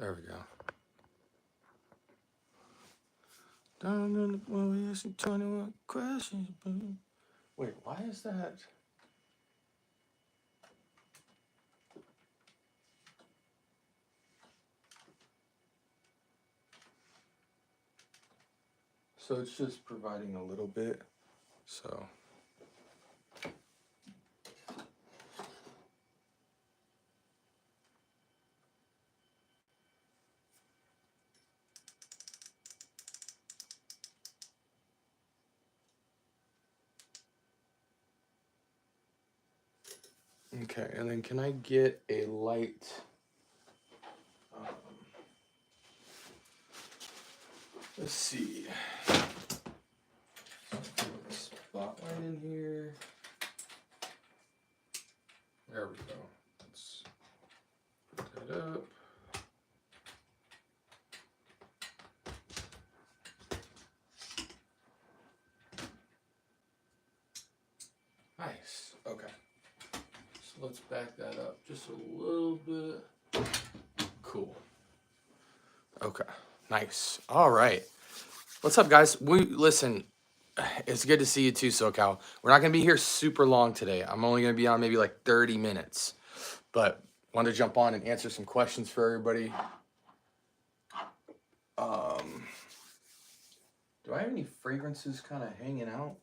There we go. Down in the movie, asking 21 questions. Wait, why is that? So it's just providing a little bit. So. Okay, and then can I get a light? Let's see. Spotlight in here. There we go. Let's put that up. Nice. Okay. So let's back that up just a little bit. Cool. Okay. Nice. All right. What's up, guys? Listen. It's good to see you too, SoCal. We're not gonna be here super long today. I'm only gonna be on maybe like 30 minutes, but wanted to jump on and answer some questions for everybody. Do I have any fragrances kind of hanging out?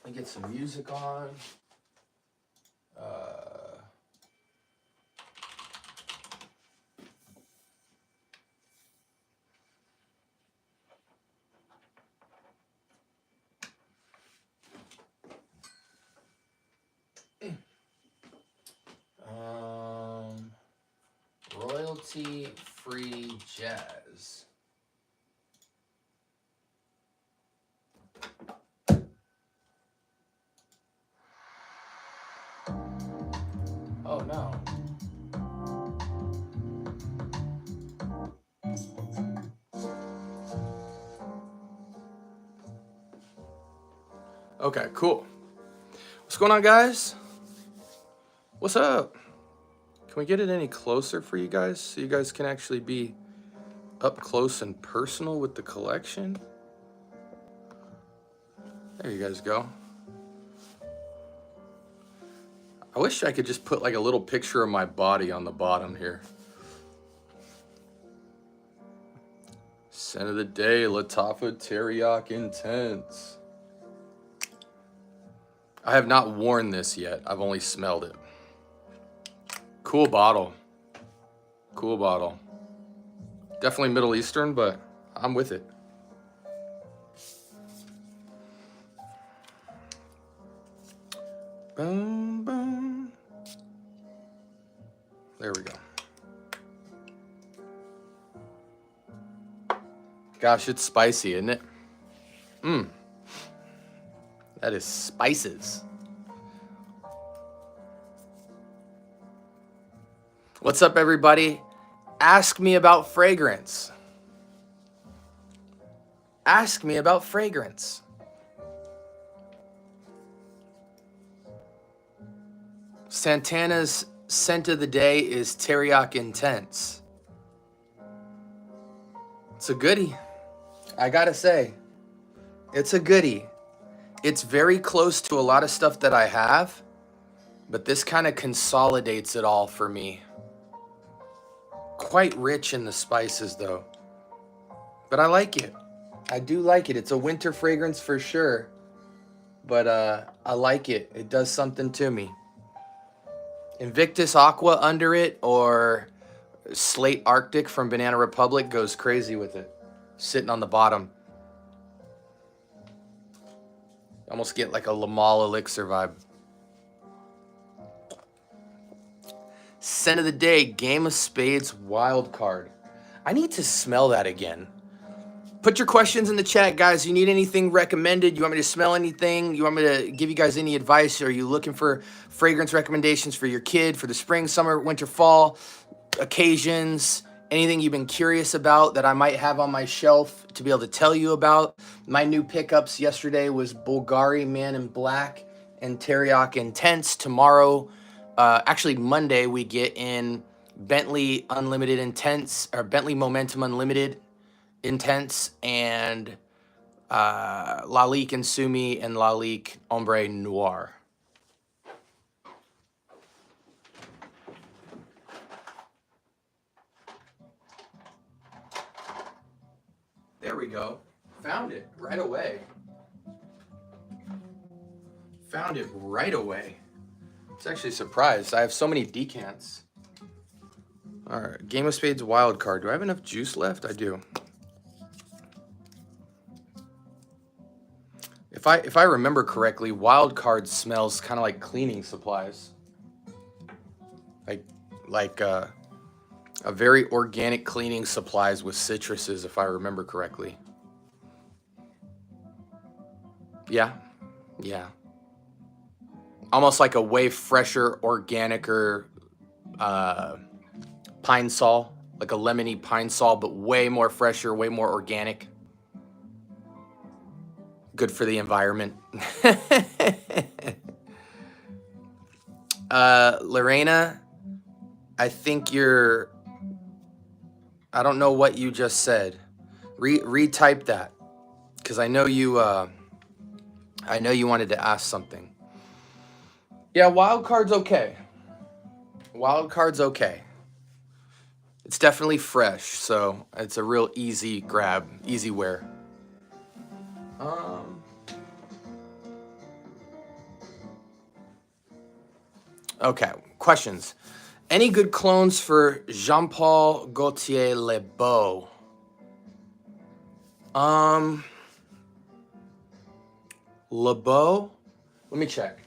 Let me get some music on. Royalty-free jazz. Oh no. Okay, cool. What's going on, guys? What's up? Can we get it any closer for you guys so you guys can actually be up close and personal with the collection? There you guys go. I wish I could just put like a little picture of my body on the bottom here. Scent of the day, Lattafa Teriyaki Intense. I have not worn this yet. I've only smelled it. Cool bottle. Cool bottle. Definitely Middle Eastern, but I'm with it. Boom, boom. There we go. Gosh, it's spicy, isn't it? Mmm. That is spices. What's up, everybody? Ask me about fragrance. Ask me about fragrance. Santana's scent of the day is Teriyaki Intense. It's a goodie. I gotta say, it's a goodie. It's very close to a lot of stuff that I have, but this kind of consolidates it all for me. Quite rich in the spices though, but I like it. I do like it. It's a winter fragrance for sure, but I like it. It does something to me. Invictus Aqua under it or Slate Arctic from Banana Republic goes crazy with it. Sitting on the bottom. Almost get like a Lamal Elixir vibe. Scent of the day, Game of Spades wild card. I need to smell that again. Put your questions in the chat, guys. You need anything recommended? You want me to smell anything? You want me to give you guys any advice? Are you looking for fragrance recommendations for your kid for the spring, summer, winter, fall occasions? Anything you've been curious about that I might have on my shelf to be able to tell you about? My new pickups yesterday was Bulgari Man in Black and Teriyaki Intense. Tomorrow, actually Monday, we get in Bentley Unlimited Intense, or Bentley Momentum Unlimited Intense, and Lalique Insumi and Lalique Ombre Noir. There we go. Found it right away. Found it right away. It's actually surprised. I have so many decants. All right, Game of Spades wild card. Do I have enough juice left? I do. If I remember correctly, wild card smells kind of like cleaning supplies. Like a very organic cleaning supplies with citruses, if I remember correctly. Yeah. Almost like a way fresher, organicer pine sol, like a lemony pine sol, but way more fresher, way more organic. Good for the environment. Lorena, I think I don't know what you just said. Retype that, because I know you wanted to ask something. Yeah, wild card's okay. Wild card's okay. It's definitely fresh, so it's a real easy grab, easy wear. Okay, questions. Any good clones for Jean-Paul Gaultier Le Beau? Le Beau? Let me check.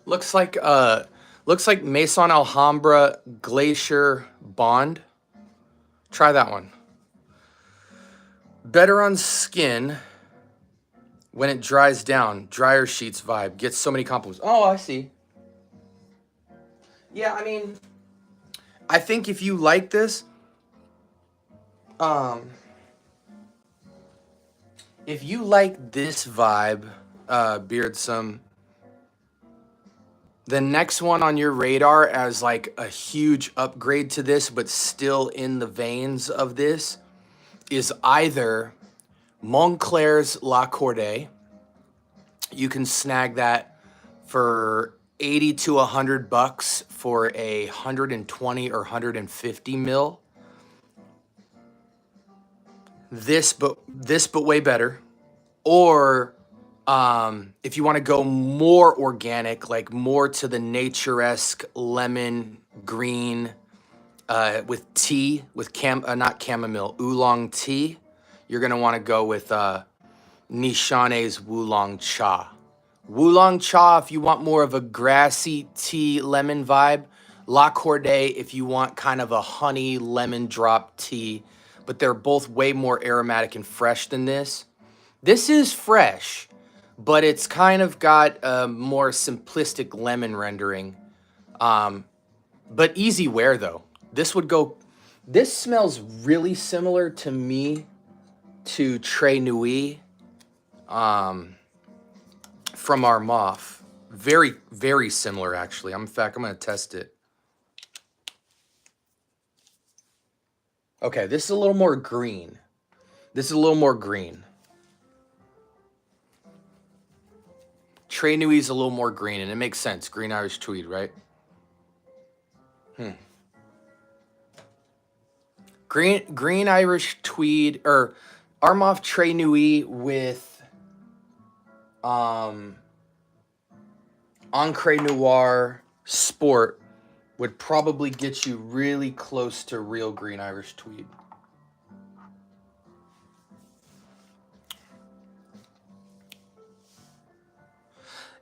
Looks like Maison Alhambra Glacier Bond. Try that one. Better on skin when it dries down. Dryer sheets vibe. Gets so many compliments. Oh, I see. Yeah, I mean, I think if you like this, if you like this vibe, Beardsome, the next one on your radar as like a huge upgrade to this, but still in the veins of this, is either Montclair's La Corday. You can snag that for 80 to $100 for a 120 or 150 mil. This but way better. Or if you want to go more organic, like more to the nature-esque lemon green with tea, with not chamomile, oolong tea, you're gonna want to go with Nishane's Oolong Cha. Oolong Cha if you want more of a grassy tea lemon vibe. La Corday if you want kind of a honey lemon drop tea. But they're both way more aromatic and fresh than this. This is fresh, but it's kind of got a more simplistic lemon rendering. But easy wear though. This smells really similar to me to Très Nuit from Armaf. Very, very similar actually. In fact, I'm gonna test it. Okay, this is a little more green. Très Nuit's a little more green, and it makes sense. Green Irish Tweed, right? Green Irish Tweed, or Armaf Très Nuit with Encre Noir Sport would probably get you really close to real Green Irish Tweed.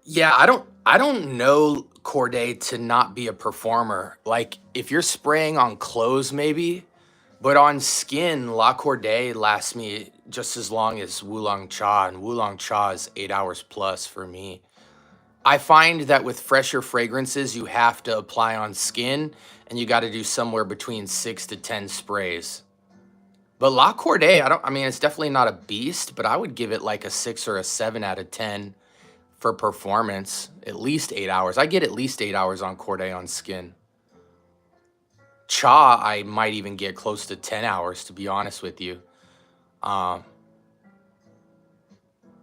Yeah, I don't know Corday to not be a performer. Like if you're spraying on clothes maybe, but on skin, La Corday lasts me just as long as Wulong Cha, and Wulong Cha is 8 hours plus for me. I find that with fresher fragrances, you have to apply on skin, and you got to do somewhere between 6 to 10 sprays. But La Corday, I mean, it's definitely not a beast, but I would give it like a 6 or a 7 out of 10 for performance. At least 8 hours. I get at least 8 hours on Corday on skin. Cha, I might even get close to 10 hours, to be honest with you. Um,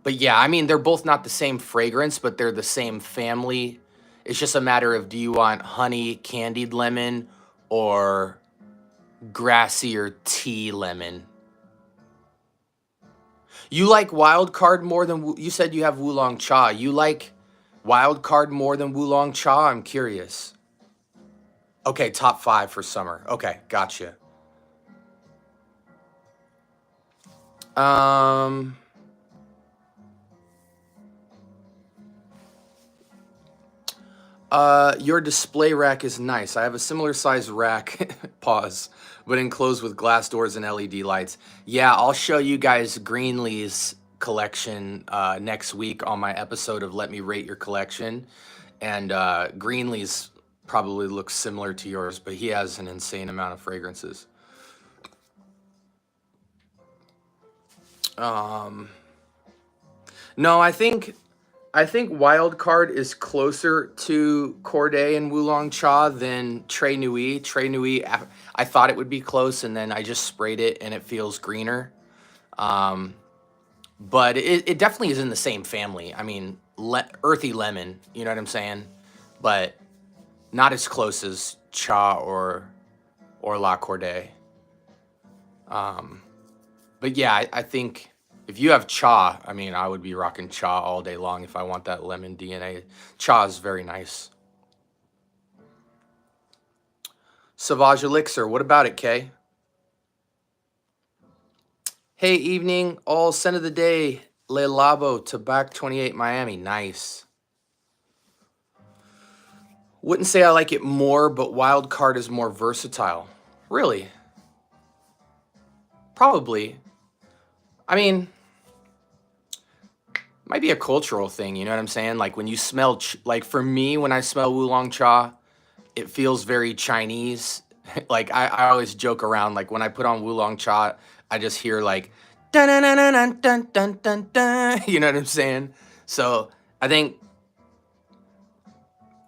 but yeah, I mean, they're both not the same fragrance, but they're the same family. It's just a matter of, do you want honey candied lemon or grassy or tea lemon? You like Wild Card more than you said you have Wulong Cha. You like Wild Card more than Wulong Cha? I'm curious. Okay, top 5 for summer. Okay, gotcha. Um, your display rack is nice. I have a similar size rack, pause, but enclosed with glass doors and LED lights. Yeah, I'll show you guys Greenlee's collection next week on my episode of Let Me Rate Your Collection. And Greenlee's probably looks similar to yours, but he has an insane amount of fragrances. Um, no, I think Wild Card is closer to Corday and Wulong Cha than Très Nuit. Très Nuit, I thought it would be close, and then I just sprayed it, and it feels greener. Um, but it definitely is in the same family. I mean, earthy lemon, you know what I'm saying? But not as close as Cha or La Corday. Um, but yeah, I think if you have Cha, I mean, I would be rocking Cha all day long if I want that lemon DNA. Cha is very nice. Sauvage Elixir, what about it, Kay? Hey, evening, all scent of the day. Le Labo, Tobacco 28, Miami. Nice. Wouldn't say I like it more, but Wild Card is more versatile. Really? Probably. I mean, might be a cultural thing, you know what I'm saying? Like when you smell, like for me, when I smell Wulong Cha, it feels very Chinese. Like I always joke around, like when I put on Wulong Cha, I just hear like dun dun dun dun dun dun dun dun. You know what I'm saying? So I think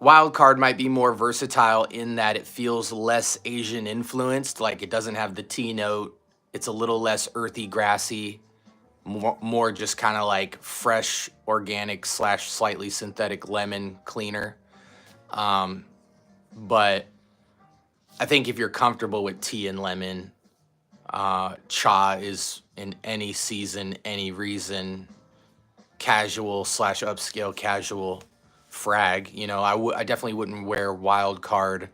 Wild Card might be more versatile in that it feels less Asian influenced. Like it doesn't have the tea note. It's a little less earthy, grassy, more just kind of like fresh, organic / slightly synthetic lemon cleaner. Um, but I think if you're comfortable with tea and lemon, Cha is in any season, any reason, casual / upscale casual frag. You know, I definitely wouldn't wear Wild Card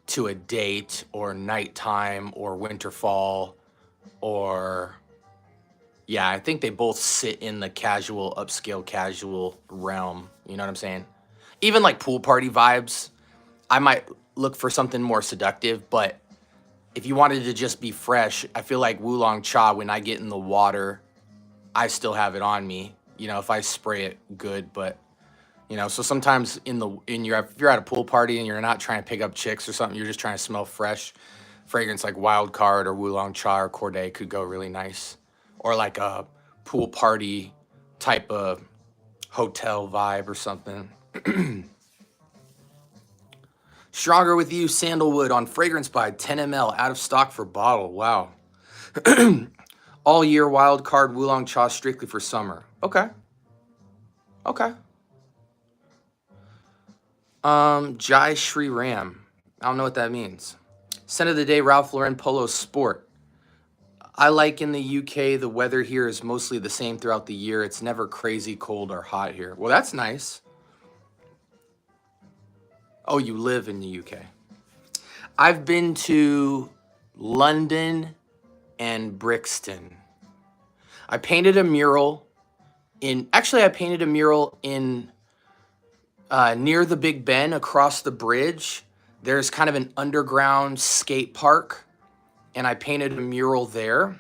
to a date or nighttime or winter fall or yeah, I think they both sit in the casual, upscale casual realm. You know what I'm saying? Even like pool party vibes, I might look for something more seductive, but if you wanted to just be fresh, I feel like Wulong Cha, when I get in the water, I still have it on me. You know, if I spray it good, but you know, so sometimes if you're at a pool party and you're not trying to pick up chicks or something, you're just trying to smell fresh. Fragrance like Wild Card or Wulong Cha or Corday could go really nice. Or like a pool party type of hotel vibe or something. Stronger with You, Sandalwood on Fragrance by 10 ml, out of stock for bottle. Wow. All year Wild Card Wulong Cha strictly for summer. Okay. Okay. Jai Shri Ram. I don't know what that means. Scent of the day, Ralph Lauren Polo Sport. I like in the UK, the weather here is mostly the same throughout the year. It's never crazy cold or hot here. Well, that's nice. Oh, you live in the UK. I've been to London and Brixton. I painted a mural in Near the Big Ben, across the bridge, there's kind of an underground skate park, and I painted a mural there,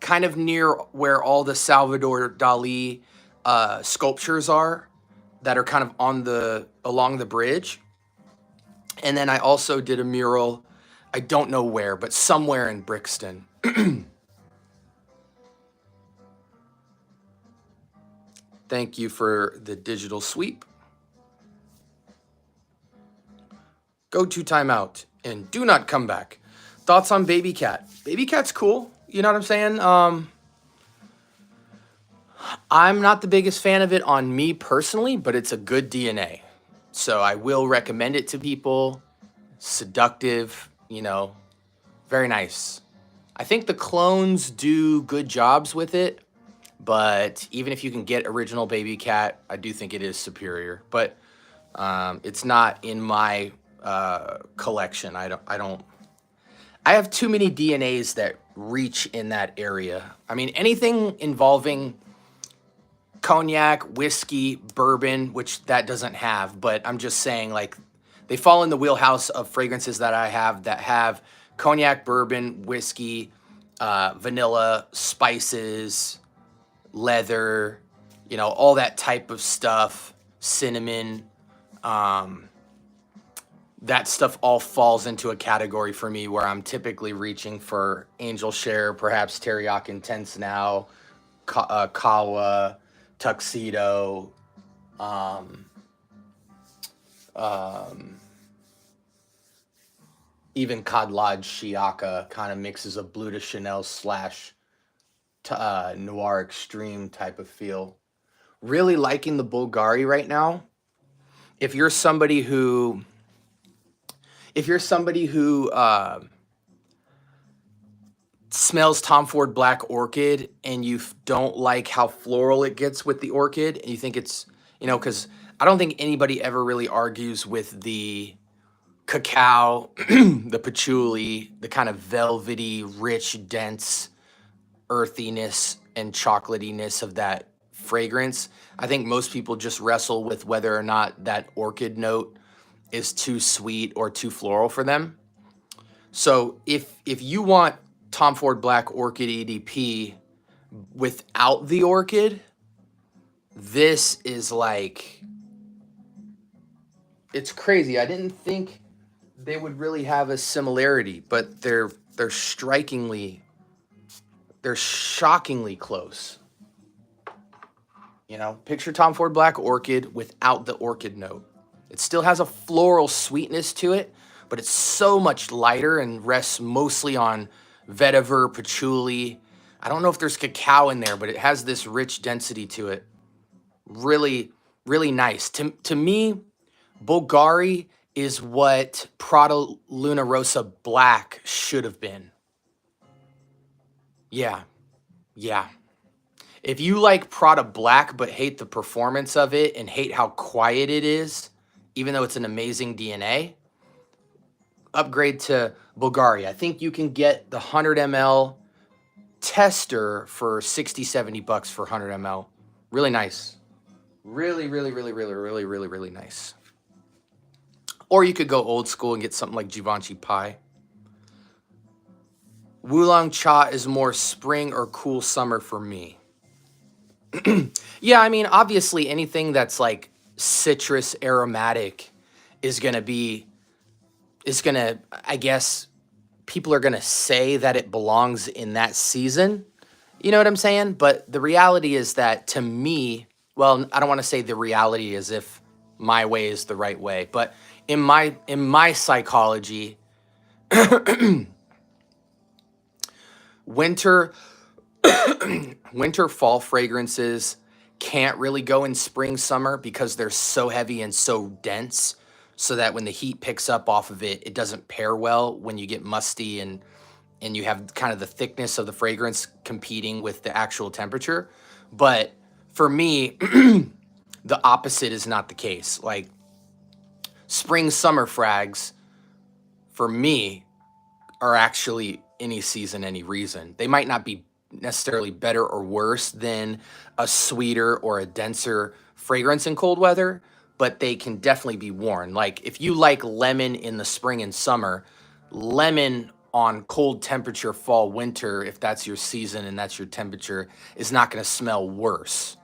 kind of near where all the Salvador Dali sculptures are that are kind of along the bridge. And then I also did a mural, I don't know where, but somewhere in Brixton. Thank you for the digital sweep. Go to timeout and do not come back. Thoughts on Baby Cat? Baby Cat's cool. You know what I'm saying? I'm not the biggest fan of it on me personally, but it's a good DNA. So I will recommend it to people. Seductive, very nice. I think the clones do good jobs with it, but even if you can get original Baby Cat, I do think it is superior. But it's not in my collection. I have too many DNAs that reach in that area. I mean, anything involving cognac, whiskey, bourbon, which that doesn't have, but I'm just saying, like, they fall in the wheelhouse of fragrances that I have that have cognac, bourbon, whiskey, vanilla, spices, leather, all that type of stuff, cinnamon. That stuff all falls into a category for me where I'm typically reaching for Angel Share, perhaps Teriyaki Intense Now, Kawa, Tuxedo, even Cod Lodge Shiaka kind of mixes a Bleu de Chanel slash Noir Extreme type of feel. Really liking the Bulgari right now. If you're somebody who smells Tom Ford Black Orchid and you don't like how floral it gets with the orchid, and you think it's, because I don't think anybody ever really argues with the cacao, the patchouli, the kind of velvety, rich, dense earthiness and chocolatiness of that fragrance. I think most people just wrestle with whether or not that orchid note is too sweet or too floral for them. So if you want Tom Ford Black Orchid EDP without the orchid, this is like, it's crazy. I didn't think they would really have a similarity, but they're shockingly close. Picture Tom Ford Black Orchid without the orchid note. It still has a floral sweetness to it, but it's so much lighter and rests mostly on vetiver, patchouli. I don't know if there's cacao in there, but it has this rich density to it. Really, really nice. To me, Bulgari is what Prada Luna Rossa Black should have been. Yeah. If you like Prada Black but hate the performance of it and hate how quiet it is, even though it's an amazing DNA, upgrade to Bulgari. I think you can get the 100 ml tester for 60, 70 bucks for 100 ml. Really nice. Really nice. Or you could go old school and get something like Givenchy Pie. Oolong Cha is more spring or cool summer for me. Yeah, I mean, obviously anything that's like citrus aromatic is going to, I guess, people are going to say that it belongs in that season. You know what I'm saying? But the reality is that, to me, well, I don't want to say the reality as if my way is the right way, but in my psychology, winter fall fragrances can't really go in spring, summer because they're so heavy and so dense, so that when the heat picks up off of it, it doesn't pair well when you get musty and you have kind of the thickness of the fragrance competing with the actual temperature. But for me, the opposite is not the case. Like, spring, summer frags, for me, are actually any season, any reason. They might not be necessarily better or worse than a sweeter or a denser fragrance in cold weather, but they can definitely be worn. Like if you like lemon in the spring and summer, lemon on cold temperature fall winter, if that's your season and that's your temperature, is not going to smell worse.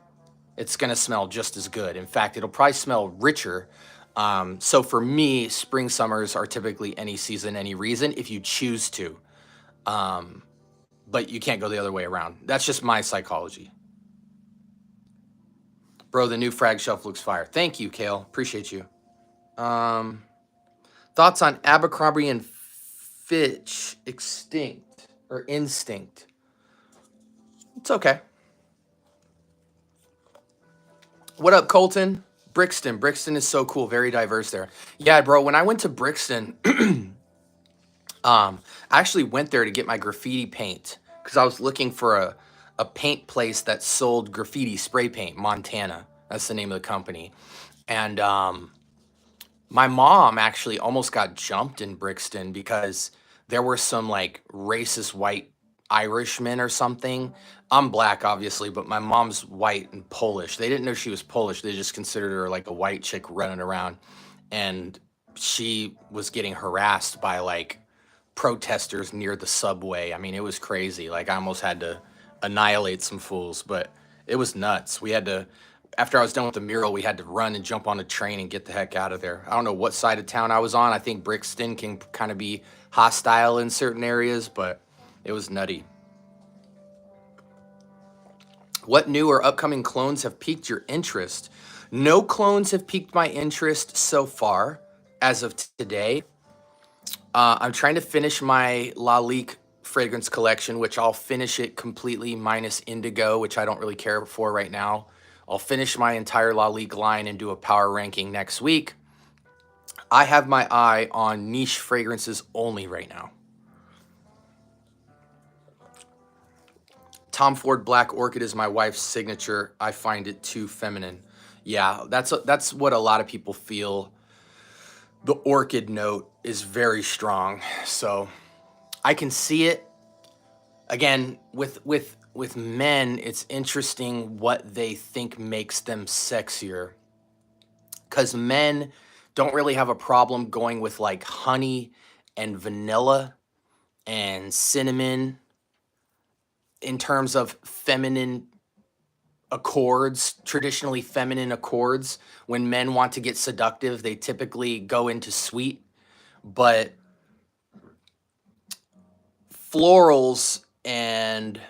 It's going to smell just as good. In fact, it'll probably smell richer. So for me, spring summers are typically any season, any reason if you choose to. But you can't go the other way around. That's just my psychology. Bro, the new frag shelf looks fire. Thank you, Kale. Appreciate you. Thoughts on Abercrombie and Fitch extinct or instinct? It's okay. What up, Colton? Brixton. Brixton is so cool. Very diverse there. Yeah, bro. When I went to Brixton, I actually went there to get my graffiti paint because I was looking for a paint place that sold graffiti spray paint, Montana. That's the name of the company. And my mom actually almost got jumped in Brixton because there were some like racist white Irishmen or something. I'm black, obviously, but my mom's white and Polish. They didn't know she was Polish. They just considered her like a white chick running around. And she was getting harassed by like protesters near the subway. I mean, it was crazy. Like I almost had to annihilate some fools, but it was nuts. We had to, after I was done with the mural, we had to run and jump on a train and get the heck out of there. I don't know what side of town I was on. I think Brixton can kind of be hostile in certain areas, but it was nutty. What new or upcoming clones have piqued your interest? No clones have piqued my interest so far as of today. I'm trying to finish my Lalique fragrance collection, which I'll finish it completely minus indigo, which I don't really care for right now. I'll finish my entire Lalique line and do a power ranking next week. I have my eye on niche fragrances only right now. Tom Ford Black Orchid is my wife's signature. I find it too feminine. Yeah, that's what a lot of people feel. The orchid note is very strong, so I can see it. Again, with men, it's interesting what they think makes them sexier, because men don't really have a problem going with like honey and vanilla and cinnamon in terms of feminine accords, traditionally feminine accords. When men want to get seductive, they typically go into sweet, but florals and, let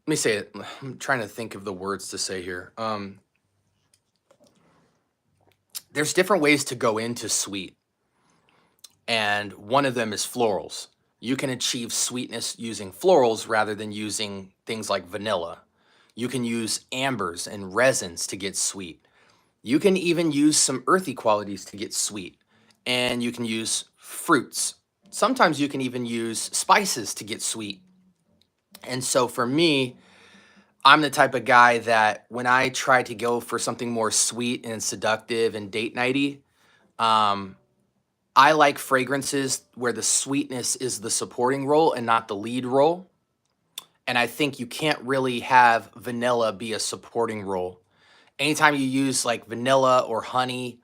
me say it, I'm trying to think of the words to say here. There's different ways to go into sweet, and one of them is florals. You can achieve sweetness using florals rather than using things like vanilla. You can use ambers and resins to get sweet. You can even use some earthy qualities to get sweet. And you can use fruits. Sometimes you can even use spices to get sweet. And so for me, I'm the type of guy that when I try to go for something more sweet and seductive and date nighty, I like fragrances where the sweetness is the supporting role and not the lead role. And I think you can't really have vanilla be a supporting role. Anytime you use like vanilla or honey,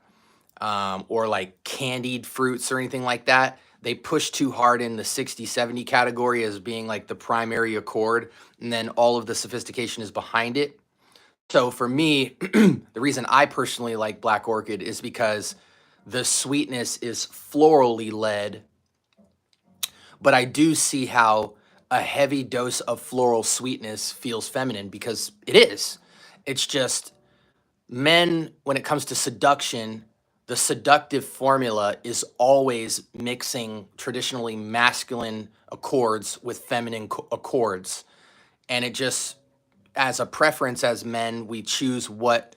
or like candied fruits or anything like that, they push too hard in the 60-70 category as being like the primary accord, and then all of the sophistication is behind it. So for me, the reason I personally like Black Orchid is because the sweetness is florally led, but I do see how a heavy dose of floral sweetness feels feminine, because it is. It's just men, when it comes to seduction, the seductive formula is always mixing traditionally masculine accords with feminine accords. And it just, as a preference as men, we choose what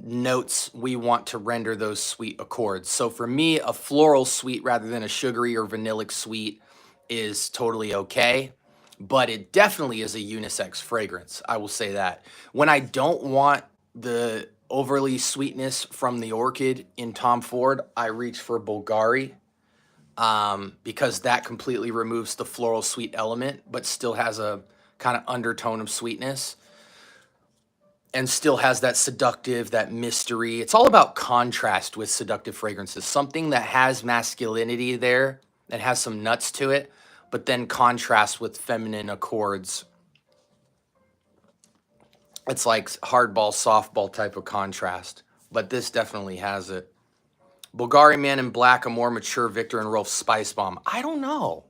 notes we want to render those sweet accords. So for me, a floral sweet rather than a sugary or vanillic sweet is totally okay, but it definitely is a unisex fragrance. I will say that. When I don't want the overly sweetness from the orchid in Tom Ford, I reach for Bulgari, because that completely removes the floral sweet element, but still has a kind of undertone of sweetness. and still has that seductive, that mystery. It's all about contrast with seductive fragrances. Something that has masculinity there, that has some nuts to it, but then contrast with feminine accords. It's like hardball, softball type of contrast, but this definitely has it. Bulgari Man in Black, a more mature Victor and Rolf Spice Bomb. I don't know.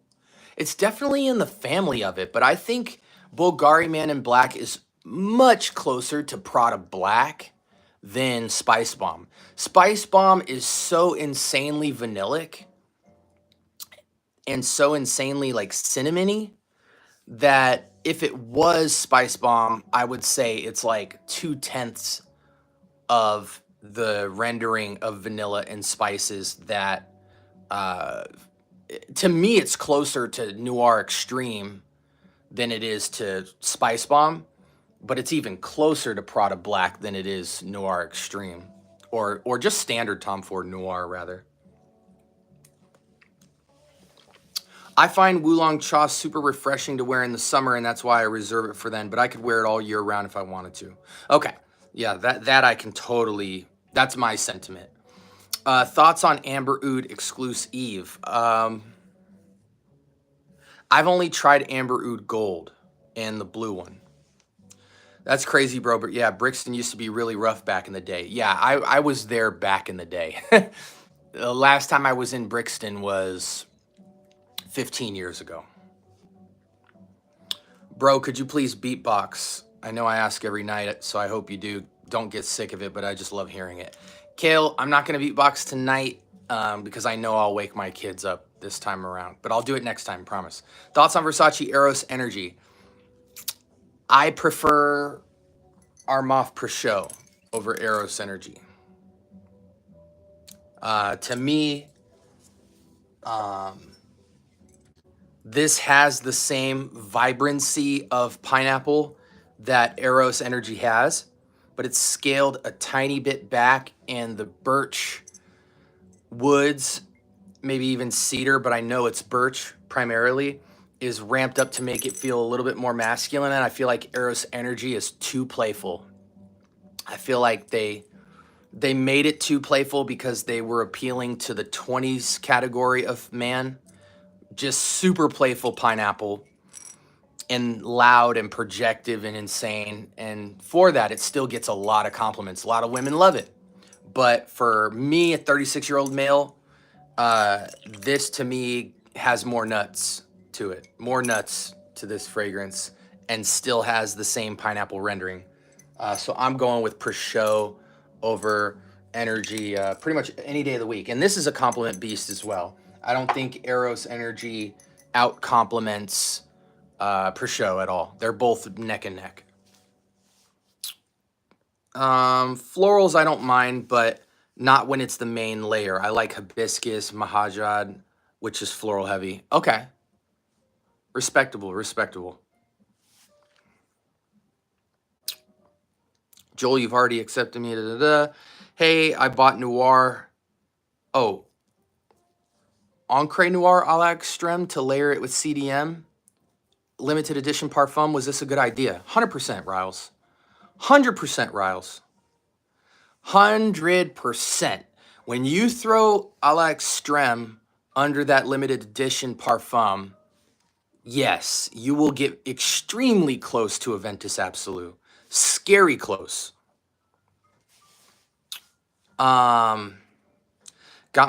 It's definitely in the family of it, but I think Bulgari Man in Black is much closer to Prada Black than Spice Bomb. Spice Bomb is so insanely vanillic and so insanely like cinnamony that if it was Spice Bomb, I would say it's like 2/10 of the rendering of vanilla and spices that to me it's closer to Noir Extreme than it is to Spice Bomb, but it's even closer to Prada Black than it is Noir Extreme, or just standard Tom Ford Noir rather. I find Wulong Cha super refreshing to wear in the summer, and that's why I reserve it for then, but I could wear it all year round if I wanted to. Okay, yeah, that I can totally, that's my sentiment. Thoughts on Amber Oud Exclusive? I've only tried Amber Oud Gold and the blue one. That's crazy, bro. But yeah, Brixton used to be really rough back in the day. Yeah, I was there back in the day. The last time I was in Brixton was 15 years ago. Bro, could you please beatbox? I know I ask every night, so I hope you do. Don't get sick of it, but I just love hearing it. Kale, I'm not going to beatbox tonight because I know I'll wake my kids up this time around. But I'll do it next time, promise. Thoughts on Versace Eros Energy? I prefer Armaf Peugeot over Eros Energy. To me, this has the same vibrancy of pineapple that Eros Energy has, but it's scaled a tiny bit back, and the birch woods, maybe even cedar, but I know it's birch primarily, is ramped up to make it feel a little bit more masculine, and I feel like Eros Energy is too playful. I feel like they made it too playful because they were appealing to the 20s category of man. Just super playful pineapple and loud and projective and insane. And for that, it still gets a lot of compliments. A lot of women love it. But for me, a 36-year-old male, this to me has more nuts to it. More nuts to this fragrance and still has the same pineapple rendering. So I'm going with Peugeot over Energy pretty much any day of the week. And this is a compliment beast as well. I don't think Eros Energy out compliments Peugeot at all. They're both neck and neck. Florals I don't mind, but not when it's the main layer. I like hibiscus, mahajad, which is floral heavy. Okay. Respectable, respectable. Joel, you've already accepted me. Da, da, da. Hey, I bought Noir. Oh. Encre Noir à l'Extrême to layer it with CDM. Limited edition parfum. Was this a good idea? 100% Riles. 100% Riles. 100%. When you throw à l'Extrême under that limited edition parfum, yes, you will get extremely close to a Ventus Absolute. Scary close. Got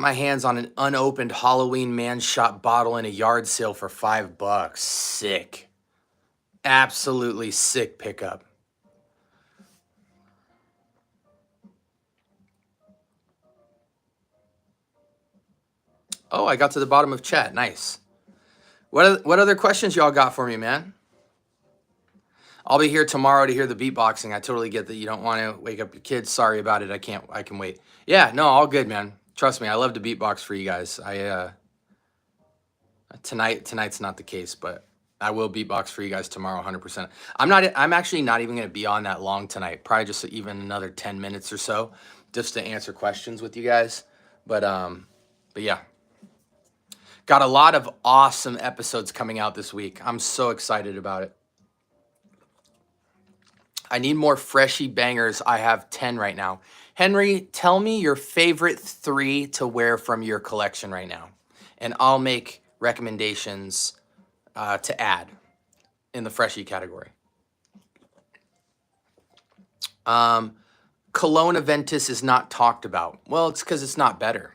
my hands on an unopened Halloween Man Shop bottle in a yard sale for $5. Sick. Absolutely sick pickup. Oh, I got to the bottom of chat. Nice. What other questions y'all got for me, man? I'll be here tomorrow to hear the beatboxing. I totally get that you don't want to wake up your kids. Sorry about it. I can wait. Yeah, no, all good, man. Trust me, I love to beatbox for you guys. Tonight's not the case, but I will beatbox for you guys tomorrow 100%. I'm actually not even going to be on that long tonight. Probably just even another 10 minutes or so just to answer questions with you guys. But yeah. Got a lot of awesome episodes coming out this week. I'm so excited about it. I need more freshy bangers. I have 10 right now. Henry, tell me your favorite 3 to wear from your collection right now, and I'll make recommendations to add in the freshie category. Cologne Aventus is not talked about. Well, it's because it's not better,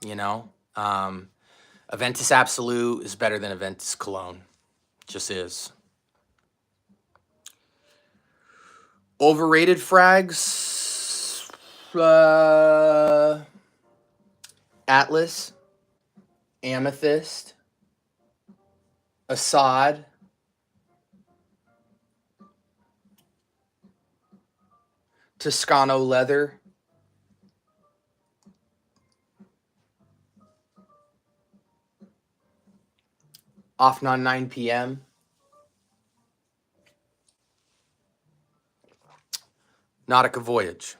you know? Aventus Absolute is better than Aventus Cologne. Just is. Overrated frags. Atlas. Amethyst. Assad. Toscano Leather. Offnon 9 p.m. Nautica Voyage.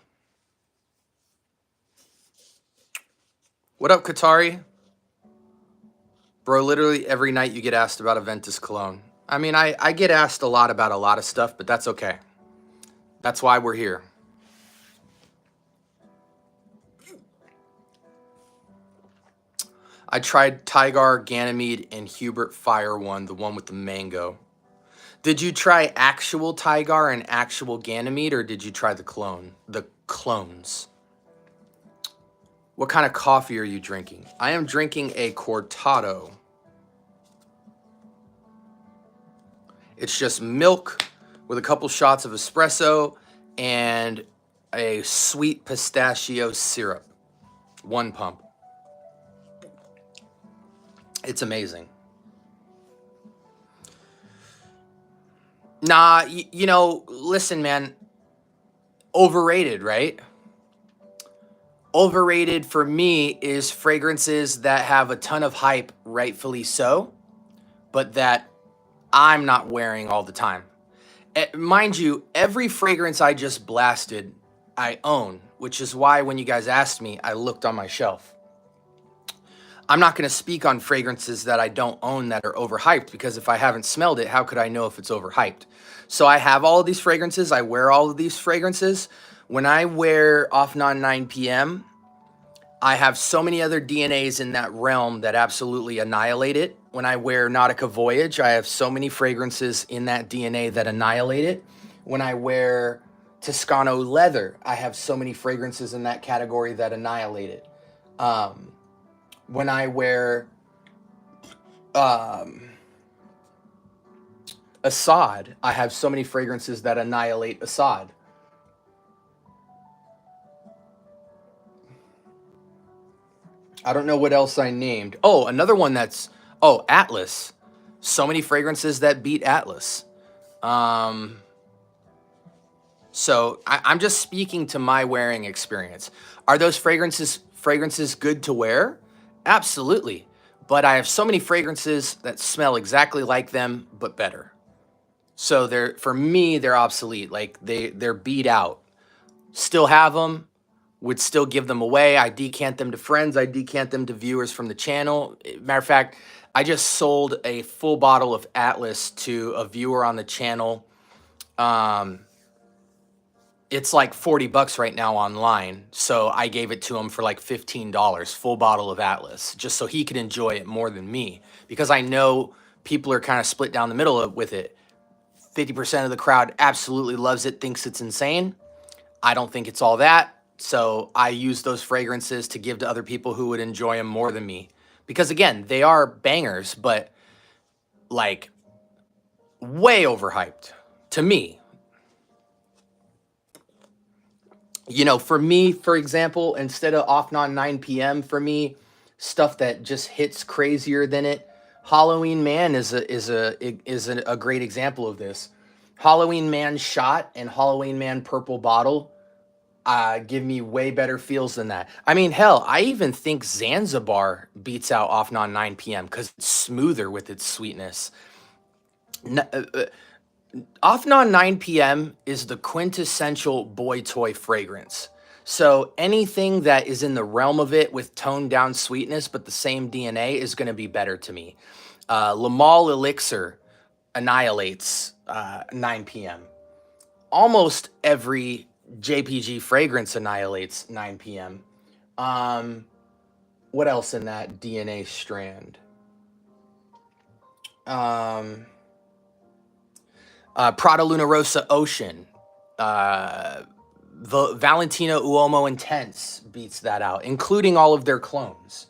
What up, Qatari? Bro, literally every night you get asked about Aventus Cologne. I mean, I get asked a lot about a lot of stuff, but that's okay. That's why we're here. I tried Tygar, Ganymede, and Hubert Fire One, the one with the mango. Did you try actual Tygar and actual Ganymede, or did you try the clones? What kind of coffee are you drinking? I am drinking a cortado. It's just milk with a couple shots of espresso and a sweet pistachio syrup. 1 pump. It's amazing. Nah, you know, listen, man. Overrated, right? Overrated for me is fragrances that have a ton of hype, rightfully so, but that I'm not wearing all the time. Mind you, every fragrance I just blasted, I own, which is why when you guys asked me, I looked on my shelf. I'm not going to speak on fragrances that I don't own that are overhyped, because if I haven't smelled it, how could I know if it's overhyped? So I have all of these fragrances. I wear all of these fragrances. When I wear Offnon 9 p.m., I have so many other DNAs in that realm that absolutely annihilate it. When I wear Nautica Voyage, I have so many fragrances in that DNA that annihilate it. When I wear Toscano Leather, I have so many fragrances in that category that annihilate it. When I wear Assad, I have so many fragrances that annihilate Assad. I don't know what else I named. Oh, another one that's, Atlas. So many fragrances that beat Atlas. So I'm just speaking to my wearing experience. Are those fragrances good to wear? Absolutely. But I have so many fragrances that smell exactly like them, but better. So for me, they're obsolete. Like they're beat out. Still have them, would still give them away. I decant them to friends. I decant them to viewers from the channel. Matter of fact, I just sold a full bottle of Atlas to a viewer on the channel. It's like $40 right now online. So I gave it to him for like $15, full bottle of Atlas, just so he could enjoy it more than me. Because I know people are kind of split down the middle with it. 50% of the crowd absolutely loves it, thinks it's insane. I don't think it's all that. So I use those fragrances to give to other people who would enjoy them more than me. Because again, they are bangers, but like way overhyped to me. You know, for me, for example, instead of Offnon 9 p.m., for me, stuff that just hits crazier than it, Halloween Man is a great example of this. Halloween Man Shot and Halloween Man Purple Bottle give me way better feels than that. I mean, hell, I even think Zanzibar beats out Offnon 9 p.m. because it's smoother with its sweetness. Offnon 9 p.m. is the quintessential boy toy fragrance. So anything that is in the realm of it with toned down sweetness but the same DNA is going to be better to me. Lamal Elixir annihilates 9 p.m. almost every JPG fragrance annihilates 9 p.m. What else in that DNA strand? Prada Luna Rosa Ocean. The Valentino Uomo Intense beats that out, including all of their clones.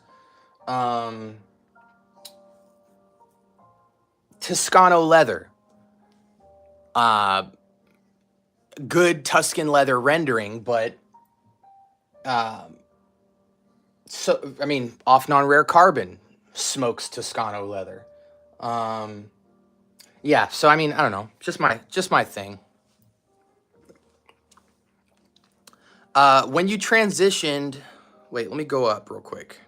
Toscano Leather. Good Tuscan leather rendering, but so I mean, off non-rare carbon smokes Toscano leather. Yeah, so I mean, I don't know, just my thing. When you transitioned, wait, let me go up real quick.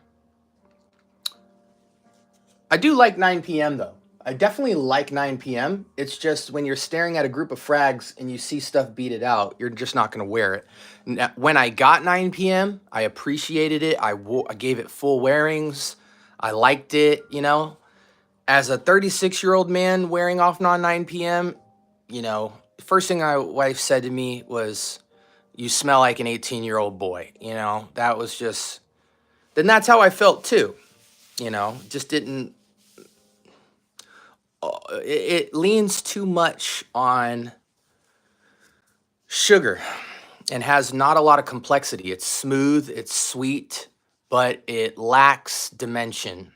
I do like 9 p.m. though. I definitely like 9 p.m. It's just when you're staring at a group of frags and you see stuff beat it out, you're just not going to wear it. Now, when I got 9 p.m., I appreciated it. I gave it full wearings. I liked it, you know. As a 36-year-old man wearing off non 9 p.m., you know, first thing my wife said to me was, "You smell like an 18-year-old boy." You know, that was just, then that's how I felt too. You know, just didn't, it leans too much on sugar and has not a lot of complexity. It's smooth, it's sweet, but it lacks dimension.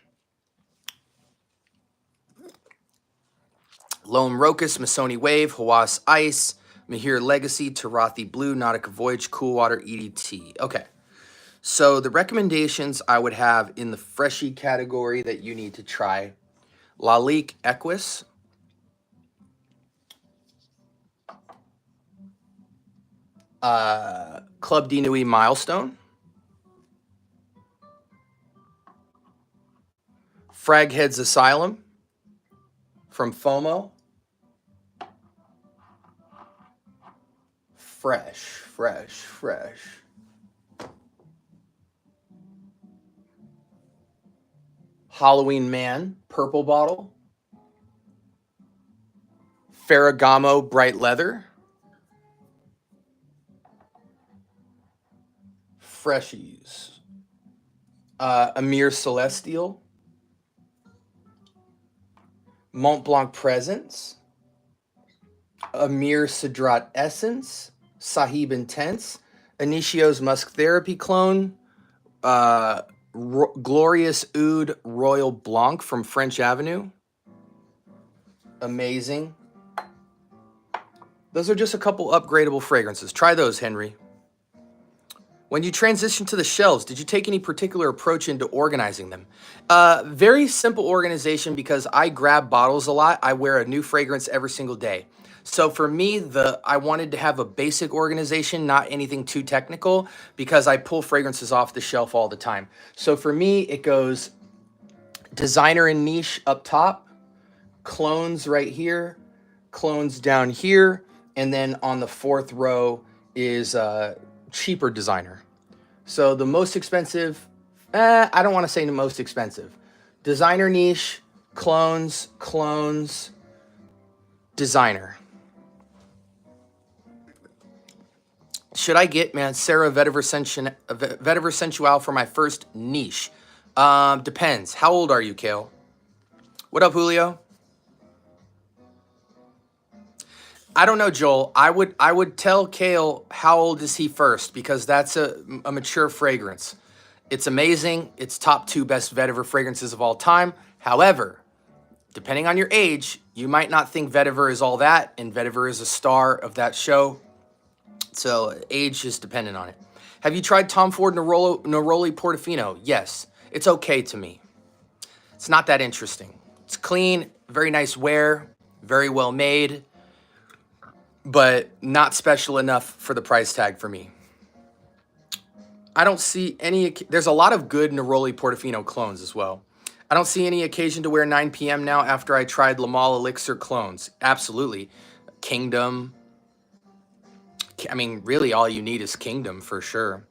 Lone Rocus, Masoni Wave, Hawas Ice, Mahir Legacy, Tarathi Blue, Nautica Voyage, Cool Water, EDT. Okay, so the recommendations I would have in the freshie category that you need to try: Lalique Equus, Club Di Nuit Milestone, Fragheads Asylum from FOMO, fresh. Halloween Man, Purple Bottle, Ferragamo Bright Leather, Freshies, Amir Celestial, Mont Blanc Presence, Amir Sidrat Essence, Sahib Intense, Initio's Musk Therapy Clone, Glorious Oud Royal Blanc from French Avenue. Amazing. Those are just a couple upgradable fragrances. Try those, Henry. When you transition to the shelves, did you take any particular approach into organizing them? Very simple organization because I grab bottles a lot. I wear a new fragrance every single day. So for me, I wanted to have a basic organization, not anything too technical, because I pull fragrances off the shelf all the time. So for me, it goes designer and niche up top, clones right here, clones down here, and then on the fourth row is cheaper designer. So the most expensive, I don't want to say the most expensive. Designer niche, clones, designer. Should I get, man, Sarah Vetiver Sensual for my first niche? Depends. How old are you, Kale? What up, Julio? I don't know, Joel. I would tell Kale how old is he first, because that's a mature fragrance. It's amazing. It's top 2 best vetiver fragrances of all time. However, depending on your age, you might not think vetiver is all that, and vetiver is a star of that show. So age is dependent on it. Have you tried Tom Ford Neroli Portofino? Yes. It's okay to me. It's not that interesting. It's clean, very nice wear, very well made, but not special enough for the price tag for me. I don't see any, there's a lot of good Neroli Portofino clones as well. I don't see any occasion to wear 9 p.m. now after I tried Lamal Elixir clones. Absolutely. Kingdom. I mean, really all you need is Kingdom for sure.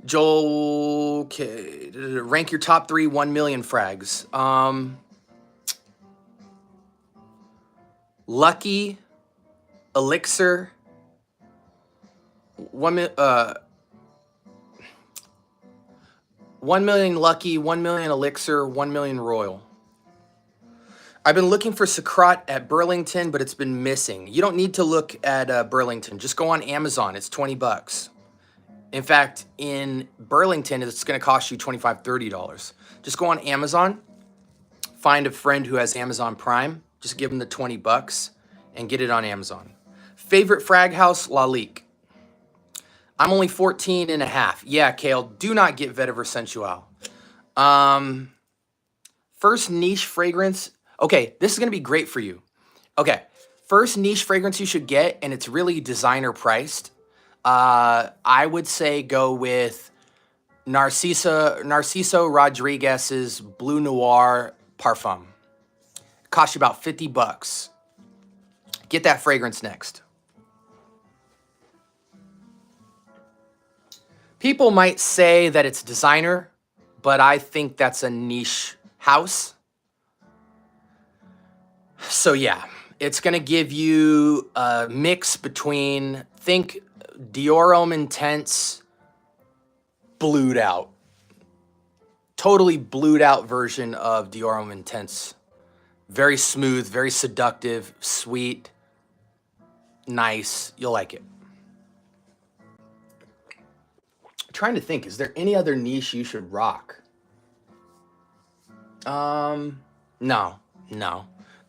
Joel, okay. Rank your top 3 1 million frags. Lucky, Elixir, 1 million Lucky, 1 million Elixir, 1 million Royal. I've been looking for Socrat at Burlington, but it's been missing. You don't need to look at Burlington. Just go on Amazon. It's 20 bucks. In fact, in Burlington, it's going to cost you $25, $30. Just go on Amazon, find a friend who has Amazon Prime, just give them the 20 bucks and get it on Amazon. Favorite frag house, La Lique. I'm only 14 and a half. Yeah, Kale, do not get Vetiver Sensual. First niche fragrance. Okay, this is going to be great for you. Okay, first niche fragrance you should get, and it's really designer priced. I would say go with Narciso Rodriguez's Blue Noir Parfum. It costs you about 50 bucks. Get that fragrance next. People might say that it's designer, but I think that's a niche house. So yeah, it's going to give you a mix between, think Dior Homme Intense blued out. Totally blued out version of Dior Homme Intense. Very smooth, very seductive, sweet, nice. You'll like it. I'm trying to think, is there any other niche you should rock? No.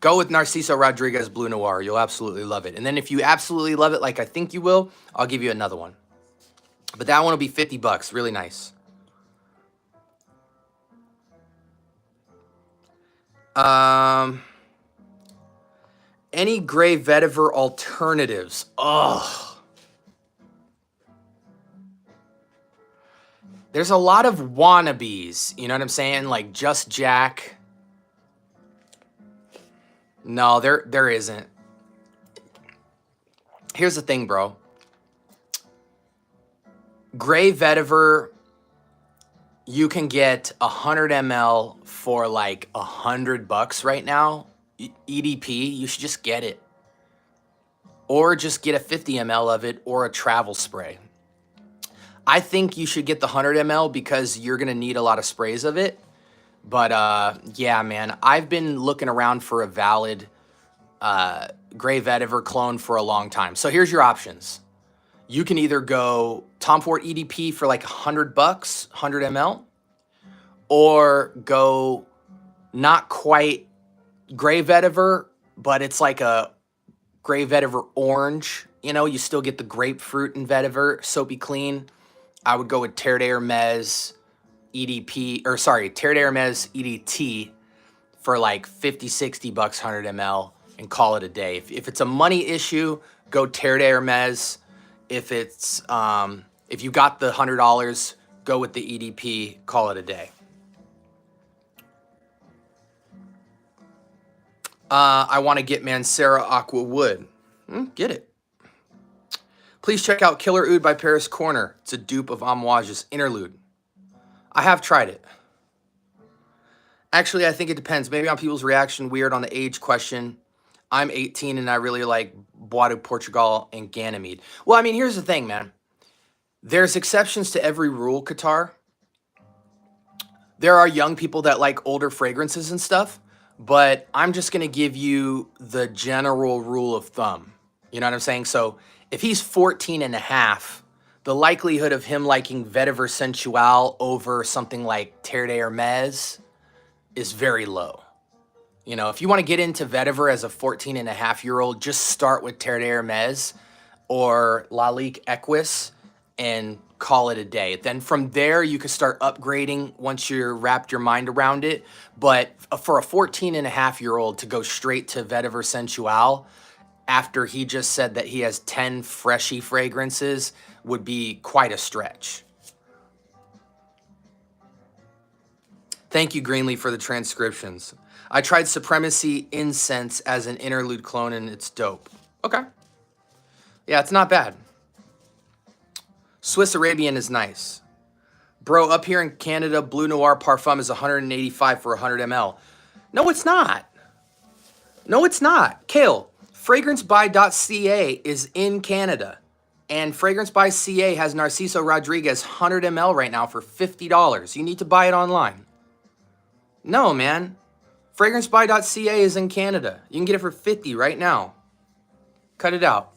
Go with Narciso Rodriguez Blue Noir. You'll absolutely love it. And then if you absolutely love it like I think you will, I'll give you another one. But that one will be 50 bucks. Really nice. Any gray vetiver alternatives? Oh. There's a lot of wannabes. You know what I'm saying? Like Just Jack. No, there isn't. Here's the thing, bro. Gray vetiver, you can get 100 ml for like $100 right now. EDP, you should just get it. Or just get a 50 ml of it or a travel spray. I think you should get the 100 ml because you're going to need a lot of sprays of it. But yeah, man, I've been looking around for a valid gray vetiver clone for a long time. So here's your options. You can either go Tom Ford EDP for like $100, 100 ml, or go not quite gray vetiver, but it's like a gray vetiver orange. You know, you still get the grapefruit and vetiver, soapy clean. I would go with Terre d'Hermes EDP, or sorry, Terre d'Hermes EDT for like 50, 60 bucks, 100 ml, and call it a day. If it's a money issue, go Terre d'Hermes. If it's, if you got the $100, go with the EDP, call it a day. I want to get Mancera Aqua Wood. Get it. Please check out Killer Oud by Paris Corner. It's a dupe of Amouage's Interlude. I have tried it. Actually, I think it depends. Maybe on people's reaction, weird on the age question. I'm 18 and I really like Bois de Portugal and Ganymede. Well, I mean, here's the thing, man. There's exceptions to every rule, Qatar. There are young people that like older fragrances and stuff, but I'm just going to give you the general rule of thumb. You know what I'm saying? So if he's 14 and a half, the likelihood of him liking Vetiver Sensual over something like Terre d'Hermes is very low. You know, if you want to get into vetiver as a 14 and a half-year-old, just start with Terre d'Hermes or La Lique Equus and call it a day. Then from there, you can start upgrading once you're wrapped your mind around it. But for a 14 and a half-year-old to go straight to Vetiver Sensual after he just said that he has 10 freshy fragrances would be quite a stretch. Thank you, Greenlee, for the transcriptions. I tried Supremacy Incense as an interlude clone, and it's dope. Okay. Yeah, it's not bad. Swiss Arabian is nice. Bro, up here in Canada, Blue Noir Parfum is $185 for 100 ml. No, it's not. No, it's not. Kale, FragranceBuy.ca is in Canada. And Fragrance by CA has Narciso Rodriguez 100 ml right now for $50. You need to buy it online. No, man. FragranceBuy.ca is in Canada. You can get it for $50 right now. Cut it out.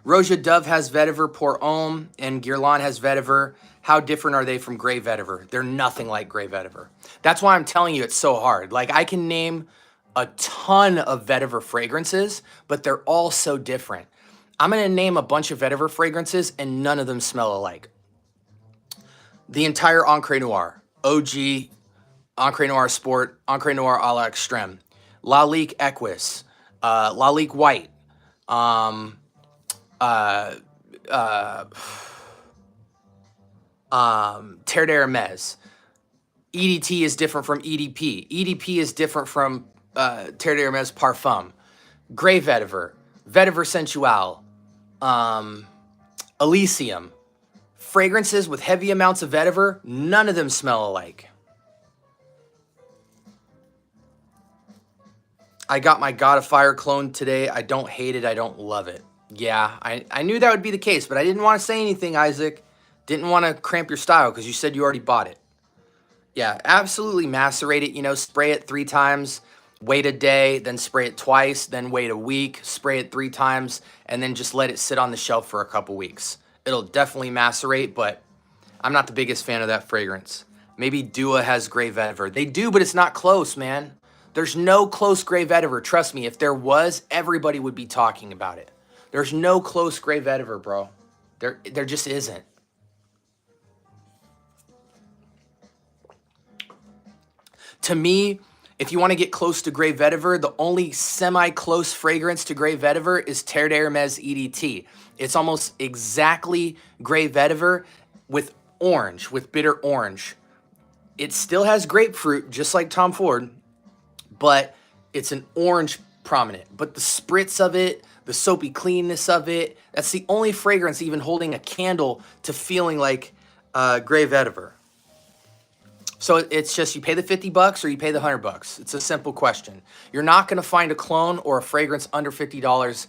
Roja Dove has vetiver, Pour Homme, and Guerlain has vetiver. How different are they from gray vetiver? They're nothing like gray vetiver. That's why I'm telling you it's so hard. Like, I can name a ton of vetiver fragrances, but they're all so different. I'm going to name a bunch of vetiver fragrances, and none of them smell alike. The entire Encre Noir, OG, Encre Noir Sport, Encre Noir a la Extreme, Lalique Equus, Lalique White, Terre d'Hermes. EDT is different from EDP. EDP is different from Terre d'Hermes Parfum. Grey Vetiver, Vetiver Sensual, Elysium. Fragrances with heavy amounts of vetiver, none of them smell alike. I got my God of Fire clone today. I don't hate it. I don't love it. Yeah, I knew that would be the case, but I didn't want to say anything, Isaac. Didn't want to cramp your style because you said you already bought it. Yeah, absolutely macerate it. You know, spray it 3 times, wait a day, then spray it twice, then wait a week, spray it 3 times, and then just let it sit on the shelf for a couple weeks. It'll definitely macerate, but I'm not the biggest fan of that fragrance. Maybe Dua has gray vetiver. They do, but it's not close, man. There's no close gray vetiver. Trust me, if there was, everybody would be talking about it. There's no close gray vetiver, bro. There just isn't. To me, if you want to get close to gray vetiver, the only semi-close fragrance to gray vetiver is Terre d'Hermes EDT. It's almost exactly gray vetiver with orange, with bitter orange. It still has grapefruit, just like Tom Ford, but it's an orange prominent. But the spritz of it, the soapy cleanness of it, that's the only fragrance even holding a candle to feeling like gray vetiver. So it's just you pay the $50 or you pay the $100. It's a simple question. You're not going to find a clone or a fragrance under $50.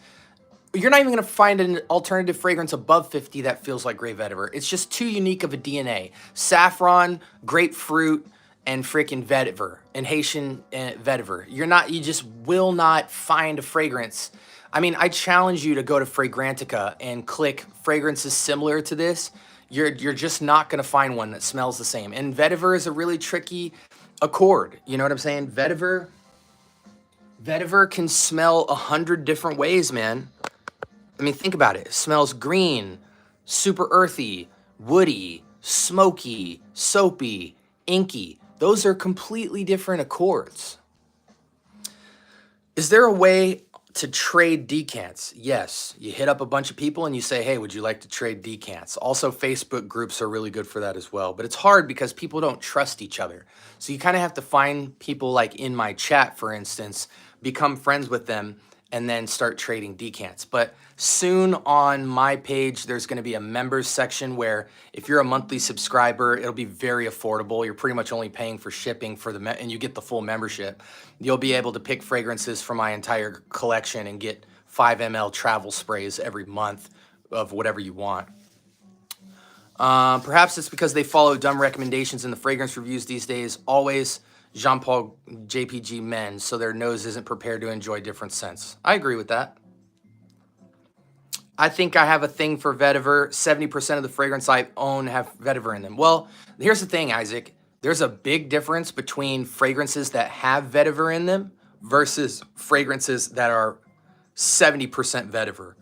You're not even going to find an alternative fragrance above 50 that feels like gray vetiver. It's just too unique of a DNA. Saffron, grapefruit, and freaking vetiver, and Haitian vetiver. You just will not find a fragrance. I mean, I challenge you to go to Fragrantica and click fragrances similar to this. You're just not going to find one that smells the same. And vetiver is a really tricky accord. You know what I'm saying? Vetiver can smell 100 different ways, man. I mean, think about it. It smells green, super earthy, woody, smoky, soapy, inky. Those are completely different accords. Is there a way to trade decants? Yes. You hit up a bunch of people and you say, hey, would you like to trade decants? Also, Facebook groups are really good for that as well. But it's hard because people don't trust each other. So you kind of have to find people like in my chat, for instance, become friends with them, and then start trading decants. But soon on my page, there's going to be a members section where if you're a monthly subscriber, it'll be very affordable. You're pretty much only paying for shipping for and you get the full membership. You'll be able to pick fragrances from my entire collection and get 5 ml travel sprays every month of whatever you want. Perhaps it's because they follow dumb recommendations in the fragrance reviews these days. Always Jean-Paul JPG men, so their nose isn't prepared to enjoy different scents. I agree with that. I think I have a thing for vetiver. 70% of the fragrance I own have vetiver in them. Well, here's the thing, Isaac. There's a big difference between fragrances that have vetiver in them versus fragrances that are 70% vetiver.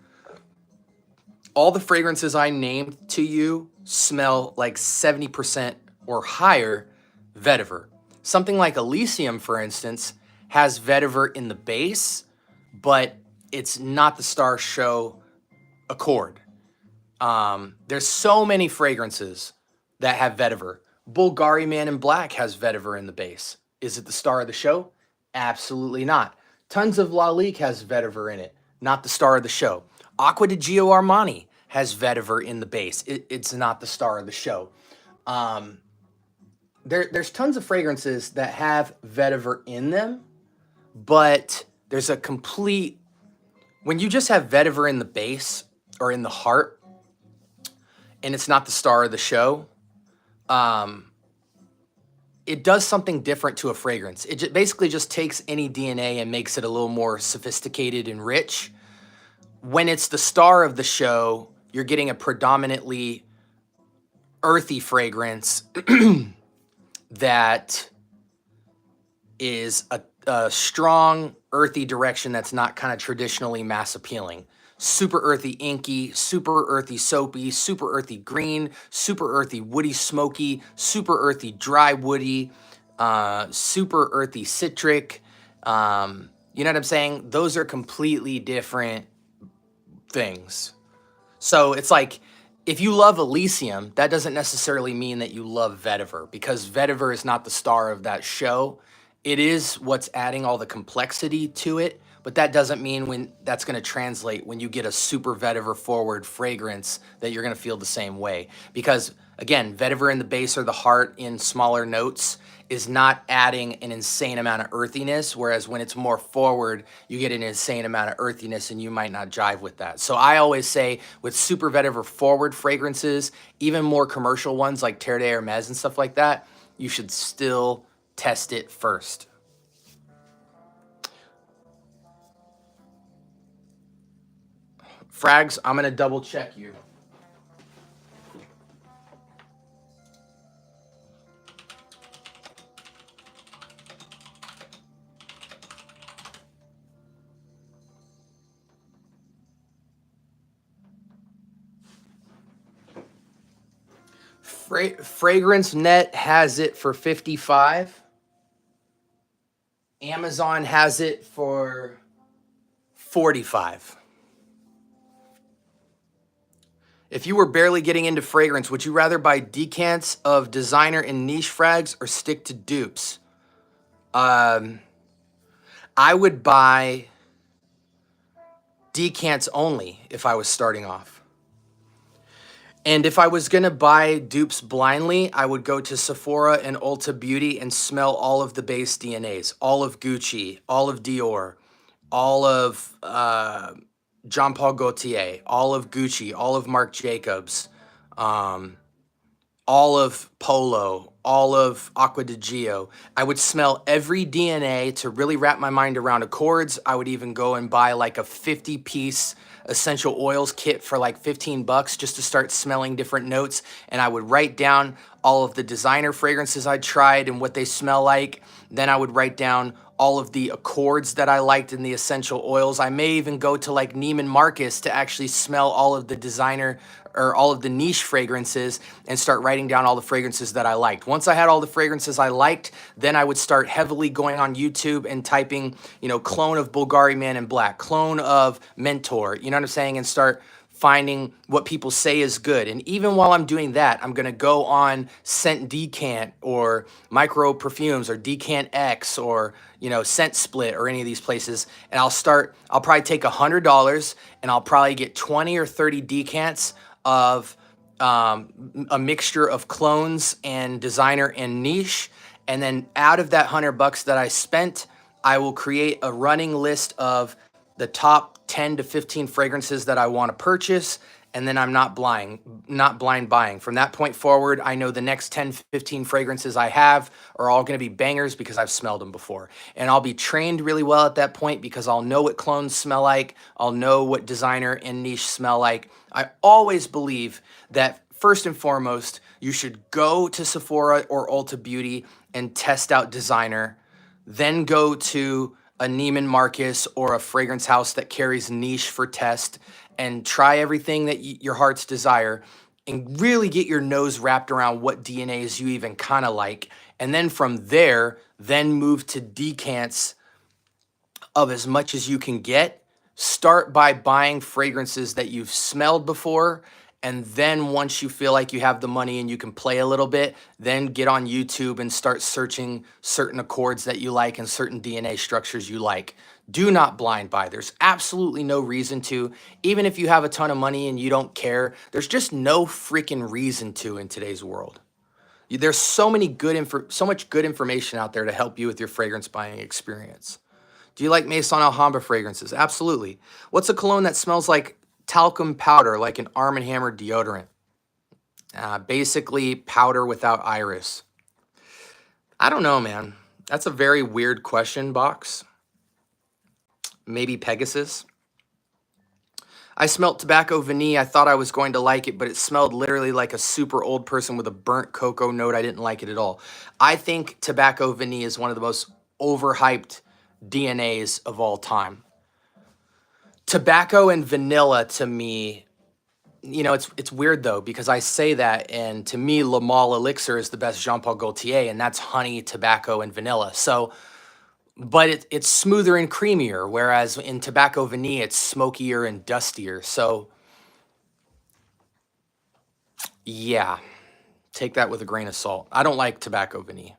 All the fragrances I named to you smell like 70% or higher vetiver. Something like Elysium, for instance, has vetiver in the base, but it's not the Star Show accord. There's so many fragrances that have vetiver. Bulgari Man in Black has vetiver in the base. Is it the star of the show? Absolutely not. Tons of Lalique has vetiver in it, not the star of the show. Acqua di Gio Armani has vetiver in the base. It's not the star of the show. There's tons of fragrances that have vetiver in them, but there's a complete When you just have vetiver in the base or in the heart, and it's not the star of the show, um, it does something different to a fragrance. It basically just takes any DNA and makes it a little more sophisticated and rich. When it's the star of the show, you're getting a predominantly earthy fragrance that is a strong earthy direction that's not kind of traditionally mass appealing. Super earthy inky, super earthy soapy, super earthy green, super earthy woody smoky, super earthy dry woody, super earthy citric. You know what I'm saying? Those are completely different things. So it's like, if you love Elysium, that doesn't necessarily mean that you love vetiver, because vetiver is not the star of that show. It is what's adding all the complexity to it, but that doesn't mean when that's going to translate when you get a super vetiver forward fragrance that you're going to feel the same way. Because again, vetiver in the base or the heart in smaller notes is not adding an insane amount of earthiness, whereas when it's more forward, you get an insane amount of earthiness and you might not jive with that. So I always say with super vetiver forward fragrances, even more commercial ones like Terre de Hermes and stuff like that, you should still test it first. Frags, I'm gonna double check you. Fragrance Net has it for 55. Amazon has it for 45. If you were barely getting into fragrance, would you rather buy decants of designer and niche frags or stick to dupes? I would buy decants only if I was starting off. And if I was going to buy dupes blindly, I would go to Sephora and Ulta Beauty and smell all of the base DNAs, all of Gucci, all of Dior, all of Jean Paul Gaultier, all of Gucci, all of Marc Jacobs, all of Polo, all of Acqua di Gio. I would smell every DNA to really wrap my mind around accords. I would even go and buy like a 50-piece essential oils kit for like 15 bucks just to start smelling different notes. And I would write down all of the designer fragrances I tried and what they smell like. Then I would write down all of the accords that I liked in the essential oils. I may even go to like Neiman Marcus to actually smell all of the designer or all of the niche fragrances and start writing down all the fragrances that I liked. Once I had all the fragrances I liked, then I would start heavily going on YouTube and typing, clone of Bulgari Man in Black, clone of Mentor, you know what I'm saying? And start finding what people say is good. And even while I'm doing that, I'm gonna go on Scent Decant or Micro Perfumes or Decant X or Scent Split or any of these places, and I'll probably take $100 and I'll probably get 20 or 30 decants of a mixture of clones and designer and niche. And then out of that $100 that I spent, I will create a running list of the top 10 to 15 fragrances that I want to purchase. And then I'm not blind buying. From that point forward, I know the next 10, 15 fragrances I have are all going to be bangers because I've smelled them before. And I'll be trained really well at that point because I'll know what clones smell like. I'll know what designer and niche smell like. I always believe that first and foremost, you should go to Sephora or Ulta Beauty and test out designer, then go to a Neiman Marcus or a fragrance house that carries niche for test and try everything that your heart's desire and really get your nose wrapped around what DNAs you even kind of like. And then from there, then move to decants of as much as you can get. Start by buying fragrances that you've smelled before. And then once you feel like you have the money and you can play a little bit, then get on YouTube and start searching certain accords that you like and certain DNA structures you like. Do not blind buy. There's absolutely no reason to. Even if you have a ton of money and you don't care, there's just no freaking reason to in today's world. There's so much good information out there to help you with your fragrance buying experience. Do you like Maison Alhambra fragrances? Absolutely. What's a cologne that smells like talcum powder, like an Arm & Hammer deodorant? Basically powder without iris. I don't know, man. That's a very weird question, Box. Maybe Pegasus. I smelled tobacco vanille. I thought I was going to like it, but it smelled literally like a super old person with a burnt cocoa note. I didn't like it at all. I think tobacco vanille is one of the most overhyped DNAs of all time. Tobacco and vanilla, to me, you know, it's weird though, because I say that, and to me, Le Male Elixir is the best Jean Paul Gaultier, and that's honey, tobacco, and vanilla. So, but it's smoother and creamier, whereas in tobacco vanille, it's smokier and dustier. So, yeah, take that with a grain of salt. I don't like tobacco vanille.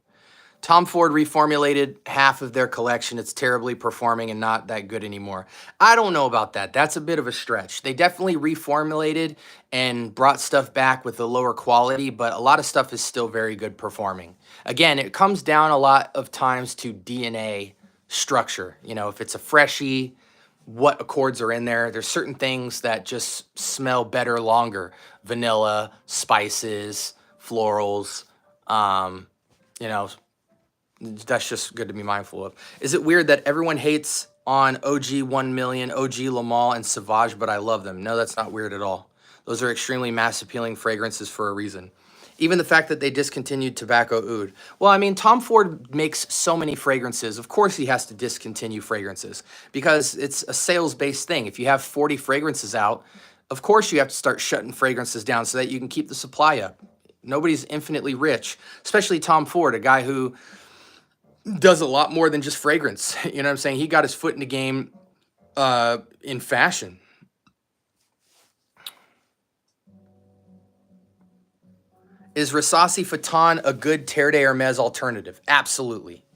Tom Ford reformulated half of their collection. It's terribly performing and not that good anymore. I don't know about that. That's a bit of a stretch. They definitely reformulated and brought stuff back with a lower quality, but a lot of stuff is still very good performing. Again, it comes down a lot of times to DNA structure. You know, if it's a freshie, what accords are in there. There's certain things that just smell better longer. Vanilla, spices, florals, you know, that's just good to be mindful of. Is it weird that everyone hates on OG 1 Million, OG Le Male, and Sauvage, but I love them? No, that's not weird at all. Those are extremely mass appealing fragrances for a reason. Even the fact that they discontinued Tobacco Oud. Well, I mean, Tom Ford makes so many fragrances. Of course he has to discontinue fragrances because it's a sales-based thing. If you have 40 fragrances out, of course you have to start shutting fragrances down so that you can keep the supply up. Nobody's infinitely rich, especially Tom Ford, a guy who does a lot more than just fragrance. You know what I'm saying? He got his foot in the game in fashion. Is Rasasi Fatan a good Terre de Hermes alternative? Absolutely.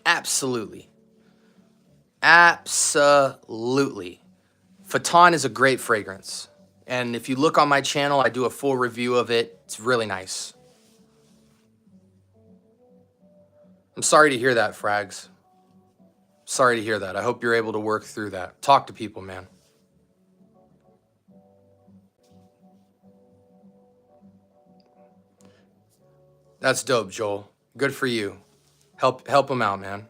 Absolutely. Absolutely. Fatan is a great fragrance. And if you look on my channel, I do a full review of it. It's really nice. I'm sorry to hear that, Frags. Sorry to hear that. I hope you're able to work through that. Talk to people, man. That's dope, Joel. Good for you. Help them out, man.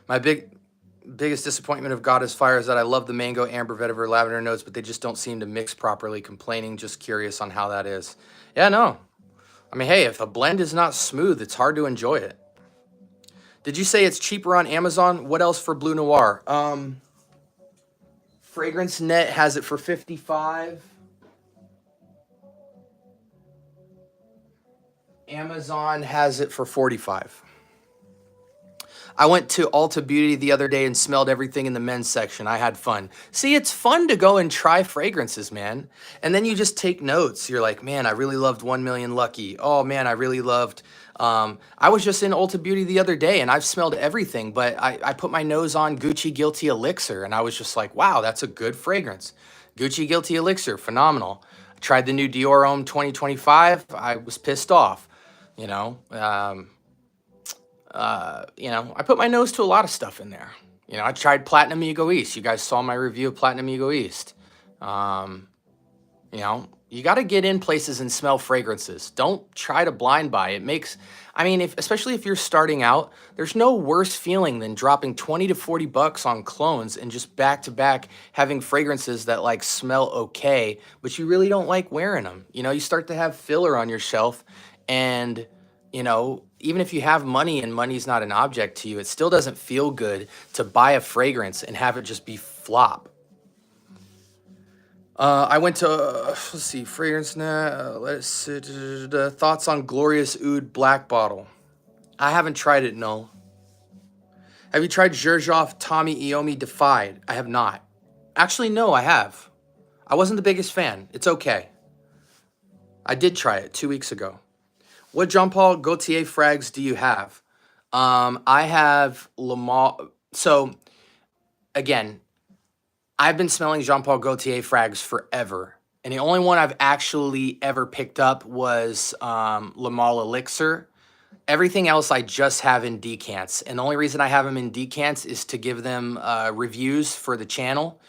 My biggest disappointment of God is Fire is that I love the mango, amber, vetiver, lavender notes, but they just don't seem to mix properly. Complaining, just curious on how that is. Yeah, no. I mean, hey, if a blend is not smooth, it's hard to enjoy it. Did you say it's cheaper on Amazon? What else for Blue Noir? Fragrance Net has it for $55. Amazon has it for $45. I went to Ulta Beauty the other day and smelled everything in the men's section. I had fun. See, it's fun to go and try fragrances, man. And then you just take notes. You're like, man, I really loved 1 Million Lucky. Oh, man, I really loved... I was just in Ulta Beauty the other day, and I've smelled everything, but I put my nose on Gucci Guilty Elixir, and I was just like, wow, that's a good fragrance. Gucci Guilty Elixir, phenomenal. I tried the new Dior Homme 2025. I was pissed off, you know. You know, I put my nose to a lot of stuff in there. You know, I tried Platinum Ego East. You guys saw my review of Platinum Ego East. You know, you got to get in places and smell fragrances. Don't try to blind buy. It makes, I mean, especially if you're starting out, there's no worse feeling than dropping 20 to 40 bucks on clones and just back to back having fragrances that like smell okay, but you really don't like wearing them. You know, you start to have filler on your shelf, and you know, even if you have money and money's not an object to you, it still doesn't feel good to buy a fragrance and have it just be flop. I went to, let's see, Fragrance Net, let's see, thoughts on Glorious Oud Black Bottle. I haven't tried it, no. Have you tried Xerjoff Tommy Iommi Defied? I have not. Actually, no, I have. I wasn't the biggest fan. It's okay. I did try it 2 weeks ago. What Jean Paul Gaultier frags do you have? I have Le Male. So, again, I've been smelling Jean Paul Gaultier frags forever. And the only one I've actually ever picked up was Le Male Elixir. Everything else I just have in decants. And the only reason I have them in decants is to give them reviews for the channel.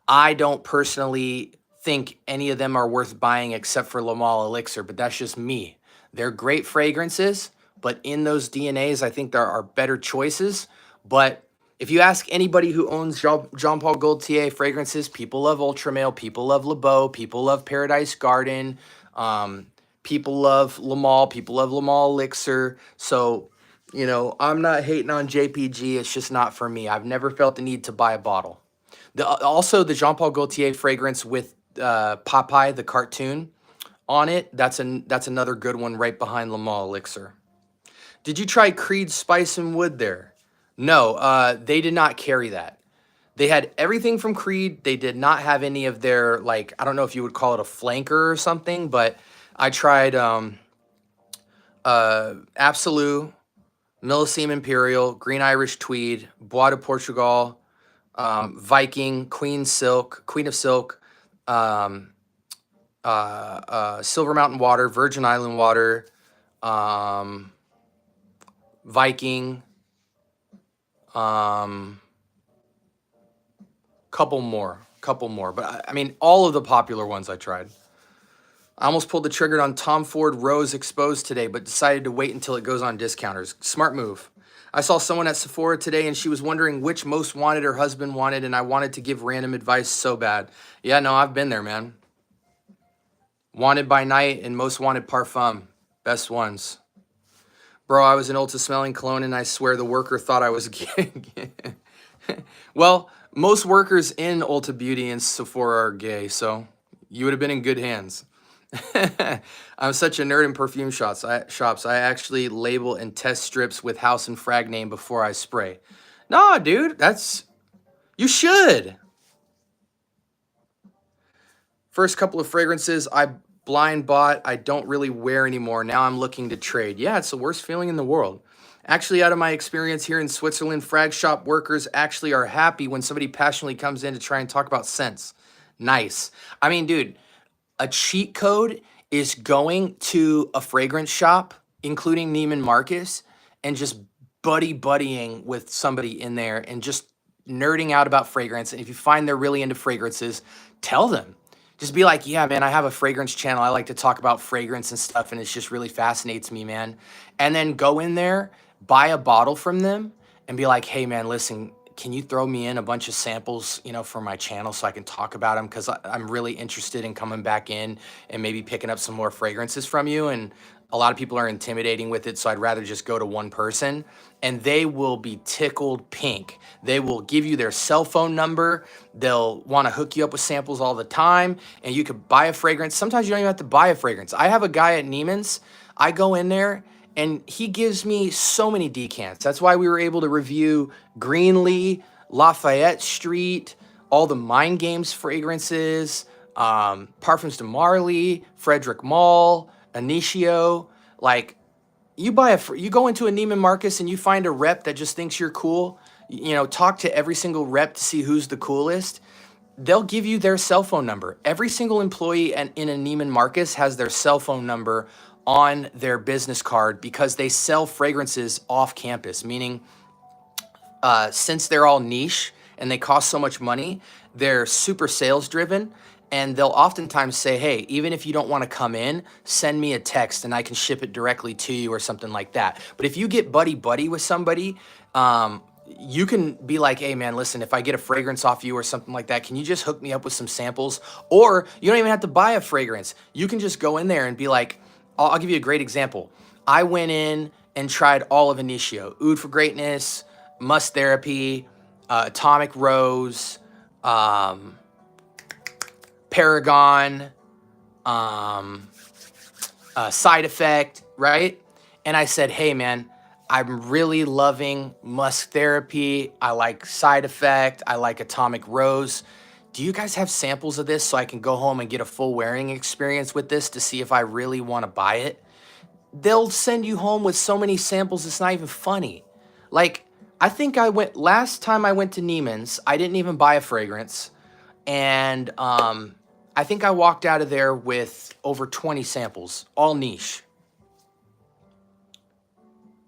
I don't personally think any of them are worth buying except for Lamal Elixir, but that's just me. They're great fragrances, but in those DNAs, I think there are better choices. But if you ask anybody who owns Jean Paul Gaultier fragrances, people love Ultramale, people love Le Beau, people love Paradise Garden, people love Lamal, people love Lamal Elixir. So, you know, I'm not hating on JPG. It's just not for me. I've never felt the need to buy a bottle. Also, the Jean Paul Gaultier fragrance with Popeye, the cartoon, on it. That's another good one right behind Lamal Elixir. Did you try Creed Spice and Wood there? No, they did not carry that. They had everything from Creed. They did not have any of their, like, I don't know if you would call it a flanker or something, but I tried Absolute, Millesime Imperial, Green Irish Tweed, Bois de Portugal, Viking, Queen of Silk, Silver Mountain Water, Virgin Island Water, Viking, couple more. But I mean, all of the popular ones I tried. I almost pulled the trigger on Tom Ford Rose Exposed today, but decided to wait until it goes on discounters. Smart move. I saw someone at Sephora today and she was wondering which most wanted her husband wanted, and I wanted to give random advice so bad. Yeah, no, I've been there, man. Wanted by Night and Most Wanted Parfum. Best ones. Bro, I was in Ulta smelling cologne and I swear the worker thought I was gay. Well, most workers in Ulta Beauty and Sephora are gay, so you would have been in good hands. I'm such a nerd in perfume shops. I actually label and test strips with house and frag name before I spray. Nah, dude, you should. First couple of fragrances I blind bought, I don't really wear anymore. Now I'm looking to trade. Yeah, it's the worst feeling in the world. Actually, out of my experience here in Switzerland, frag shop workers actually are happy when somebody passionately comes in to try and talk about scents. Nice. I mean, dude, a cheat code is going to a fragrance shop, including Neiman Marcus, and just buddying with somebody in there and just nerding out about fragrance. And if you find they're really into fragrances, tell them. Just be like, yeah, man, I have a fragrance channel. I like to talk about fragrance and stuff, and it just really fascinates me, man. And then go in there, buy a bottle from them, and be like, hey, man, listen, can you throw me in a bunch of samples, you know, for my channel so I can talk about them? Because I'm really interested in coming back in and maybe picking up some more fragrances from you. And a lot of people are intimidating with it, so I'd rather just go to one person. And they will be tickled pink. They will give you their cell phone number. They'll want to hook you up with samples all the time. And you could buy a fragrance. Sometimes you don't even have to buy a fragrance. I have a guy at Neiman's. I go in there and he gives me so many decants. That's why we were able to review Greenlee, Lafayette Street, all the Mind Games fragrances, Parfums de Marly, Frederick Mall, Initio. Like, you go into a Neiman Marcus and you find a rep that just thinks you're cool. You know, talk to every single rep to see who's the coolest. They'll give you their cell phone number. Every single employee in a Neiman Marcus has their cell phone number on their business card because they sell fragrances off campus, meaning since they're all niche and they cost so much money, they're super sales driven. And they'll oftentimes say, hey, even if you don't want to come in, send me a text and I can ship it directly to you or something like that. But if you get buddy with somebody, you can be like, hey, man, listen, if I get a fragrance off you or something like that, can you just hook me up with some samples? Or you don't even have to buy a fragrance. You can just go in there and be like, I'll give you a great example. I went in and tried all of Initio, Oud for Greatness, Must Therapy, Atomic Rose, Paragon, Side Effect, right? And I said, hey, man, I'm really loving Musk Therapy. I like Side Effect. I like Atomic Rose. Do you guys have samples of this so I can go home and get a full wearing experience with this to see if I really want to buy it? They'll send you home with so many samples, it's not even funny. Like, I think last time I went to Neiman's, I didn't even buy a fragrance. And I think I walked out of there with over 20 samples, all niche.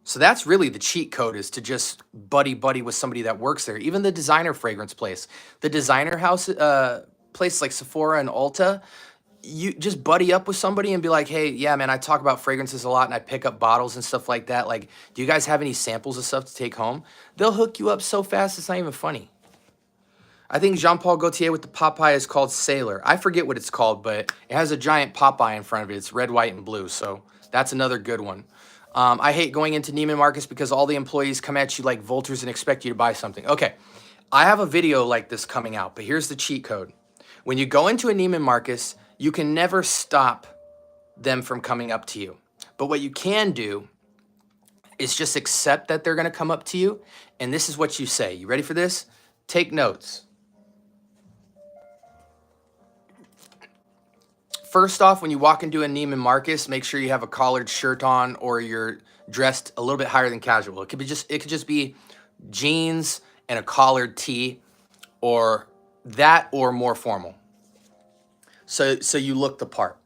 So that's really the cheat code, is to just buddy with somebody that works there. Even the designer fragrance place, the designer house place like Sephora and Ulta, you just buddy up with somebody and be like, hey, yeah, man, I talk about fragrances a lot and I pick up bottles and stuff like that. Like, do you guys have any samples of stuff to take home? They'll hook you up so fast, it's not even funny. I think Jean-Paul Gaultier with the Popeye is called Sailor. I forget what it's called, but it has a giant Popeye in front of it. It's red, white, and blue, so that's another good one. I hate going into Neiman Marcus because all the employees come at you like vultures and expect you to buy something. Okay, I have a video like this coming out, but here's the cheat code. When you go into a Neiman Marcus, you can never stop them from coming up to you. But what you can do is just accept that they're gonna come up to you, and this is what you say. You ready for this? Take notes. First off, when you walk into a Neiman Marcus, make sure you have a collared shirt on or you're dressed a little bit higher than casual. It could just be jeans and a collared tee, or that, or more formal. So you look the part.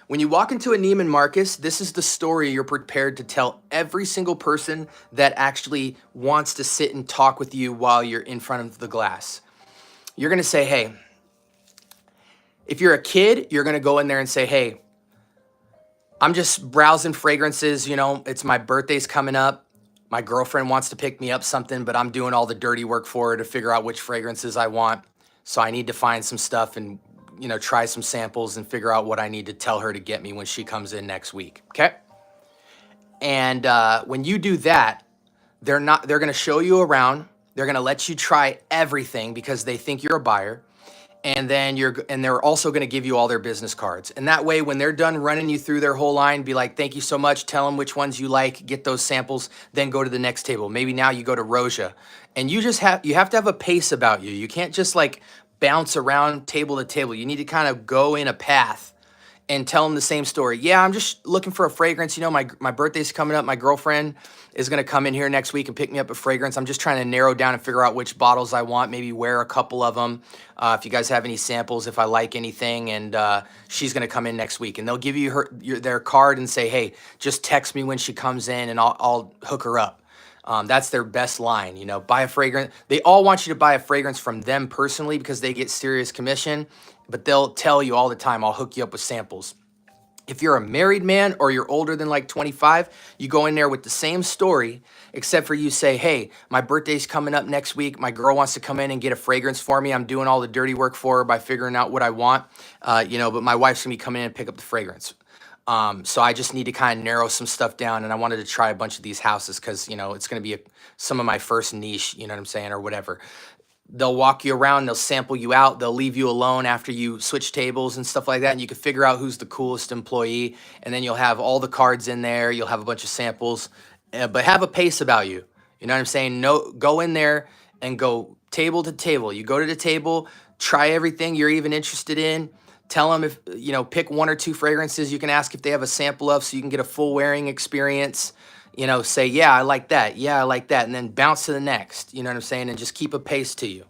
When you walk into a Neiman Marcus, this is the story you're prepared to tell every single person that actually wants to sit and talk with you while you're in front of the glass. You're gonna say, hey, if you're a kid, you're gonna go in there and say, hey, I'm just browsing fragrances, you know, it's my birthday's coming up. My girlfriend wants to pick me up something, but I'm doing all the dirty work for her to figure out which fragrances I want. So I need to find some stuff and, you know, try some samples and figure out what I need to tell her to get me when she comes in next week, okay? And when you do that, they're gonna show you around. They're gonna let you try everything because they think you're a buyer. And then they're also going to give you all their business cards. And that way, when they're done running you through their whole line, be like, thank you so much. Tell them which ones you like, get those samples, then go to the next table. Maybe now you go to Roja. And you have to have a pace about you. You can't just like bounce around table to table. You need to kind of go in a path and tell them the same story. Yeah, I'm just looking for a fragrance. You know, my birthday's coming up. My girlfriend is going to come in here next week and pick me up a fragrance. I'm just trying to narrow down and figure out which bottles I want, maybe wear a couple of them. If you guys have any samples, if I like anything, and she's going to come in next week. And they'll give you their card and say, hey, just text me when she comes in and I'll hook her up. That's their best line, you know, buy a fragrance. They all want you to buy a fragrance from them personally because they get serious commission, but they'll tell you all the time, I'll hook you up with samples. If you're a married man or you're older than like 25, you go in there with the same story, except for you say, hey, my birthday's coming up next week. My girl wants to come in and get a fragrance for me. I'm doing all the dirty work for her by figuring out what I want, you know, but my wife's gonna be coming in and pick up the fragrance. So I just need to kind of narrow some stuff down, and I wanted to try a bunch of these houses because, you know, it's going to be some of my first niche, you know what I'm saying, or whatever. They'll walk you around, they'll sample you out, they'll leave you alone after you switch tables and stuff like that, and you can figure out who's the coolest employee, and then you'll have all the cards in there, you'll have a bunch of samples, but have a pace about you. You know what I'm saying? No, go in there and go table to table. You go to the table, try everything you're even interested in. Tell them if, you know, pick one or two fragrances you can ask if they have a sample of so you can get a full wearing experience. You know, say, yeah, I like that. Yeah, I like that. And then bounce to the next, you know what I'm saying? And just keep a pace to you.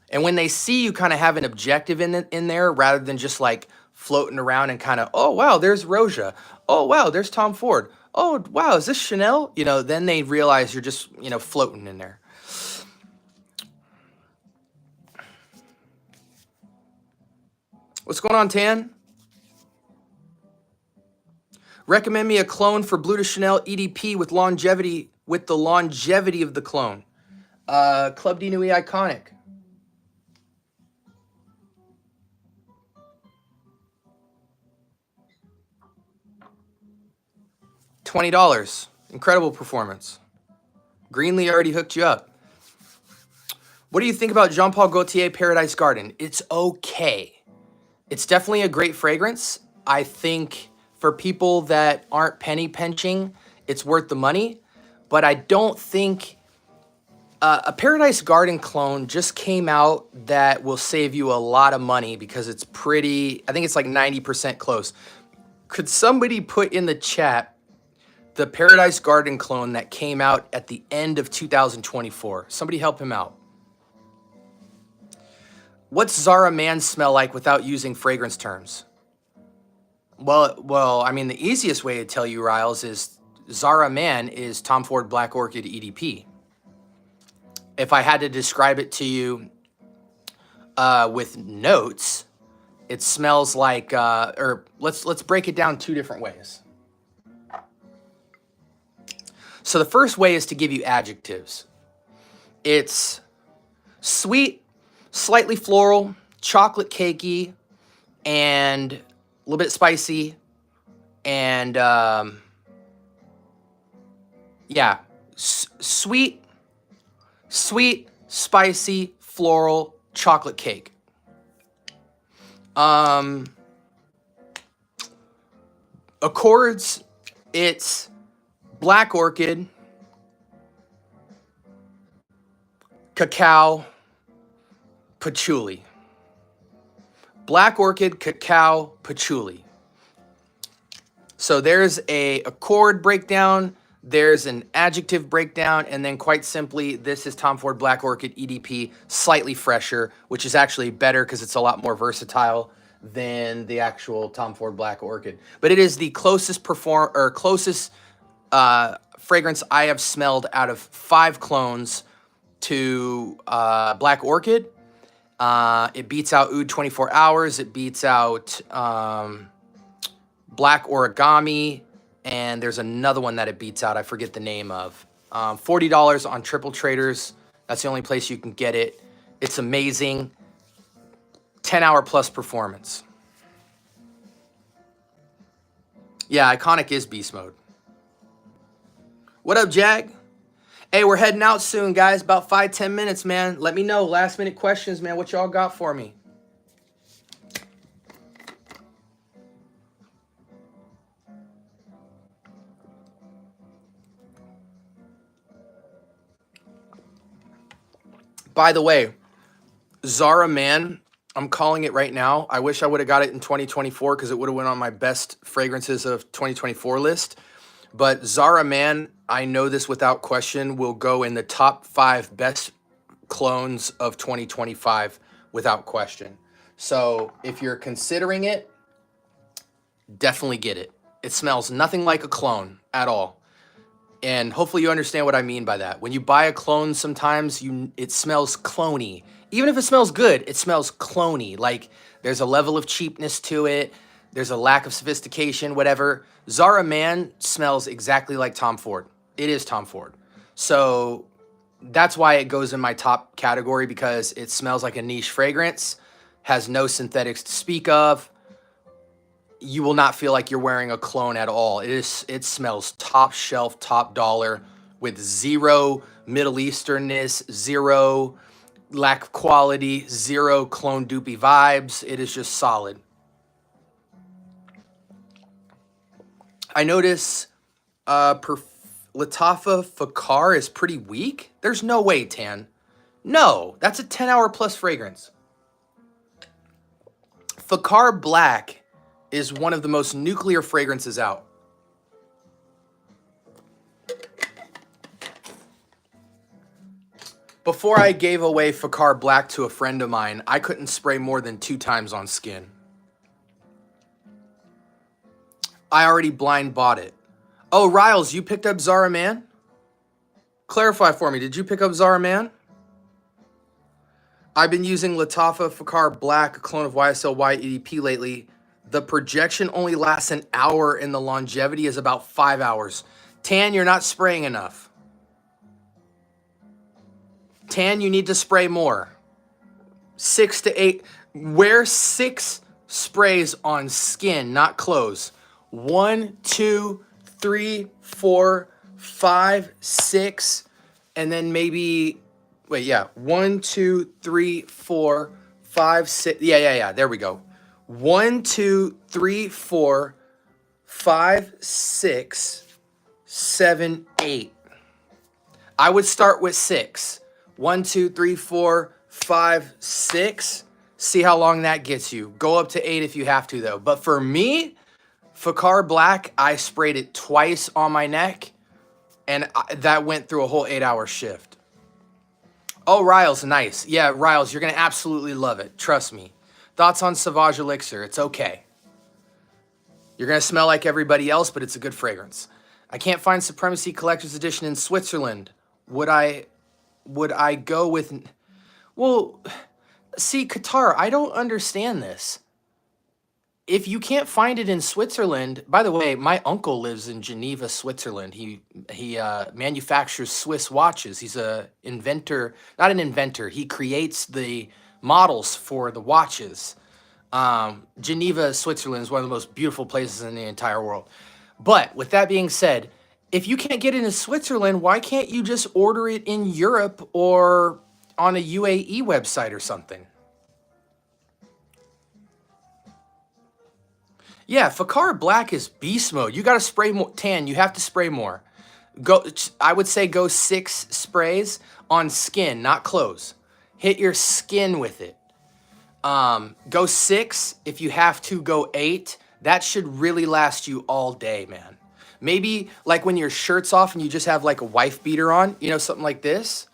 And when they see you kind of have an objective in there rather than just like floating around and kind of, oh, wow, there's Roja. Oh, wow, there's Tom Ford. Oh, wow, is this Chanel? You know, then they realize you're just, you know, floating in there. What's going on, Tan? Recommend me a clone for Bleu de Chanel EDP with longevity, with the longevity of the clone. Club de Nuit Iconic. $20. Incredible performance. Greenlee already hooked you up. What do you think about Jean-Paul Gaultier Paradise Garden? It's okay. It's definitely a great fragrance. I think for people that aren't penny pinching, it's worth the money. But I don't think a Paradise Garden clone just came out that will save you a lot of money because it's pretty, I think it's like 90% close. Could somebody put in the chat the Paradise Garden clone that came out at the end of 2024? Somebody help him out. What's Zara Man smell like without using fragrance terms? Well, I mean, the easiest way to tell you, Riles, is Zara Man is Tom Ford Black Orchid EDP. If I had to describe it to you with notes, it smells like, or let's break it down two different ways. So the first way is to give you adjectives. It's sweet, slightly floral, chocolate cakey, and a little bit spicy, and yeah, sweet, spicy, floral, chocolate cake. Accords, it's black orchid, cacao, patchouli. Black orchid, cacao, patchouli. So there's a accord breakdown, there's an adjective breakdown, and then quite simply, this is Tom Ford Black Orchid EDP, slightly fresher, which is actually better because it's a lot more versatile than the actual Tom Ford Black Orchid. But it is the closest fragrance I have smelled out of 5 clones to Black Orchid. It beats out Oud 24 Hours. It beats out Black Origami. And there's another one that it beats out. I forget the name of. $40 on Triple Traders. That's the only place you can get it. It's amazing. 10-hour plus performance. Yeah, Iconic is beast mode. What up, Jag? Hey, we're heading out soon, guys. About 5-10 minutes, man. Let me know. Last minute questions, man. What y'all got for me? By the way, Zara Man, I'm calling it right now. I wish I would have got it in 2024 because it would have went on my best fragrances of 2024 list. But Zara Man, I know this without question, will go in the top 5 best clones of 2025 without question. So if you're considering it, definitely get it. It smells nothing like a clone at all. And hopefully you understand what I mean by that. When you buy a clone, sometimes it smells cloney. Even if it smells good, it smells cloney. Like there's a level of cheapness to it. There's a lack of sophistication, whatever. Zara Man smells exactly like Tom Ford. It is Tom Ford. So that's why it goes in my top category, because it smells like a niche fragrance, has no synthetics to speak of. You will not feel like you're wearing a clone at all. It smells top shelf, top dollar, with zero Middle Easternness, zero lack of quality, zero clone dupey vibes. It is just solid. I notice Latafa Fakar is pretty weak. There's no way, Tan. No, that's a 10-hour plus fragrance. Fakar Black is one of the most nuclear fragrances out. Before I gave away Fakar Black to a friend of mine, I couldn't spray more than 2 times on skin. I already blind bought it. Oh, Riles, you picked up Zara Man? Clarify for me, did you pick up Zara Man? I've been using Latafa Fakar Black, a clone of YSL EDP lately. The projection only lasts an hour and the longevity is about 5 hours. Tan, you're not spraying enough. Tan, you need to spray more. 6 to 8. Wear 6 sprays on skin, not clothes. 1, 2, 3, 4, 5, 6, and then maybe, wait, yeah. 1, 2, 3, 4, 5, 6. Yeah. There we go. 1, 2, 3, 4, 5, 6, 7, 8. I would start with 6. 1, 2, 3, 4, 5, 6. See how long that gets you. Go up to 8 if you have to, though. But for me, Fakar Black, I sprayed it twice on my neck, and that went through a whole 8-hour shift. Oh, Riles, nice. Yeah, Riles, you're going to absolutely love it. Trust me. Thoughts on Sauvage Elixir? It's okay. You're going to smell like everybody else, but it's a good fragrance. I can't find Supremacy Collector's Edition in Switzerland. Would I go with... Well, see, Qatar, I don't understand this. If you can't find it in Switzerland, by the way, my uncle lives in Geneva, Switzerland. He manufactures Swiss watches. He's a inventor, not an inventor. He creates the models for the watches. Geneva, Switzerland is one of the most beautiful places in the entire world. But with that being said, if you can't get it in Switzerland, why can't you just order it in Europe or on a UAE website or something? Yeah, Fakar Black is beast mode. You got to spray more tan. You have to spray more. I would say go 6 sprays on skin, not clothes. Hit your skin with it. Go 6. If you have to, go 8. That should really last you all day, man. Maybe like when your shirt's off and you just have like a wife beater on, you know, something like this.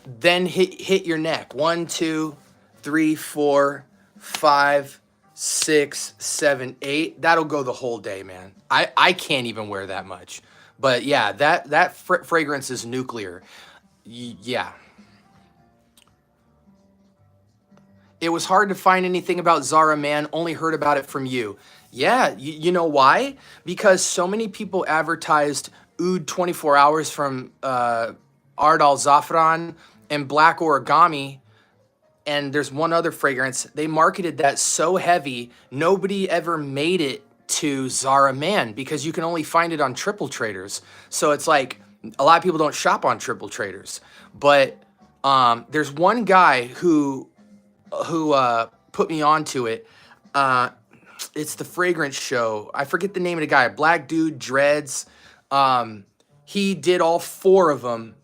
Then hit your neck. 1, 2, 3, 4, 5, 6, 7, 8. That'll go the whole day, man. I can't even wear that much. But yeah, that fragrance is nuclear. Yeah. It was hard to find anything about Zara, man. Only heard about it from you. Yeah, you know why? Because so many people advertised Oud 24 Hours from Ard Al Zafran and Black Origami, and there's one other fragrance. They marketed that so heavy, nobody ever made it to Zara Man because you can only find it on Triple Traders. So it's like a lot of people don't shop on Triple Traders. But there's one guy who put me onto it. It's the fragrance show. I forget the name of the guy. Black dude, dreads. He did all 4 of them,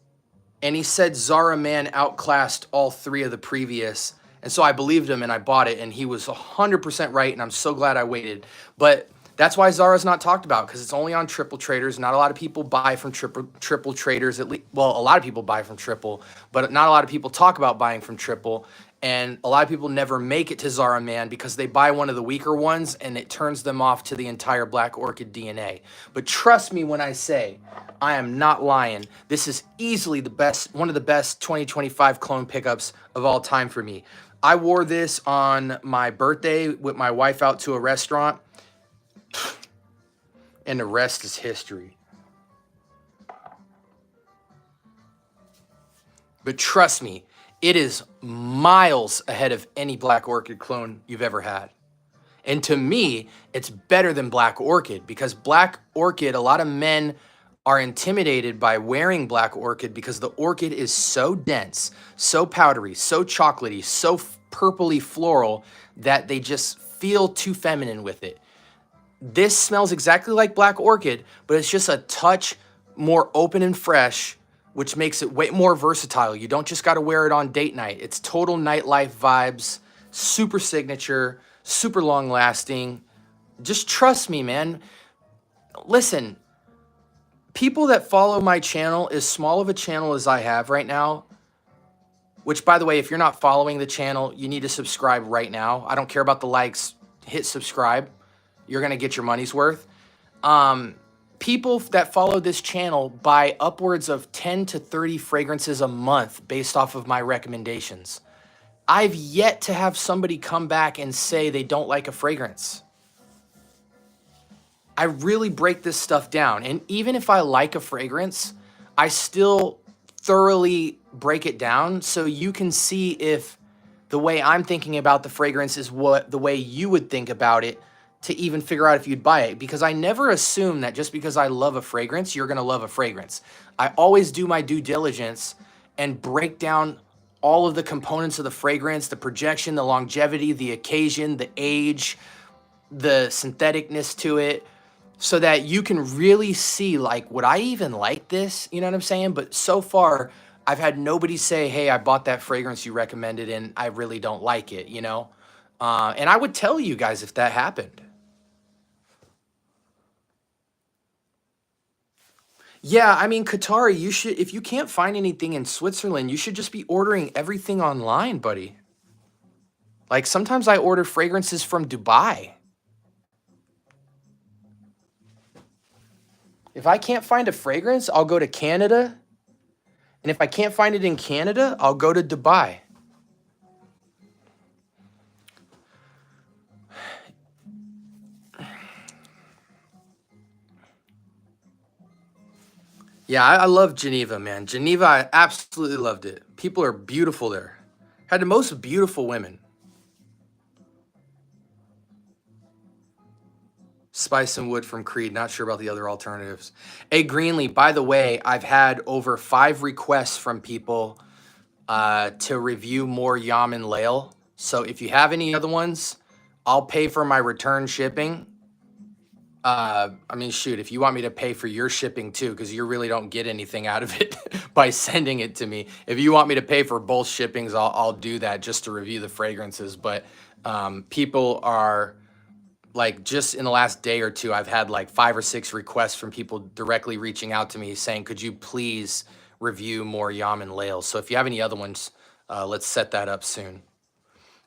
and he said Zara Man outclassed all 3 of the previous. And so I believed him and I bought it, and he was 100% right, and I'm so glad I waited. But that's why Zara's not talked about, because it's only on Triple Traders. Not a lot of people buy from Triple Traders. At least, well, a lot of people buy from Triple, but not a lot of people talk about buying from Triple. And a lot of people never make it to Zara Man because they buy one of the weaker ones and it turns them off to the entire Black Orchid DNA. But trust me when I say, I am not lying. This is easily the best, one of the best 2025 clone pickups of all time for me. I wore this on my birthday with my wife out to a restaurant, and the rest is history. But trust me, it is miles ahead of any Black Orchid clone you've ever had. And to me, it's better than Black Orchid because Black Orchid, a lot of men are intimidated by wearing Black Orchid because the orchid is so dense, so powdery, so chocolatey, so purpley floral that they just feel too feminine with it. This smells exactly like Black Orchid, but it's just a touch more open and fresh, which makes it way more versatile. You don't just got to wear it on date night. It's total nightlife vibes, super signature, super long lasting. Just trust me, man. Listen, people that follow my channel, as small of a channel as I have right now, which by the way, if you're not following the channel, you need to subscribe right now. I don't care about the likes, hit subscribe. You're going to get your money's worth. People that follow this channel buy upwards of 10 to 30 fragrances a month based off of my recommendations. I've yet to have somebody come back and say they don't like a fragrance. I really break this stuff down. And even if I like a fragrance, I still thoroughly break it down so you can see if the way I'm thinking about the fragrance is what the way you would think about it to even figure out if you'd buy it, because I never assume that just because I love a fragrance, you're going to love a fragrance. I always do my due diligence and break down all of the components of the fragrance, the projection, the longevity, the occasion, the age, the syntheticness to it, so that you can really see, like, would I even like this? You know what I'm saying? But so far, I've had nobody say, hey, I bought that fragrance you recommended and I really don't like it, you know? And I would tell you guys if that happened. Yeah, I mean, Qatari, you should, if you can't find anything in Switzerland, you should just be ordering everything online, buddy. Like, sometimes I order fragrances from Dubai. If I can't find a fragrance, I'll go to Canada. And if I can't find it in Canada, I'll go to Dubai. Yeah, I love Geneva, man. Geneva, I absolutely loved it. People are beautiful there. Had the most beautiful women. Spice and Wood from Creed. Not sure about the other alternatives. Hey, Greenlee, by the way, I've had over 5 requests from people to review more Yam and Lail. So if you have any other ones, I'll pay for my return shipping. I mean, shoot, if you want me to pay for your shipping too, because you really don't get anything out of it by sending it to me. If you want me to pay for both shippings, I'll do that just to review the fragrances. But people are like, just in the last day or two, I've had like 5 or 6 requests from people directly reaching out to me saying, could you please review more Yam and Lail? So if you have any other ones, let's set that up soon.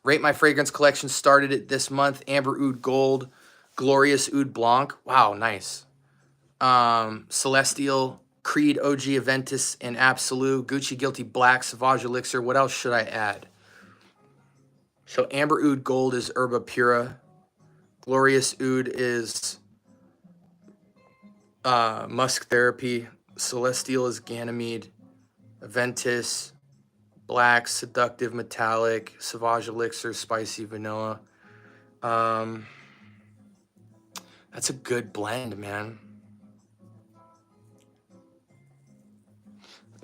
Rate My Fragrance collection started it this month. Amber Oud Gold, Glorious Oud Blanc. Wow, nice. Celestial, Creed, OG, Aventus, and Absolute. Gucci Guilty Black, Sauvage Elixir. What else should I add? So Amber Oud Gold is Herba Pura. Glorious Oud is Musk Therapy. Celestial is Ganymede. Aventus, Black, Seductive Metallic. Sauvage Elixir, Spicy Vanilla. That's a good blend, man.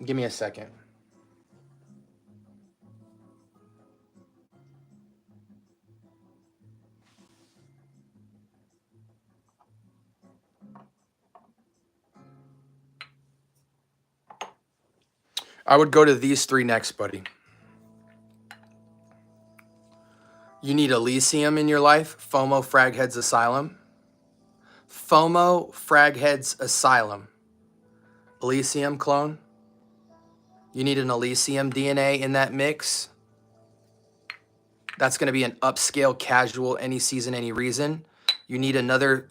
Give me a second. I would go to these 3 next, buddy. You need Elysium in your life. FOMO Fragheads Asylum. FOMO Fragheads Asylum. Elysium clone. You need an Elysium DNA in that mix. That's going to be an upscale casual, any season, any reason. You need another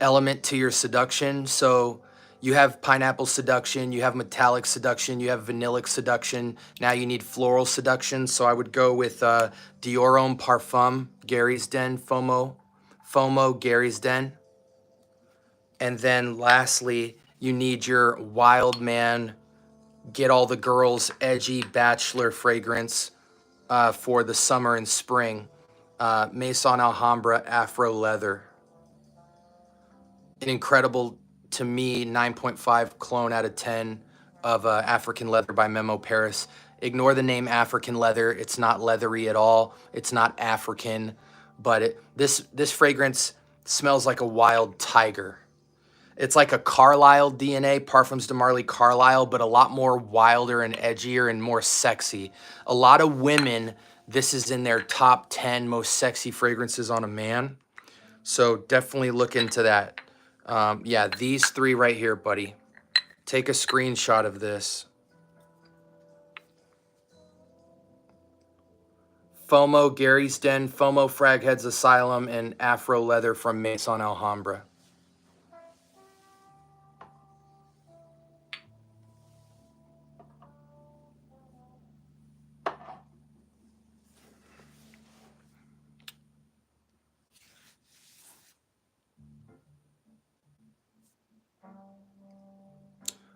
element to your seduction. So you have pineapple seduction, you have metallic seduction, you have vanillic seduction. Now you need floral seduction. So I would go with Dior Homme Parfum, Gary's Den, FOMO, Gary's Den. And then lastly, you need your wild man, get all the girls edgy bachelor fragrance for the summer and spring. Maison Alhambra Afro Leather. An incredible, to me, 9.5 clone out of 10 of African Leather by Memo Paris. Ignore the name African Leather. It's not leathery at all. It's not African, but this fragrance smells like a wild tiger. It's like a Carlisle DNA, Parfums de Marly Carlisle, but a lot more wilder and edgier and more sexy. A lot of women, this is in their top 10 most sexy fragrances on a man. So definitely look into that. Yeah, these 3 right here, buddy. Take a screenshot of this. FOMO, Gary's Den, FOMO, Fragheads Asylum, and Afro Leather from Maison Alhambra.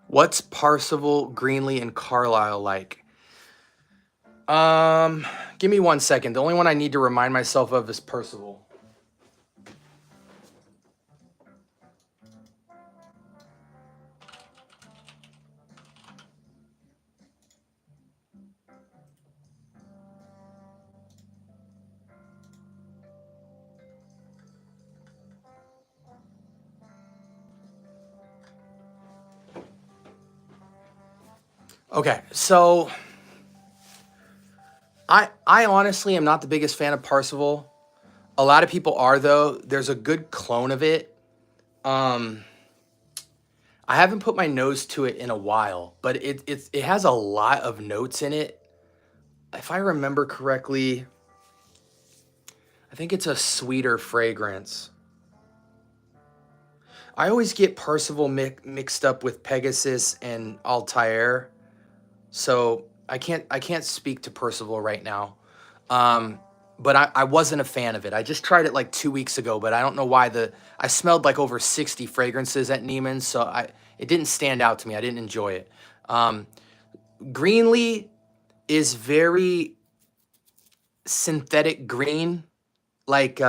What's Parsival, Greenlee, and Carlisle like? Give me 1 second. The only one I need to remind myself of is Percival. Okay, so I honestly am not the biggest fan of Parsival. A lot of people are, though. There's a good clone of it. I haven't put my nose to it in a while, but it has a lot of notes in it. If I remember correctly, I think it's a sweeter fragrance. I always get Percival mixed up with Pegasus and Altair, so I can't speak to Percival right now. Um, but I wasn't a fan of it. I just tried it like 2 weeks ago, but I don't know why I smelled like over 60 fragrances at Neiman's, so it didn't stand out to me. I didn't enjoy it. Um, Greenlee is very synthetic green, like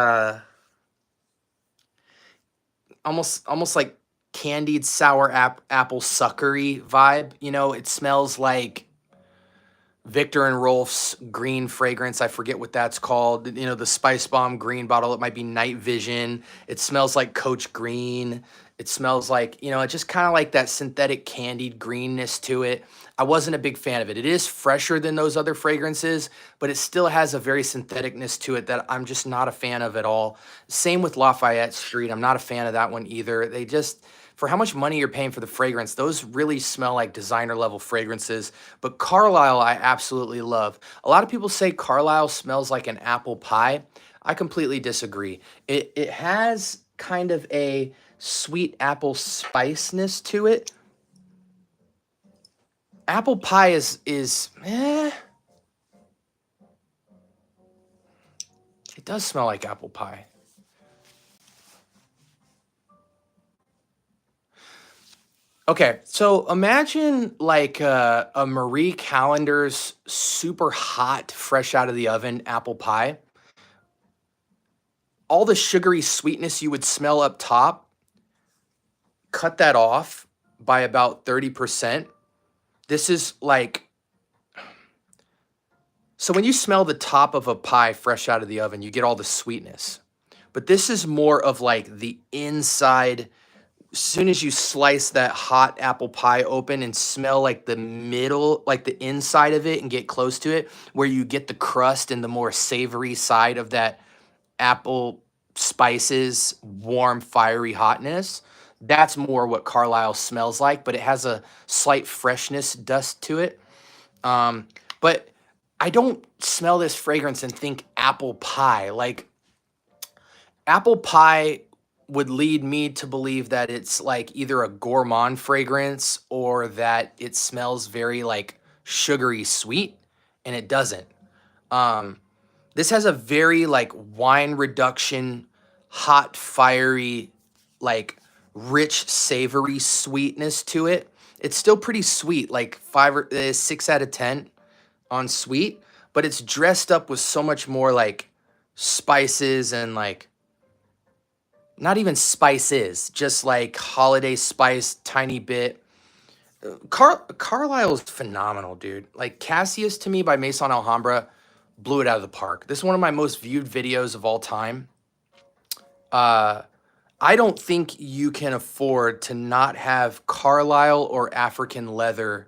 almost like candied sour apple suckery vibe. You know, it smells like Victor and Rolf's green fragrance. I forget what that's called. You know, the Spice Bomb green bottle. It might be Night Vision. It smells like Coach Green. It smells like, it just kind of like that synthetic candied greenness to it. I wasn't a big fan of it. It is fresher than those other fragrances, but it still has a very syntheticness to it that I'm just not a fan of at all. Same with Lafayette Street. I'm not a fan of that one either. They just, for how much money you're paying for the fragrance, those really smell like designer level fragrances. But Carlisle, I absolutely love. A lot of people say Carlisle smells like an apple pie. I completely disagree. It has kind of a sweet apple spiceness to it. Apple pie is it does smell like apple pie. Okay, so imagine like a Marie Callender's super hot, fresh out of the oven apple pie. All the sugary sweetness you would smell up top, cut that off by about 30%. This is like, so when you smell the top of a pie fresh out of the oven, you get all the sweetness. But this is more of like the inside. As soon as you slice that hot apple pie open and smell like the middle, like the inside of it and get close to it, where you get the crust and the more savory side of that apple spices, warm, fiery hotness. That's more what Carlisle smells like, but it has a slight freshness dust to it. But I don't smell this fragrance and think apple pie. Like, apple pie would lead me to believe that it's like either a gourmand fragrance or that it smells very like sugary sweet, and it doesn't. This has a very like wine reduction, hot, fiery, like rich, savory sweetness to it. It's still pretty sweet, like 6 out of 10 on sweet, but it's dressed up with so much more like spices and like, not even spices, just like holiday spice, tiny bit. Carlisle is phenomenal, dude. Like Cassius to me by Maison Alhambra blew it out of the park. This is one of my most viewed videos of all time. I don't think you can afford to not have Carlisle or African leather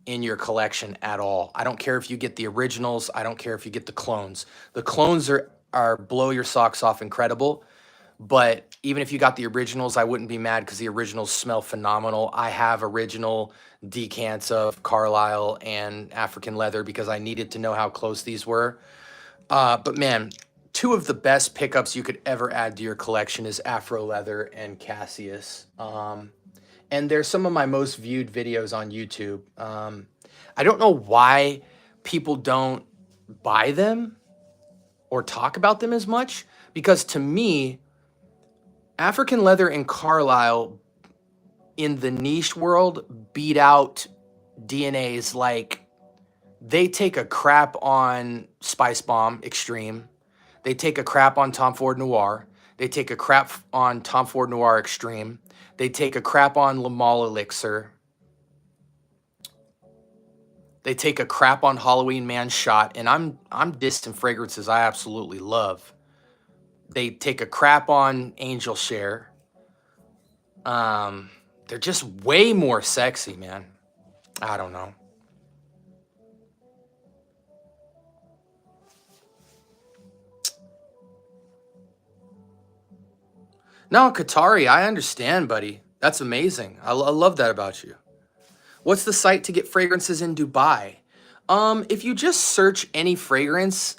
in your collection at all. I don't care if you get the originals. I don't care if you get the clones. The clones are blow your socks off incredible. But even if you got the originals, I wouldn't be mad because the originals smell phenomenal. I have original decants of Carlisle and African leather because I needed to know how close these were. But man, two of the best pickups you could ever add to your collection is Afro Leather and Cassius. And they're some of my most viewed videos on YouTube. I don't know why people don't buy them or talk about them as much, because to me, African leather and Carlisle in the niche world beat out DNAs. Like, they take a crap on Spice Bomb Extreme. They take a crap on Tom Ford Noir. They take a crap on Tom Ford Noir Extreme. They take a crap on Le Male Elixir. They take a crap on Halloween Man Shot. And I'm distant fragrances I absolutely love. They take a crap on Angel Share. They're just way more sexy, man. I don't know. No, Qatari, I understand, buddy. That's amazing. I love that about you. What's the site to get fragrances in Dubai? If you just search any fragrance,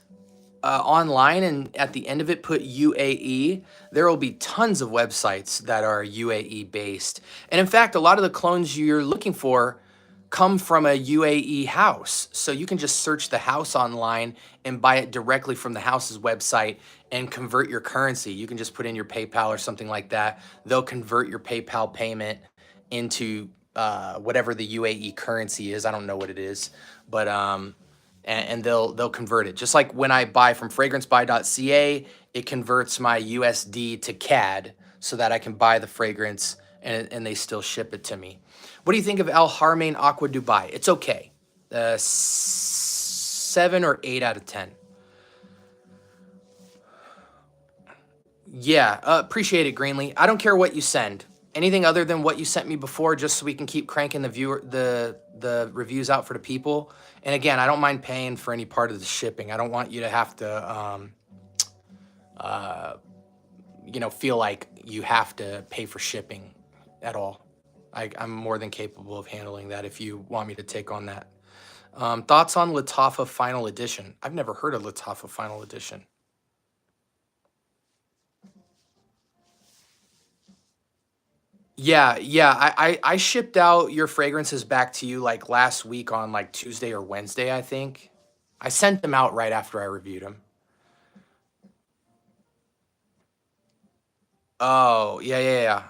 online and at the end of it put UAE, there will be tons of websites that are UAE based. And in fact, a lot of the clones you're looking for come from a UAE house. So you can just search the house online and buy it directly from the house's website and convert your currency. You can just put in your PayPal or something like that. They'll convert your PayPal payment into whatever the UAE currency is. I don't know what it is, but and they'll convert it. Just like when I buy from fragrancebuy.ca, it converts my USD to CAD so that I can buy the fragrance and they still ship it to me. What do you think of Al Haramain Aqua Dubai? It's okay. 7 or 8 out of 10. Yeah, appreciate it, Greenlee. I don't care what you send. Anything other than what you sent me before, just so we can keep cranking the reviews out for the people. And again, I don't mind paying for any part of the shipping. I don't want you to have to, feel like you have to pay for shipping at all. I'm more than capable of handling that if you want me to take on that. Thoughts on Lattafa Final Edition? I've never heard of Lattafa Final Edition. Yeah, I shipped out your fragrances back to you like last week on like Tuesday or Wednesday, I think. I sent them out right after I reviewed them. Oh, yeah.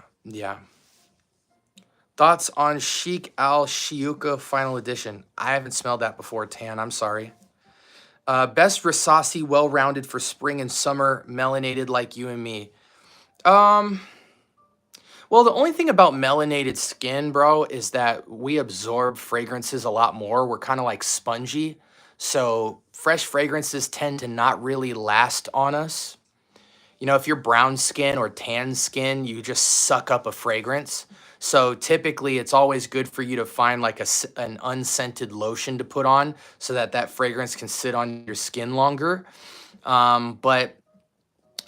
Thoughts on Chic Al Shiuka Final Edition? I haven't smelled that before, Tan. I'm sorry. Best Rasasi, well-rounded for spring and summer, melanated like you and me. Well, the only thing about melanated skin, bro, is that we absorb fragrances a lot more. We're kind of like spongy. So fresh fragrances tend to not really last on us. You know, if you're brown skin or tan skin, you just suck up a fragrance. So typically it's always good for you to find like an unscented lotion to put on so that that fragrance can sit on your skin longer. But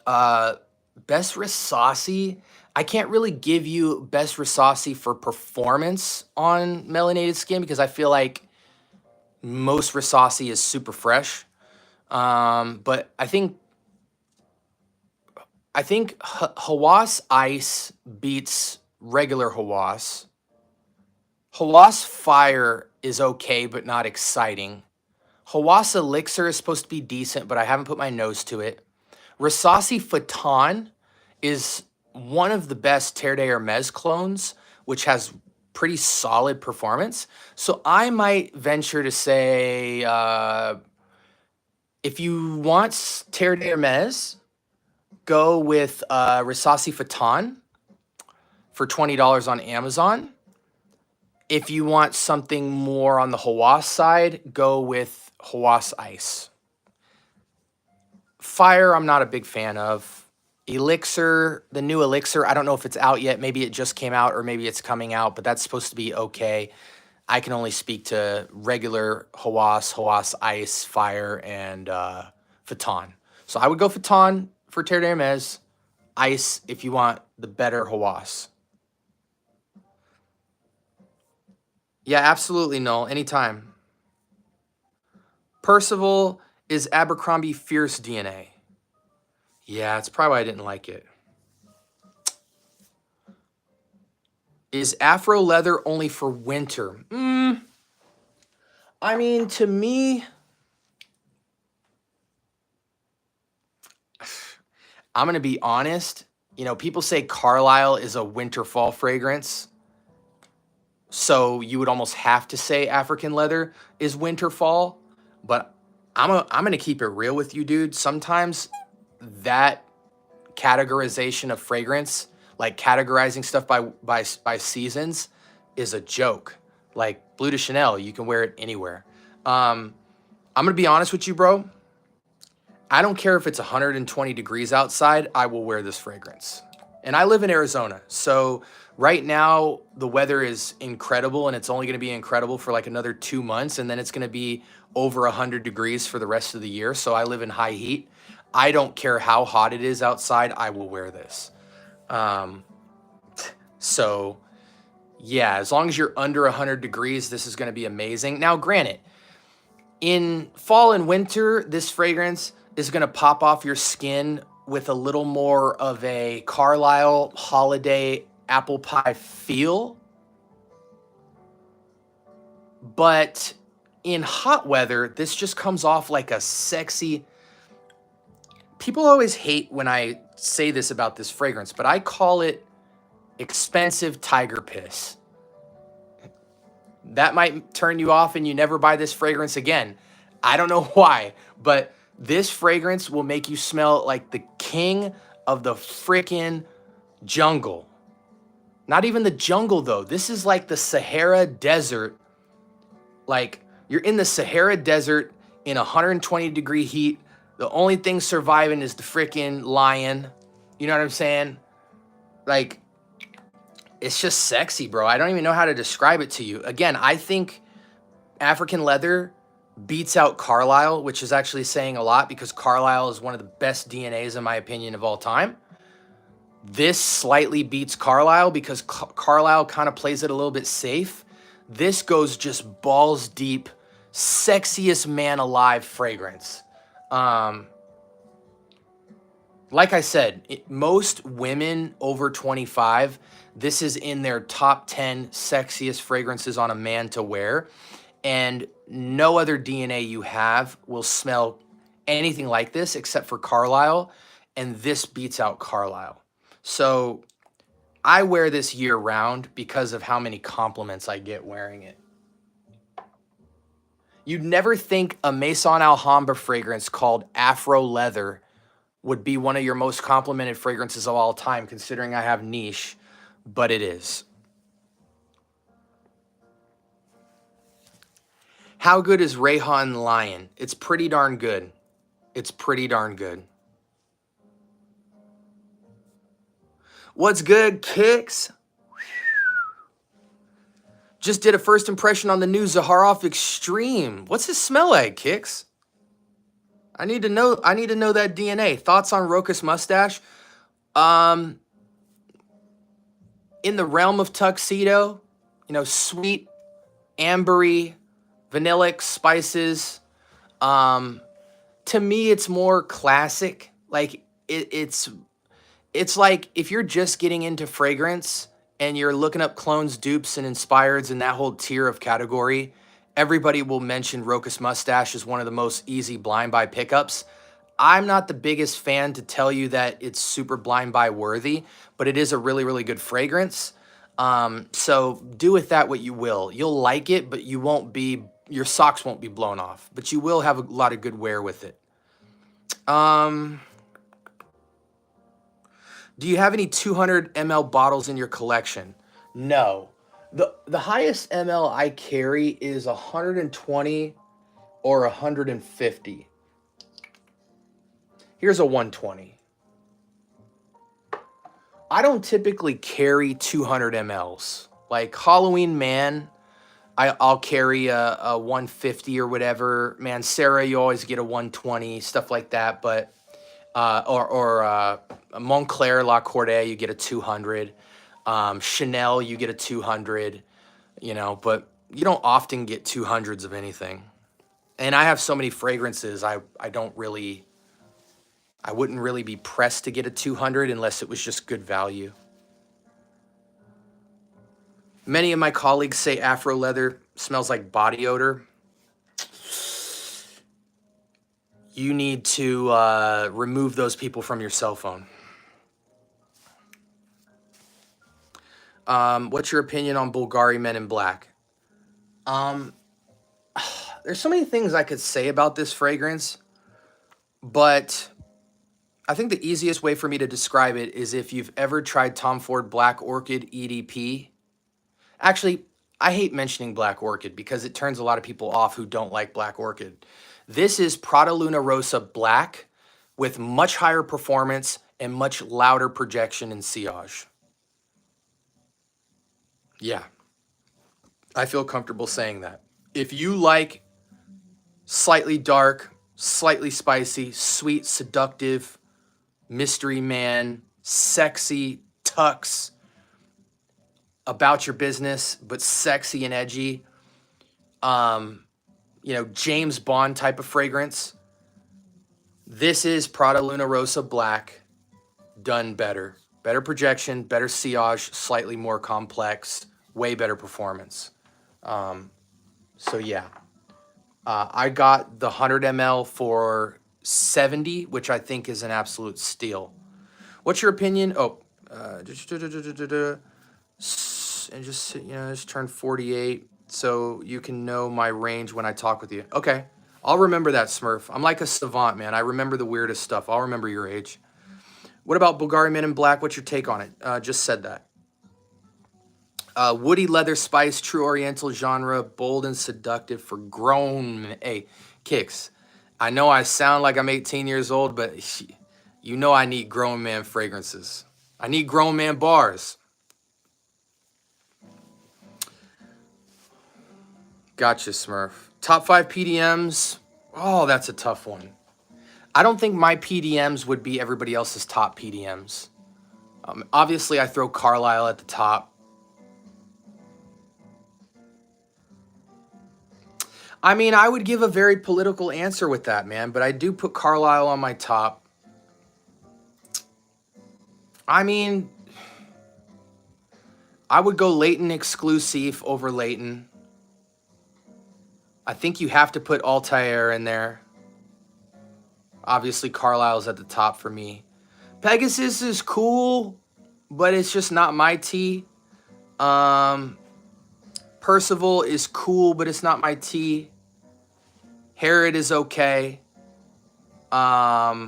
Best Rasasi, I can't really give you Best Rasasi for performance on melanated skin because I feel like most Rasasi is super fresh. But I think Hawas Ice beats regular Hawas. Hawas Fire is okay, but not exciting. Hawas Elixir is supposed to be decent, but I haven't put my nose to it. Rasasi Fatan is one of the best Terre de Hermes clones, which has pretty solid performance. So I might venture to say, if you want Terre de Hermes, go with Rasasi Fatan for $20 on Amazon. If you want something more on the Hawas side, go with Hawas Ice. Fire, I'm not a big fan of. Elixir, the new Elixir, I don't know if it's out yet. Maybe it just came out or maybe it's coming out, but that's supposed to be okay. I can only speak to regular Hawas Ice, Fire, and Fatan. So I would go Fatan for Terre de Hermes, Ice if you want the better Hawas. Yeah, absolutely, Null. Anytime. Percival is Abercrombie Fierce DNA. Yeah, it's probably why I didn't like it. Is Afro leather only for winter? I mean, to me, I'm going to be honest. You know, people say Carlisle is a winter fall fragrance. So you would almost have to say African leather is winter fall. But I'm going to keep it real with you, dude. Sometimes that categorization of fragrance, like categorizing stuff by seasons, is a joke. Like Bleu de Chanel, you can wear it anywhere. I'm gonna be honest with you, bro. I don't care if it's 120 degrees outside, I will wear this fragrance. And I live in Arizona, so right now the weather is incredible, and it's only gonna be incredible for like another 2 months, and then it's gonna be over 100 degrees for the rest of the year. So I live in high heat. I don't care how hot it is outside, I will wear this. So yeah, as long as you're under 100 degrees, this is going to be amazing. Now, granted, in fall and winter, this fragrance, is going to pop off your skin with a little more of a Carlisle holiday apple pie feel. But in hot weather, this just comes off like a sexy... People always hate when I say this about this fragrance, but I call it expensive tiger piss. That might turn you off and you never buy this fragrance again. I don't know why, but this fragrance will make you smell like the king of the frickin' jungle. Not even the jungle though. This is like the Sahara Desert. Like you're in the Sahara Desert in 120-degree heat. The only thing surviving is the frickin' lion. You know what I'm saying? Like, it's just sexy, bro. I don't even know how to describe it to you. Again, I think African leather beats out Carlisle, which is actually saying a lot because Carlisle is one of the best DNAs, in my opinion, of all time. This slightly beats Carlisle because Carlisle kind of plays it a little bit safe. This goes just balls deep, sexiest man alive fragrance. Like I said, most women over 25, this is in their top 10 sexiest fragrances on a man to wear. And no other DNA you have will smell anything like this except for Carlisle. And this beats out Carlisle. So I wear this year round because of how many compliments I get wearing it. You'd never think a Maison Alhambra fragrance called Afro Leather would be one of your most complimented fragrances of all time, considering I have niche, but it is. How good is Rayhan Lion? It's pretty darn good. It's pretty darn good. What's good, Kicks? Just did a first impression on the new Zaharoff Extreme. What's it smell like, Kicks? I need to know that DNA. Thoughts on Rokas Mustache? In the realm of tuxedo, you know, sweet, ambery, vanillic spices. To me, it's more classic. Like it's like if you're just getting into fragrance and you're looking up clones, dupes, and inspireds in that whole tier of category, everybody will mention Rokas Mustache as one of the most easy blind buy pickups. I'm not the biggest fan to tell you that it's super blind buy worthy, but it is a really, really good fragrance. So do with that what you will. You'll like it, but your socks won't be blown off, but you will have a lot of good wear with it. Do you have any 200 ml bottles in your collection? No. The highest ml I carry is 120 or 150. Here's a 120. I don't typically carry 200 mLs. Like Halloween Man, I'll carry a 150 or whatever. Mancera, you always get a 120, stuff like that. But or Montclair La Corday, you get a 200. Chanel, you get a 200. You know, but you don't often get 200s of anything. And I have so many fragrances, I wouldn't really be pressed to get a 200 unless it was just good value. Many of my colleagues say Afro Leather smells like body odor. You need to remove those people from your cell phone. What's your opinion on Bulgari Men in Black? There's so many things I could say about this fragrance, but I think the easiest way for me to describe it is if you've ever tried Tom Ford Black Orchid EDP. Actually, I hate mentioning Black Orchid because it turns a lot of people off who don't like Black Orchid. This is Prada Luna Rosa Black with much higher performance and much louder projection and sillage. Yeah, I feel comfortable saying that. If you like slightly dark, slightly spicy, sweet, seductive, mystery man, sexy, tux, about your business, but sexy and edgy, you know, James Bond type of fragrance, This is Prada Luna Rosa Black done better. Better projection, better sillage, slightly more complex, way better performance. So yeah, I got the 100 ml for 70, which I think is an absolute steal. What's your opinion? Oh, and just just turned 48, so you can know my range when I talk with you. Okay, I'll remember that, Smurf. I'm like a savant, man. I remember the weirdest stuff. I'll remember your age. What about Bulgari Men in Black? What's your take on it? Just said that. Woody leather spice, true oriental genre, bold and seductive for grown kicks. I know I sound like I'm 18 years old, but you know I need grown man fragrances. I need grown man bars. Gotcha, Smurf. Top 5 PDMs. Oh, that's a tough one. I don't think my PDMs would be everybody else's top PDMs. Obviously, I throw Carlisle at the top. I mean, I would give a very political answer with that, man, but I do put Carlisle on my top. I mean, I would go Leighton exclusive over Leighton. I think you have to put Altair in there. Obviously, Carlisle's at the top for me. Pegasus is cool, but it's just not my tea. Percival is cool, but it's not my tea. Herod is okay. What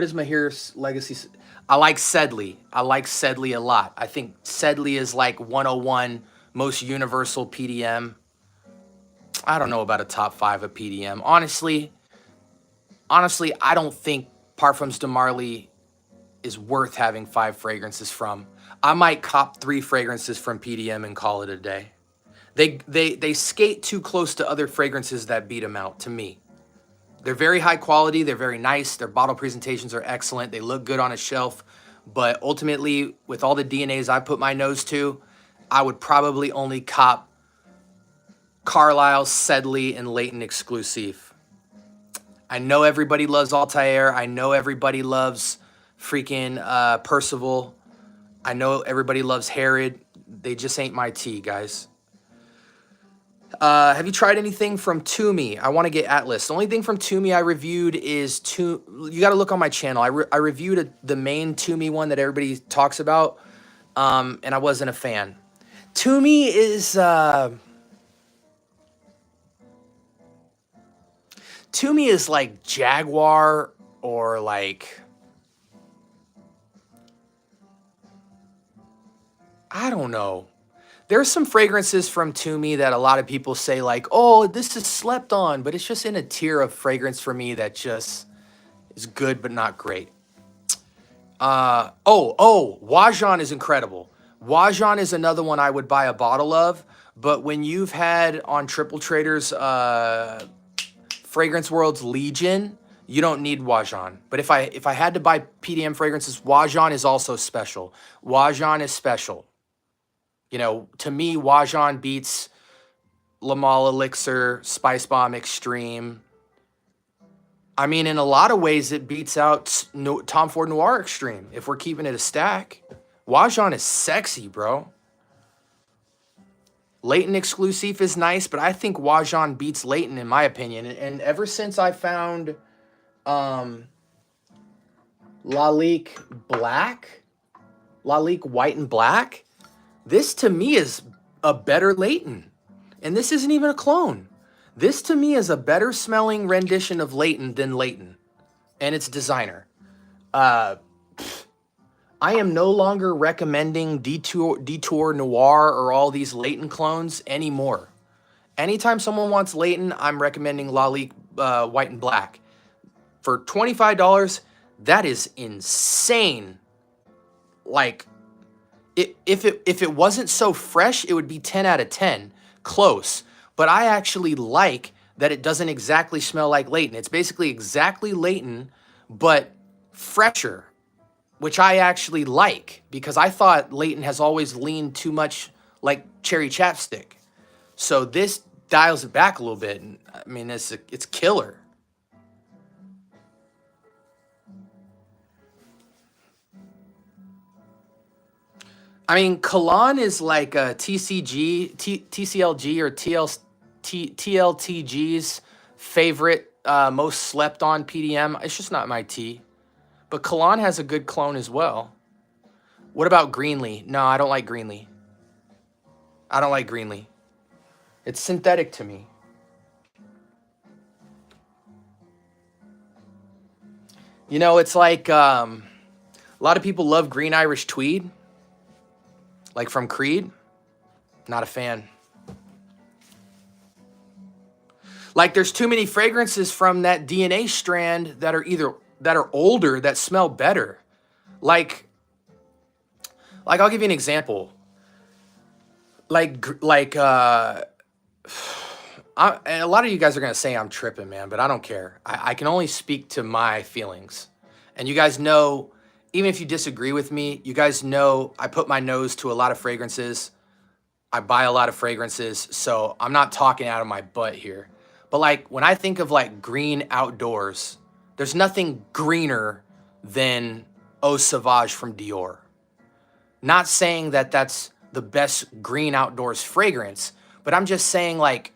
is Mahir's legacy? I like Sedley. I like Sedley a lot. I think Sedley is like 101 most universal PDM. I don't know about a top 5 of PDM. Honestly, I don't think Parfums de Marly is worth having 5 fragrances from. I might cop 3 fragrances from PDM and call it a day. They skate too close to other fragrances that beat them out, to me. They're very high quality. They're very nice. Their bottle presentations are excellent. They look good on a shelf. But ultimately, with all the DNAs I put my nose to, I would probably only cop Carlisle, Sedley, and Leighton exclusive. I know everybody loves Altair. I know everybody loves freaking Percival. I know everybody loves Herod. They just ain't my tea, guys. Have you tried anything from Toomey? I want to get Atlas. The only thing from Toomey I reviewed is you got to look on my channel. I reviewed the main Toomey one that everybody talks about, and I wasn't a fan. Toomey is like Jaguar or like, I don't know. There's some fragrances from Toomey that a lot of people say like, oh, this is slept on, but it's just in a tier of fragrance for me that just is good but not great. Wajan is incredible. Wajan is another one I would buy a bottle of, but when you've had on Triple Traders Fragrance World's Legion, you don't need Wajan. But if I had to buy PDM fragrances, Wajan is also special. Wajan is special. You know, to me, Wajan beats La Male Elixir, Spice Bomb Extreme. I mean, in a lot of ways, it beats out Tom Ford Noir Extreme, if we're keeping it a stack. Wajan is sexy, bro. Leighton exclusive is nice, but I think Wajan beats Leighton, in my opinion. And ever since I found Lalique White and Black, this to me is a better Leighton. And this isn't even a clone. This to me is a better smelling rendition of Leighton than Leighton. And it's designer. I am no longer recommending Detour Noir or all these Leighton clones anymore. Anytime someone wants Leighton, I'm recommending Lalique White and Black. For $25, that is insane. Like, if it wasn't so fresh, it would be 10 out of 10. Close. But I actually like that it doesn't exactly smell like Leighton. It's basically exactly Leighton, but fresher, which I actually like because I thought Leighton has always leaned too much like cherry chapstick. So this dials it back a little bit. And I mean, it's killer. I mean, Cologne is like a TCLG or TLTG's favorite, most slept on PDM. It's just not my tea. But Cologne has a good clone as well. What about Greenlee? No, I don't like Greenlee. I don't like Greenlee. It's synthetic to me. You know, it's like a lot of people love Green Irish Tweed. Like from Creed, not a fan. Like there's too many fragrances from that DNA strand that are older that smell better. Like I'll give you an example. And a lot of you guys are gonna say I'm tripping, man, but I don't care. I can only speak to my feelings, and you guys know. Even if you disagree with me, you guys know I put my nose to a lot of fragrances. I buy a lot of fragrances, so I'm not talking out of my butt here. But like when I think of like green outdoors, there's nothing greener than Eau Sauvage from Dior. Not saying that that's the best green outdoors fragrance, but I'm just saying like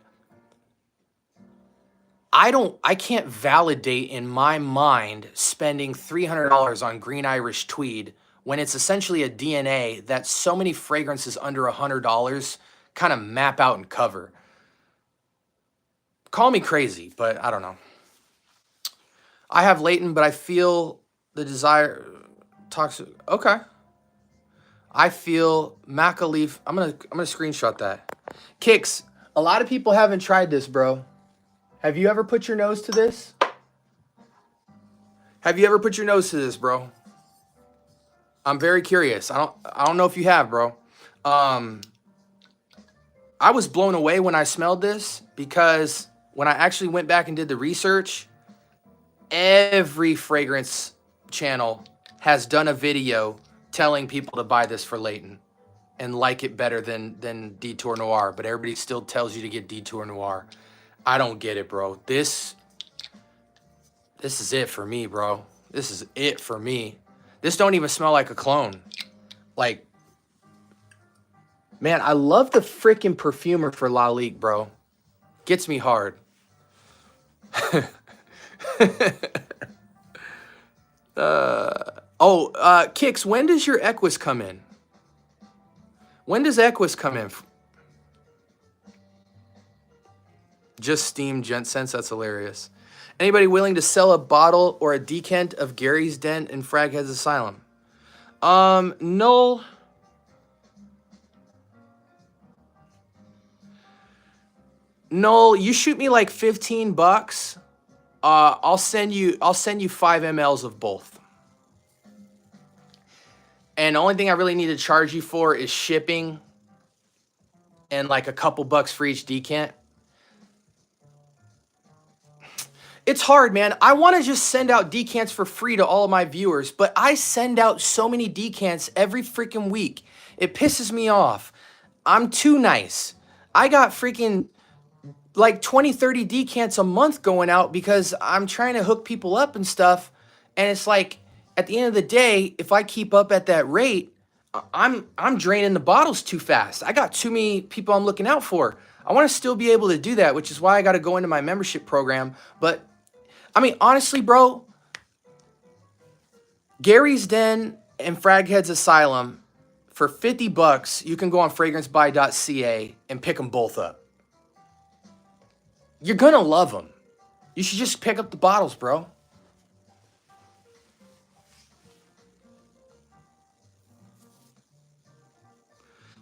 I can't validate in my mind spending $300 on Green Irish Tweed when it's essentially a DNA that so many fragrances under $100 kind of map out and cover. Call me crazy, but I don't know. I have Leighton, but I feel the desire toxic. Okay. I feel Maca Leaf. I'm gonna screenshot that. Kicks. A lot of people haven't tried this, bro. Have you ever put your nose to this? Have you ever put your nose to this, bro? I'm very curious. I don't know if you have, bro. I was blown away when I smelled this because when I actually went back and did the research, every fragrance channel has done a video telling people to buy this for Leighton and like it better than Detour Noir, but everybody still tells you to get Detour Noir. I don't get it, bro. This is it for me, bro. This is it for me. This don't even smell like a clone. Like, man, I love the freaking perfumer for Lalique, bro. Gets me hard. Kix, when does your Equus come in? When does Equus come in? Just steam gent sense. That's hilarious. Anybody willing to sell a bottle or a decant of Gary's Den in Fraghead's Asylum? No. No, you shoot me like $15. I'll send you 5 mLs of both. And the only thing I really need to charge you for is shipping and like a couple bucks for each decant. It's hard, man. I want to just send out decants for free to all of my viewers, but I send out so many decants every freaking week. It pisses me off. I'm too nice. I got freaking like 20, 30 decants a month going out because I'm trying to hook people up and stuff. And it's like, at the end of the day, if I keep up at that rate, I'm draining the bottles too fast. I got too many people I'm looking out for. I want to still be able to do that, which is why I got to go into my membership program. But I mean, honestly, bro, Gary's Den and Fraghead's Asylum, for $50, you can go on fragrancebuy.ca and pick them both up. You're going to love them. You should just pick up the bottles, bro.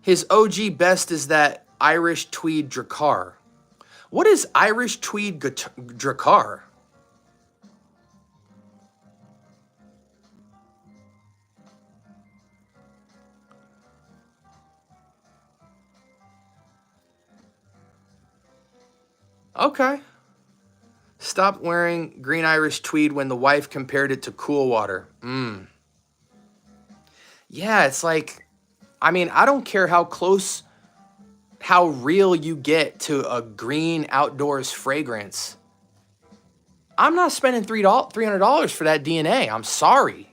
His OG best is that Irish Tweed Drakkar. What is Irish Tweed Drakkar? Okay. Stopped wearing green Irish tweed when the wife compared it to Cool Water. Yeah, it's like, I mean, I don't care how close how real you get to a green outdoors fragrance. I'm not spending $300 for that DNA. I'm sorry.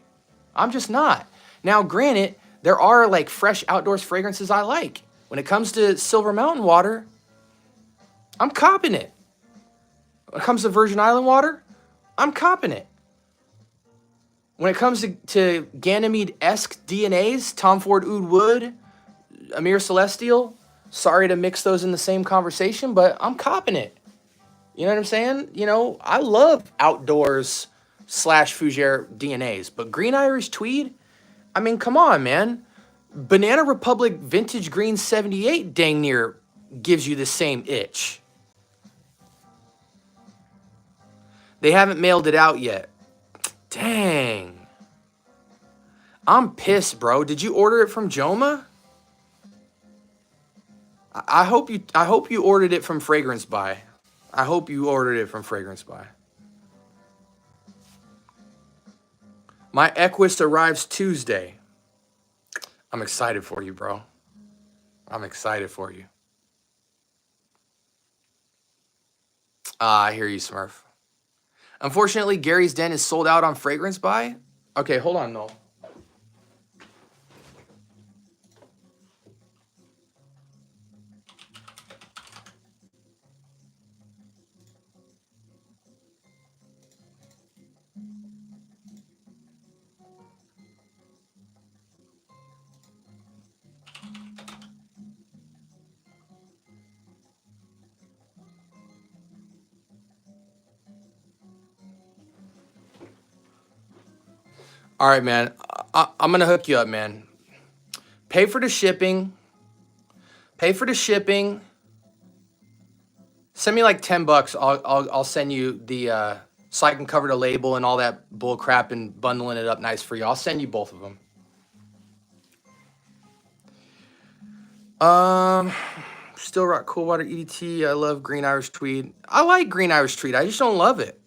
I'm just not. Now, granted, there are like fresh outdoors fragrances I like. When it comes to Silver Mountain water, I'm copping it. When it comes to Virgin Island water, I'm copping it. When it comes to Ganymede-esque DNAs, Tom Ford Oud Wood, Amir Celestial, sorry to mix those in the same conversation, but I'm copping it. You know what I'm saying? You know, I love outdoors / fougere DNAs, but Green Irish Tweed, I mean, come on, man. Banana Republic Vintage Green 78 dang near gives you the same itch. They haven't mailed it out yet. Dang. I'm pissed, bro. Did you order it from Joma? I hope you ordered it from Fragrance Buy. I hope you ordered it from Fragrance Buy. My Equus arrives Tuesday. I'm excited for you, bro. I'm excited for you. I hear you, Smurf. Unfortunately, Gary's Den is sold out on Fragrance Buy. Okay, hold on, Noel. All right, man. I'm going to hook you up, man. Pay for the shipping. Pay for the shipping. Send me like $10. I'll send you the so I can cover the label and all that bull crap and bundling it up nice for you. I'll send you both of them. Still rock Cool Water EDT. I love Green Irish Tweed. I like Green Irish Tweed. I just don't love it.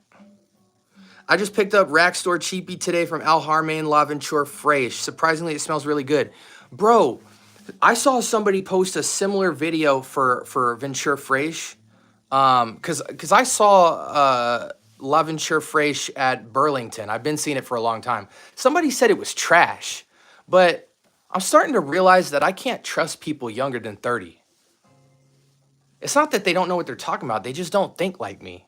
I just picked up Rack Store Cheapy today from Al Harmain La Venture Fraiche. Surprisingly, it smells really good. Bro, I saw somebody post a similar video for Venture Fraiche. Because I saw La Venture Fraiche at Burlington. I've been seeing it for a long time. Somebody said it was trash. But I'm starting to realize that I can't trust people younger than 30. It's not that they don't know what they're talking about. They just don't think like me.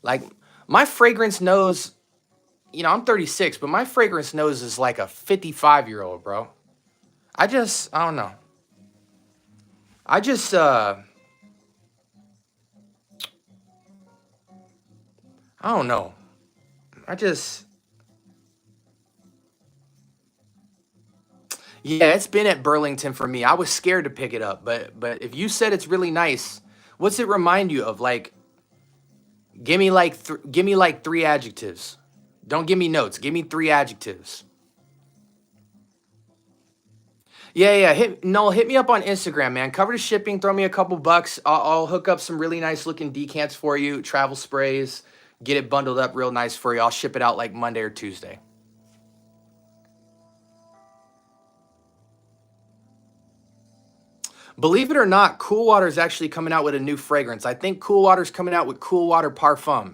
Like, my fragrance nose, you know, I'm 36, but my fragrance nose is like a 55-year-old, bro. I don't know. I don't know. Yeah, it's been at Burlington for me. I was scared to pick it up, but if you said it's really nice, what's it remind you of? Like, give me like 3 adjectives. Don't give me notes. Give me 3 adjectives. Yeah. Hit me up on Instagram, man. Cover the shipping. Throw me a couple bucks. I'll hook up some really nice looking decants for you. Travel sprays. Get it bundled up real nice for you. I'll ship it out like Monday or Tuesday. Believe it or not, Cool Water is actually coming out with a new fragrance. I think Cool Water's coming out with Cool Water Parfum.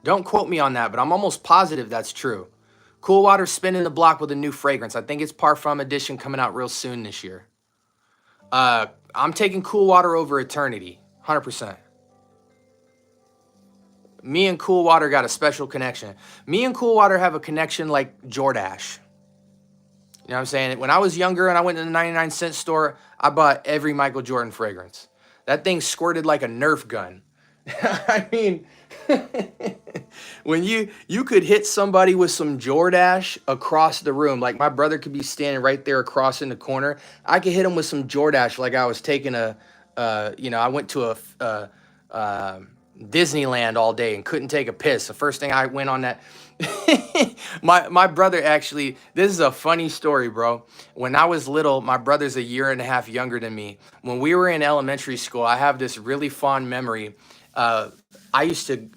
Don't quote me on that, but I'm almost positive that's true. Cool Water's spinning the block with a new fragrance. I think it's Parfum Edition coming out real soon this year. I'm taking Cool Water over Eternity, 100%. Me and Cool Water got a special connection. Me and Cool Water have a connection like Jordache. You know what I'm saying? When I was younger and I went to the 99-cent store, I bought every Michael Jordan fragrance. That thing squirted like a Nerf gun. I mean, when you could hit somebody with some Jordache across the room, like my brother could be standing right there across in the corner. I could hit him with some Jordache like I was taking I went to a Disneyland all day and couldn't take a piss. The first thing I went on that, my brother actually, this is a funny story, bro. When I was little, my brother's 1.5 years younger than me. When we were in elementary school, I have this really fond memory. I used to,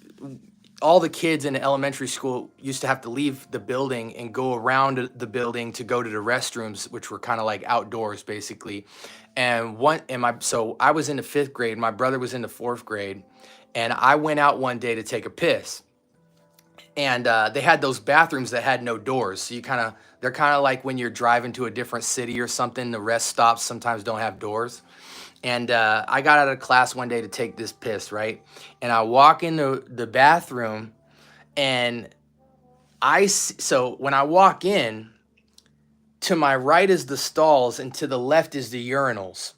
all the kids in elementary school used to have to leave the building and go around the building to go to the restrooms, which were kind of like outdoors basically. So I was in the 5th grade, my brother was in the 4th grade, and I went out one day to take a piss. And they had those bathrooms that had no doors. So they're kind of like when you're driving to a different city or something, the rest stops sometimes don't have doors. And I got out of class one day to take this piss, right? And I walk into the bathroom, and so when I walk in, to my right is the stalls and to the left is the urinals.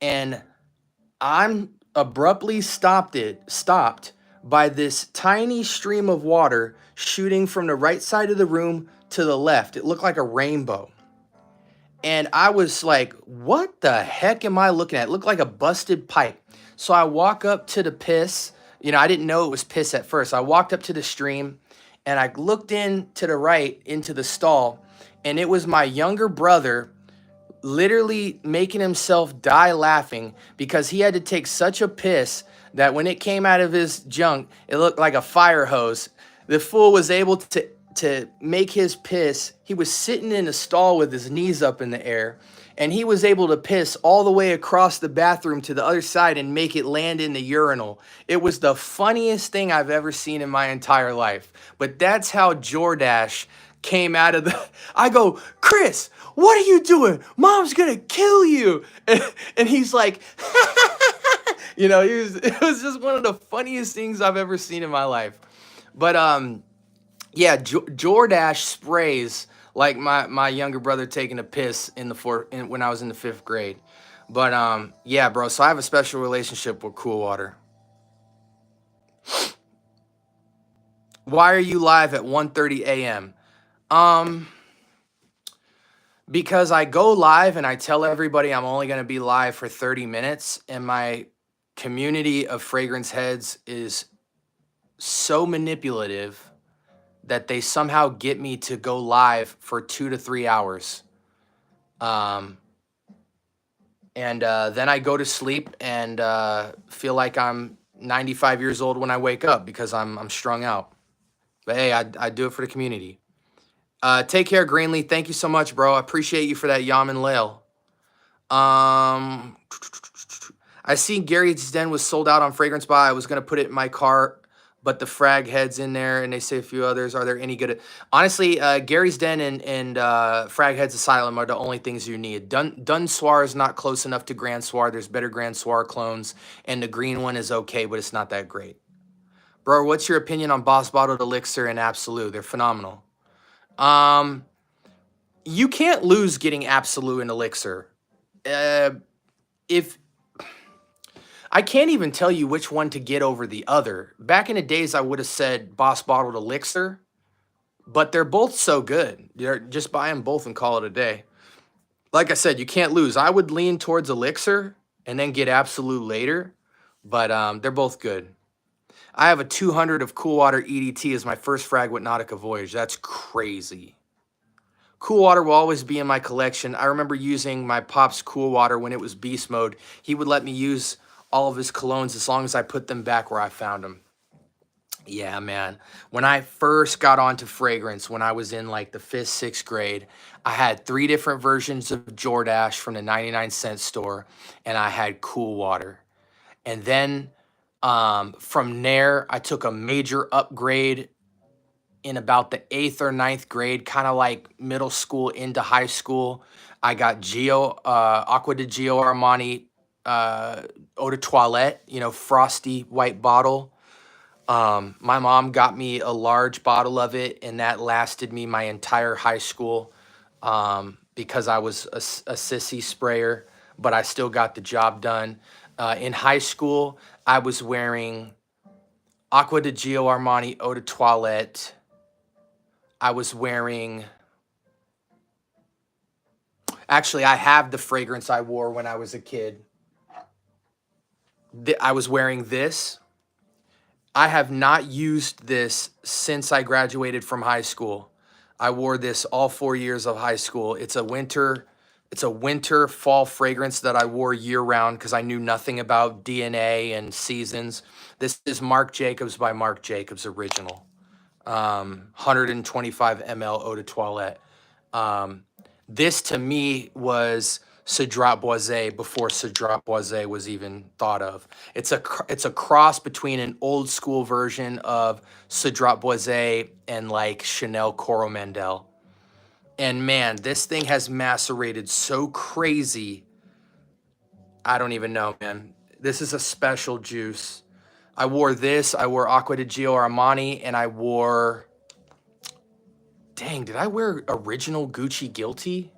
And I'm abruptly stopped by this tiny stream of water shooting from the right side of the room to the left. It looked like a rainbow. And I was like, what the heck am I looking at? It looked like a busted pipe. So I walk up to the piss. I didn't know it was piss at first. I walked up to the stream and I looked in to the right into the stall, and it was my younger brother literally making himself die laughing because he had to take such a piss that when it came out of his junk, it looked like a fire hose. The fool was able to make his piss. He was sitting in a stall with his knees up in the air, and he was able to piss all the way across the bathroom to the other side and make it land in the urinal. It was the funniest thing I've ever seen in my entire life. But that's how Jordash came out of the... I go, Chris, what are you doing? Mom's gonna kill you. And he's like, it was just one of the funniest things I've ever seen in my life. But yeah, Jordash sprays like my younger brother taking a piss when I was in the 5th grade. But yeah, bro. So I have a special relationship with Cool Water. Why are you live at 1:30 a.m.? Because I go live and I tell everybody I'm only going to be live for 30 minutes, and my community of fragrance heads is so manipulative that they somehow get me to go live for 2 to 3 hours. And then I go to sleep and feel like I'm 95 years old when I wake up because I'm strung out. But hey, I do it for the community. Take care, Greenlee. Thank you so much, bro. I appreciate you for that Yaman Lail. I see Gary's Den was sold out on Fragrance Buy. I was going to put it in my cart, but the Frag Head's in there, and they say a few others. Are there any good? Honestly, Gary's Den and Frag Head's Asylum are the only things you need. Dun Soir is not close enough to Grand Soir. There's better Grand Soir clones, and the green one is okay, but it's not that great. Bro, what's your opinion on Boss Bottled Elixir and Absolute? They're phenomenal. You can't lose getting Absolute and Elixir. If I can't even tell you which one to get over the other. Back in the days, I would have said Boss Bottled Elixir, but they're both so good. Just buy them both and call it a day. Like I said, you can't lose. I would lean towards Elixir and then get Absolute later, but they're both good. I have a 200 of Cool Water EDT as my first frag with Nautica Voyage. That's crazy. Cool Water will always be in my collection. I remember using my Pop's Cool Water when it was beast mode. He would let me use all of his colognes as long as I put them back where I found them. Yeah, man. When I first got onto fragrance, when I was in like the 5th, 6th grade, I had 3 different versions of Jordache from the 99-cent store, and I had Cool Water. And then from there, I took a major upgrade in about the 8th or 9th grade, kind of like middle school into high school. I got Acqua di Gio Armani Eau de Toilette, frosty white bottle. My mom got me a large bottle of it, and that lasted me my entire high school because I was a sissy sprayer, but I still got the job done. In high school, I was wearing Acqua di Gio Armani Eau de Toilette. I was wearing... Actually, I have the fragrance I wore when I was a kid. I was wearing this. I have not used this since I graduated from high school. I wore this all 4 years of high school. It's a winter It's a winter fall fragrance that I wore year round because I knew nothing about DNA and seasons. This is Marc Jacobs by Marc Jacobs original. 125 ml eau de toilette. This to me was Cedrat Boisé before Cedrat Boisé was even thought of. It's a cross between an old school version of Cedrat Boisé and like Chanel Coromandel. And man, this thing has macerated so crazy. I don't even know, man. This is a special juice. I wore this. I wore Acqua di Gio Armani, and I wore... Dang, did I wear original Gucci Guilty?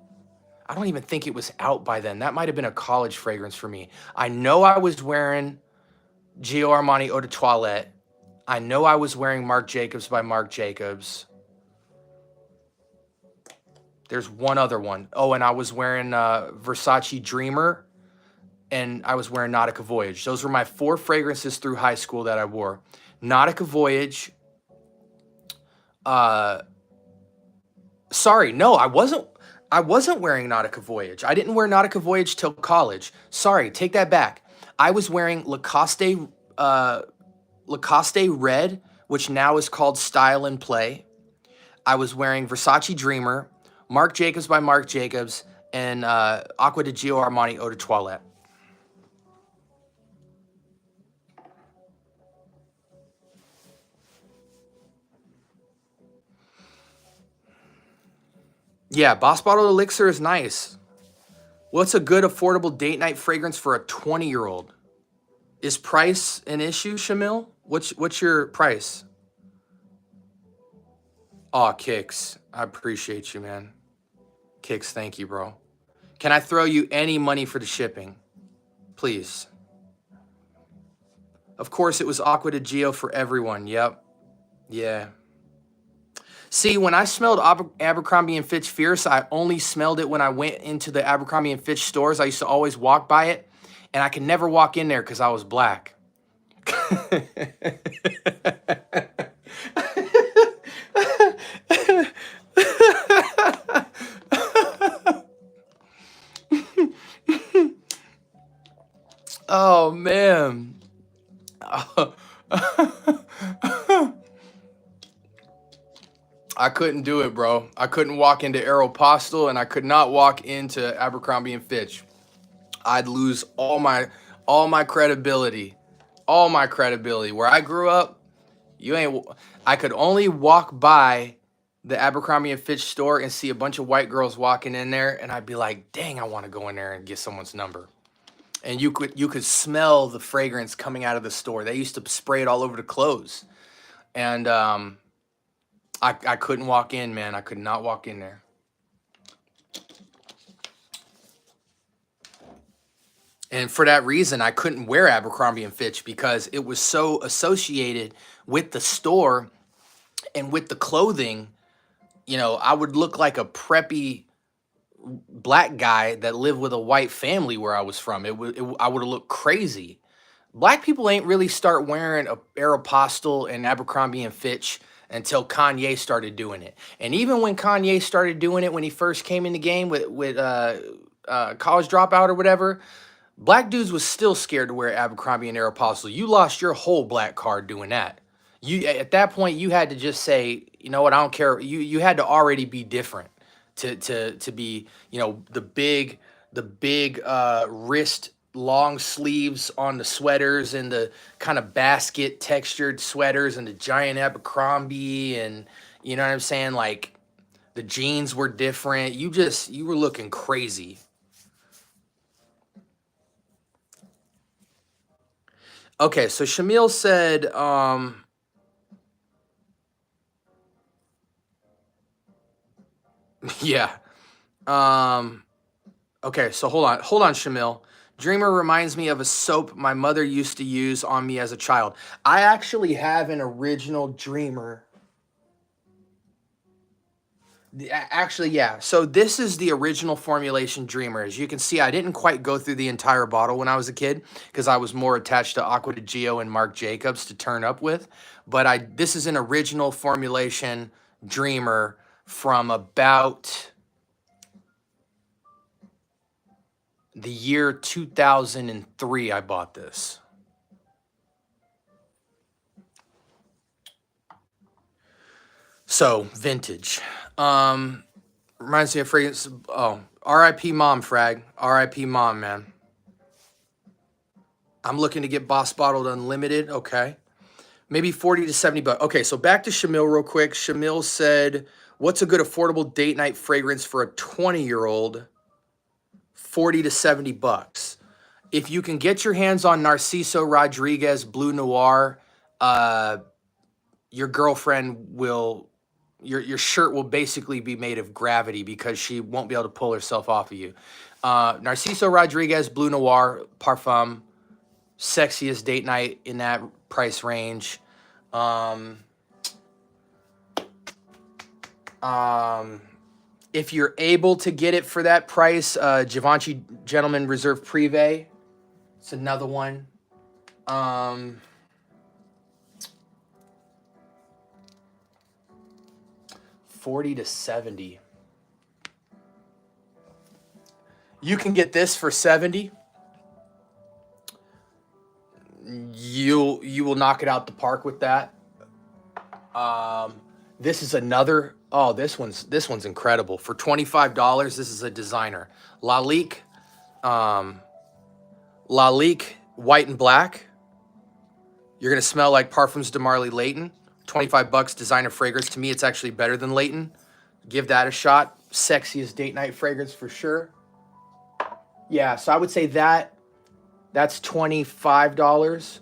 I don't even think it was out by then. That might have been a college fragrance for me. I know I was wearing Gio Armani Eau de Toilette. I know I was wearing Marc Jacobs by Marc Jacobs. There's one other one. Oh, and I was wearing Versace Dreamer, and I was wearing Nautica Voyage. Those were my 4 fragrances through high school that I wore. Nautica Voyage. Sorry, no, I wasn't wearing Nautica Voyage. I didn't wear Nautica Voyage till college. Sorry, take that back. I was wearing Lacoste Red, which now is called Style and Play. I was wearing Versace Dreamer, Marc Jacobs by Marc Jacobs, and Acqua di Gio Armani Eau de Toilette. Yeah, Boss Bottled Elixir is nice. What's a good affordable date night fragrance for a 20-year-old? Is price an issue, Shamil? What's your price? Aw, Kicks. I appreciate you, man. Kicks, thank you, bro. Can I throw you any money for the shipping? Please. Of course, it was Acqua di Gio for everyone. Yep. Yeah. See, when I smelled Abercrombie & Fitch Fierce, I only smelled it when I went into the Abercrombie & Fitch stores. I used to always walk by it, and I could never walk in there because I was black. Oh, man. I couldn't do it, bro. I couldn't walk into Aeropostale, and I could not walk into Abercrombie & Fitch. I'd lose all my credibility. All my credibility. Where I grew up, I could only walk by the Abercrombie & Fitch store and see a bunch of white girls walking in there, and I'd be like, dang, I want to go in there and get someone's number. And you could smell the fragrance coming out of the store. They used to spray it all over the clothes. And I couldn't walk in, man. I could not walk in there. And for that reason, I couldn't wear Abercrombie & Fitch because it was so associated with the store and with the clothing. You know, I would look like a preppy black guy that lived with a white family where I was from. I would have looked crazy. Black people ain't really start wearing Aeropostale and Abercrombie & Fitch until Kanye started doing it. And even when Kanye started doing it, when he first came in the game with College Dropout or whatever, black dudes was still scared to wear Abercrombie and Aeropostale. You lost your whole black card doing that. You at that point you had to just say, you know what, I don't care. You had to already be different to be, you know, the big wrist long sleeves on the sweaters and the kind of basket textured sweaters and the giant Abercrombie, and you know what I'm saying? Like the jeans were different. You were looking crazy. Okay, so Shamil said, yeah. Okay, so hold on, Shamil. Dreamer reminds me of a soap my mother used to use on me as a child. I actually have an original Dreamer. Actually, yeah. So this is the original formulation Dreamer. As you can see, I didn't quite go through the entire bottle when I was a kid because I was more attached to Acqua di Gio and Marc Jacobs to turn up with. But this is an original formulation Dreamer from about The year 2003, I bought this. So, vintage. Reminds me of fragrance. Oh, R.I.P. Mom, Frag. R.I.P. Mom, man. I'm looking to get Boss Bottled Unlimited. Okay. Maybe 40 to 70 bucks. Okay, so back to Shamil real quick. Shamil said, what's a good affordable date night fragrance for a 20-year-old? 40 to 70 bucks. If you can get your hands on Narciso Rodriguez Blue Noir, your girlfriend will, your shirt will basically be made of gravity because she won't be able to pull herself off of you. Narciso Rodriguez Blue Noir Parfum, sexiest date night in that price range. If you're able to get it for that price, Givenchy Gentleman Reserve Privé. It's another one. 40 to 70. You can get this for 70. You will knock it out the park with that. This is another. Oh, this one's incredible. For $25, this is a designer. Lalique White and Black. You're gonna smell like Parfums de Marley Layton. 25 bucks, designer fragrance. To me, it's actually better than Layton. Give that a shot. Sexiest date night fragrance for sure. Yeah, so I would say that's $25.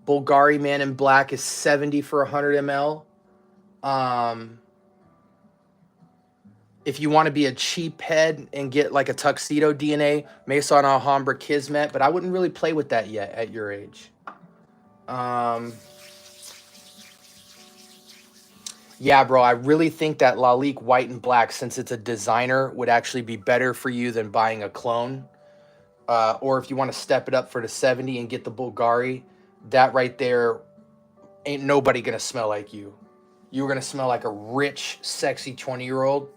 Bulgari Man in Black is $70 for 100 ml. If you want to be a cheap head and get like a Tuxedo DNA, Maison Alhambra Kismet, but I wouldn't really play with that yet at your age. Yeah, bro, I really think that Lalique White and Black, since it's a designer, would actually be better for you than buying a clone. Or if you want to step it up for the 70 and get the Bulgari, that right there, ain't nobody going to smell like you. You're going to smell like a rich, sexy 20-year-old.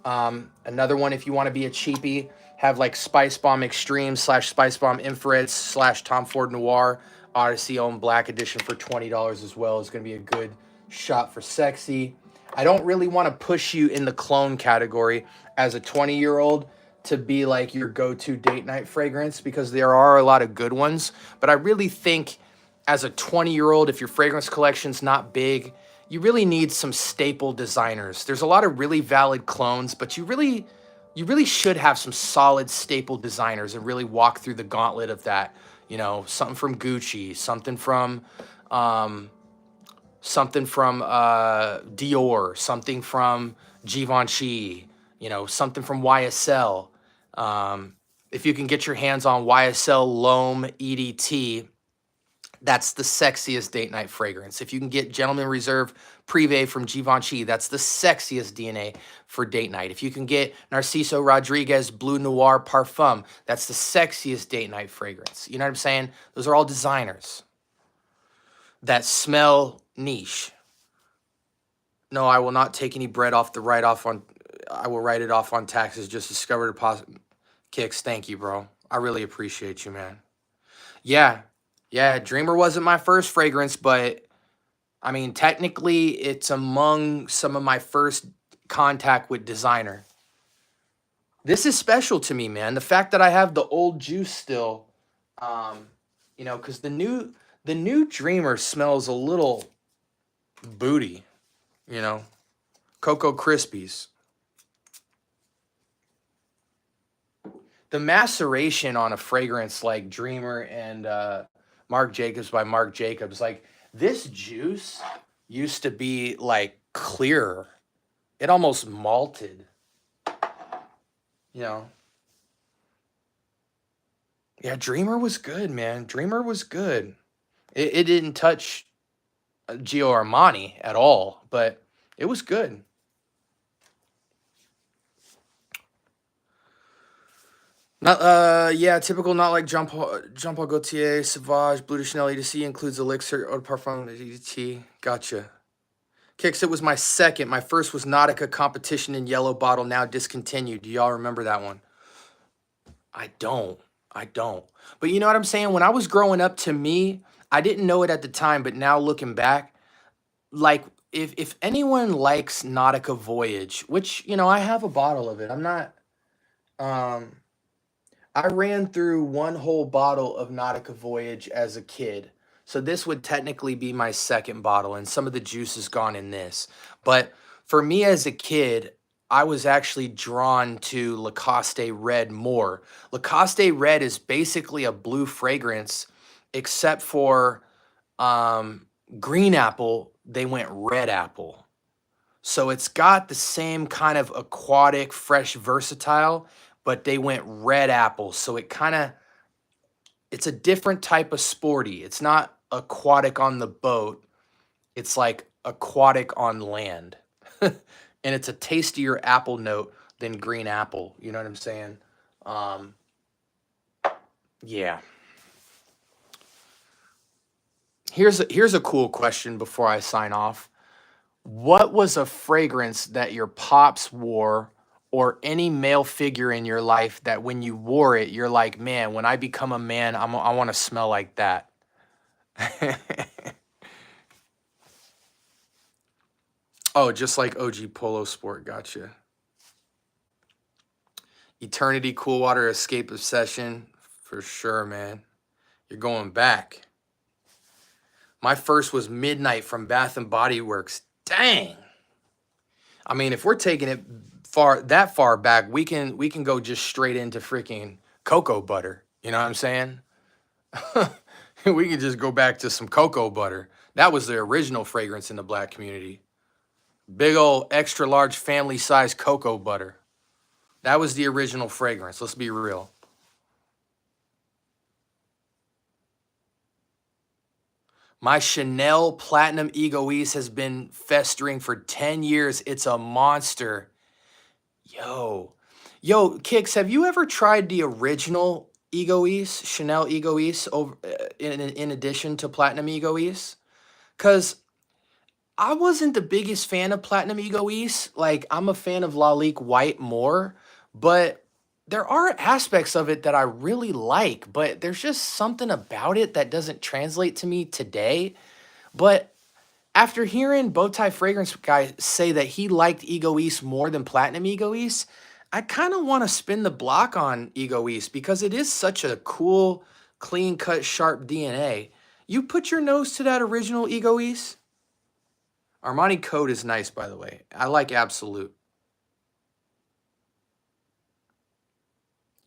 Another one, if you want to be a cheapie, have like Spice Bomb Extreme / Spice Bomb Infrared / Tom Ford Noir Odyssey Own Black Edition for $20 as well. Is going to be a good shot for sexy. I don't really want to push you in the clone category as a 20-year-old to be like your go-to date night fragrance, because there are a lot of good ones. But I really think as a 20-year-old, if your fragrance collection's not big, you really need some staple designers. There's a lot of really valid clones, but you really should have some solid staple designers and really walk through the gauntlet of that. You know, something from Gucci, something from Dior, something from Givenchy, you know, something from YSL. If you can get your hands on YSL L'Homme EDT, that's the sexiest date night fragrance. If you can get Gentleman Reserve Privé from Givenchy, that's the sexiest DNA for date night. If you can get Narciso Rodriguez Blue Noir Parfum, that's the sexiest date night fragrance. You know what I'm saying? Those are all designers that smell niche. No, I will not take any bread off the write-off on. I will write it off on taxes. Just discovered deposit kicks. Thank you, bro. I really appreciate you, man. Yeah, Dreamer wasn't my first fragrance, but I mean, technically, it's among some of my first contact with designer. This is special to me, man. The fact that I have the old juice still, you know, because the new Dreamer smells a little booty, you know, Cocoa Krispies. The maceration on a fragrance like Dreamer and Marc Jacobs by Marc Jacobs, like this juice used to be like clearer. It almost malted, you know. Yeah, Dreamer was good, man. Dreamer was good. It didn't touch Gio Armani at all, but it was good. Not yeah, typical, not like Jean Paul Gaultier, Sauvage, Bleu de Chanel EDC includes Elixir, Eau de Parfum EDT. Gotcha. Kicks, it was my second. My first was Nautica Competition in yellow bottle, now discontinued. Do y'all remember that one? I don't. I don't. But you know what I'm saying? When I was growing up, to me, I didn't know it at the time, but now looking back, like if anyone likes Nautica Voyage, which, you know, I have a bottle of it. I'm not um I ran through one whole bottle of Nautica Voyage as a kid. So this would technically be my second bottle, and some of the juice is gone in this. But for me as a kid, I was actually drawn to Lacoste Red more. Lacoste Red is basically a blue fragrance, except for green apple, they went red apple. So it's got the same kind of aquatic, fresh, versatile, but they went red apple. So it kind of, it's a different type of sporty. It's not aquatic on the boat. It's like aquatic on land. And it's a tastier apple note than green apple. You know what I'm saying? Um, yeah. Here's a cool question before I sign off. What was a fragrance that your pops wore or any male figure in your life that when you wore it, you're like, man, when I become a man, I want to smell like that? Oh, just like OG Polo Sport. Gotcha. Eternity Cool Water Escape Obsession. For sure, man. You're going back. My first was Midnight from Bath and Body Works. Dang. I mean, if we're taking it that far back, we can go just straight into freaking cocoa butter. You know what I'm saying? We can just go back to some cocoa butter. That was the original fragrance in the black community. Big old extra large family size cocoa butter. That was the original fragrance. Let's be real. My Chanel Platinum Egoise has been festering for 10 years. It's a monster. Yo, Kix, have you ever tried the original Egoise, Chanel Egoise, over in addition to Platinum Egoise? Because I wasn't the biggest fan of Platinum Egoise. Like, I'm a fan of Lalique White more, but there are aspects of it that I really like, but there's just something about it that doesn't translate to me today. But after hearing Bowtie Fragrance Guy say that he liked Egoise more than Platinum Egoise, I kind of want to spin the block on Egoise because it is such a cool, clean cut, sharp DNA. You put your nose to that original Egoise? Armani Code is nice, by the way. I like Absolute.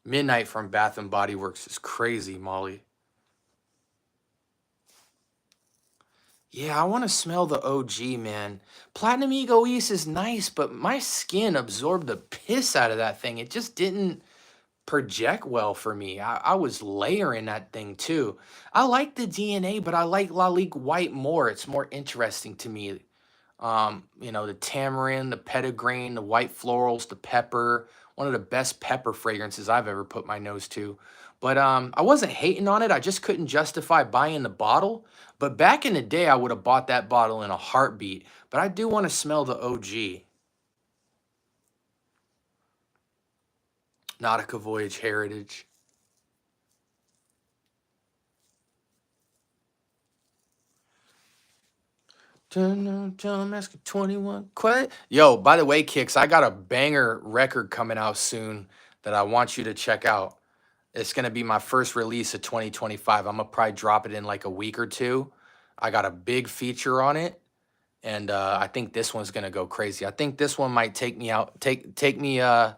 Midnight from Bath and Body Works is crazy, Molly. Yeah, I want to smell the OG, man. Platinum Egoise is nice, but my skin absorbed the piss out of that thing. It just didn't project well for me. I was layering that thing too. I like the DNA, but I like Lalique White more. It's more interesting to me. You know, the tamarind, the petitgrain, the white florals, the pepper. One of the best pepper fragrances I've ever put my nose to. But I wasn't hating on it. I just couldn't justify buying the bottle. But back in the day, I would have bought that bottle in a heartbeat. But I do want to smell the OG. Nautica Voyage Heritage. I'm asking 21. Yo, by the way, Kicks, I got a banger record coming out soon that I want you to check out. It's going to be my first release of 2025. I'm going to probably drop it in like a week or two. I got a big feature on it. And I think this one's going to go crazy. I think this one might take me out, take me out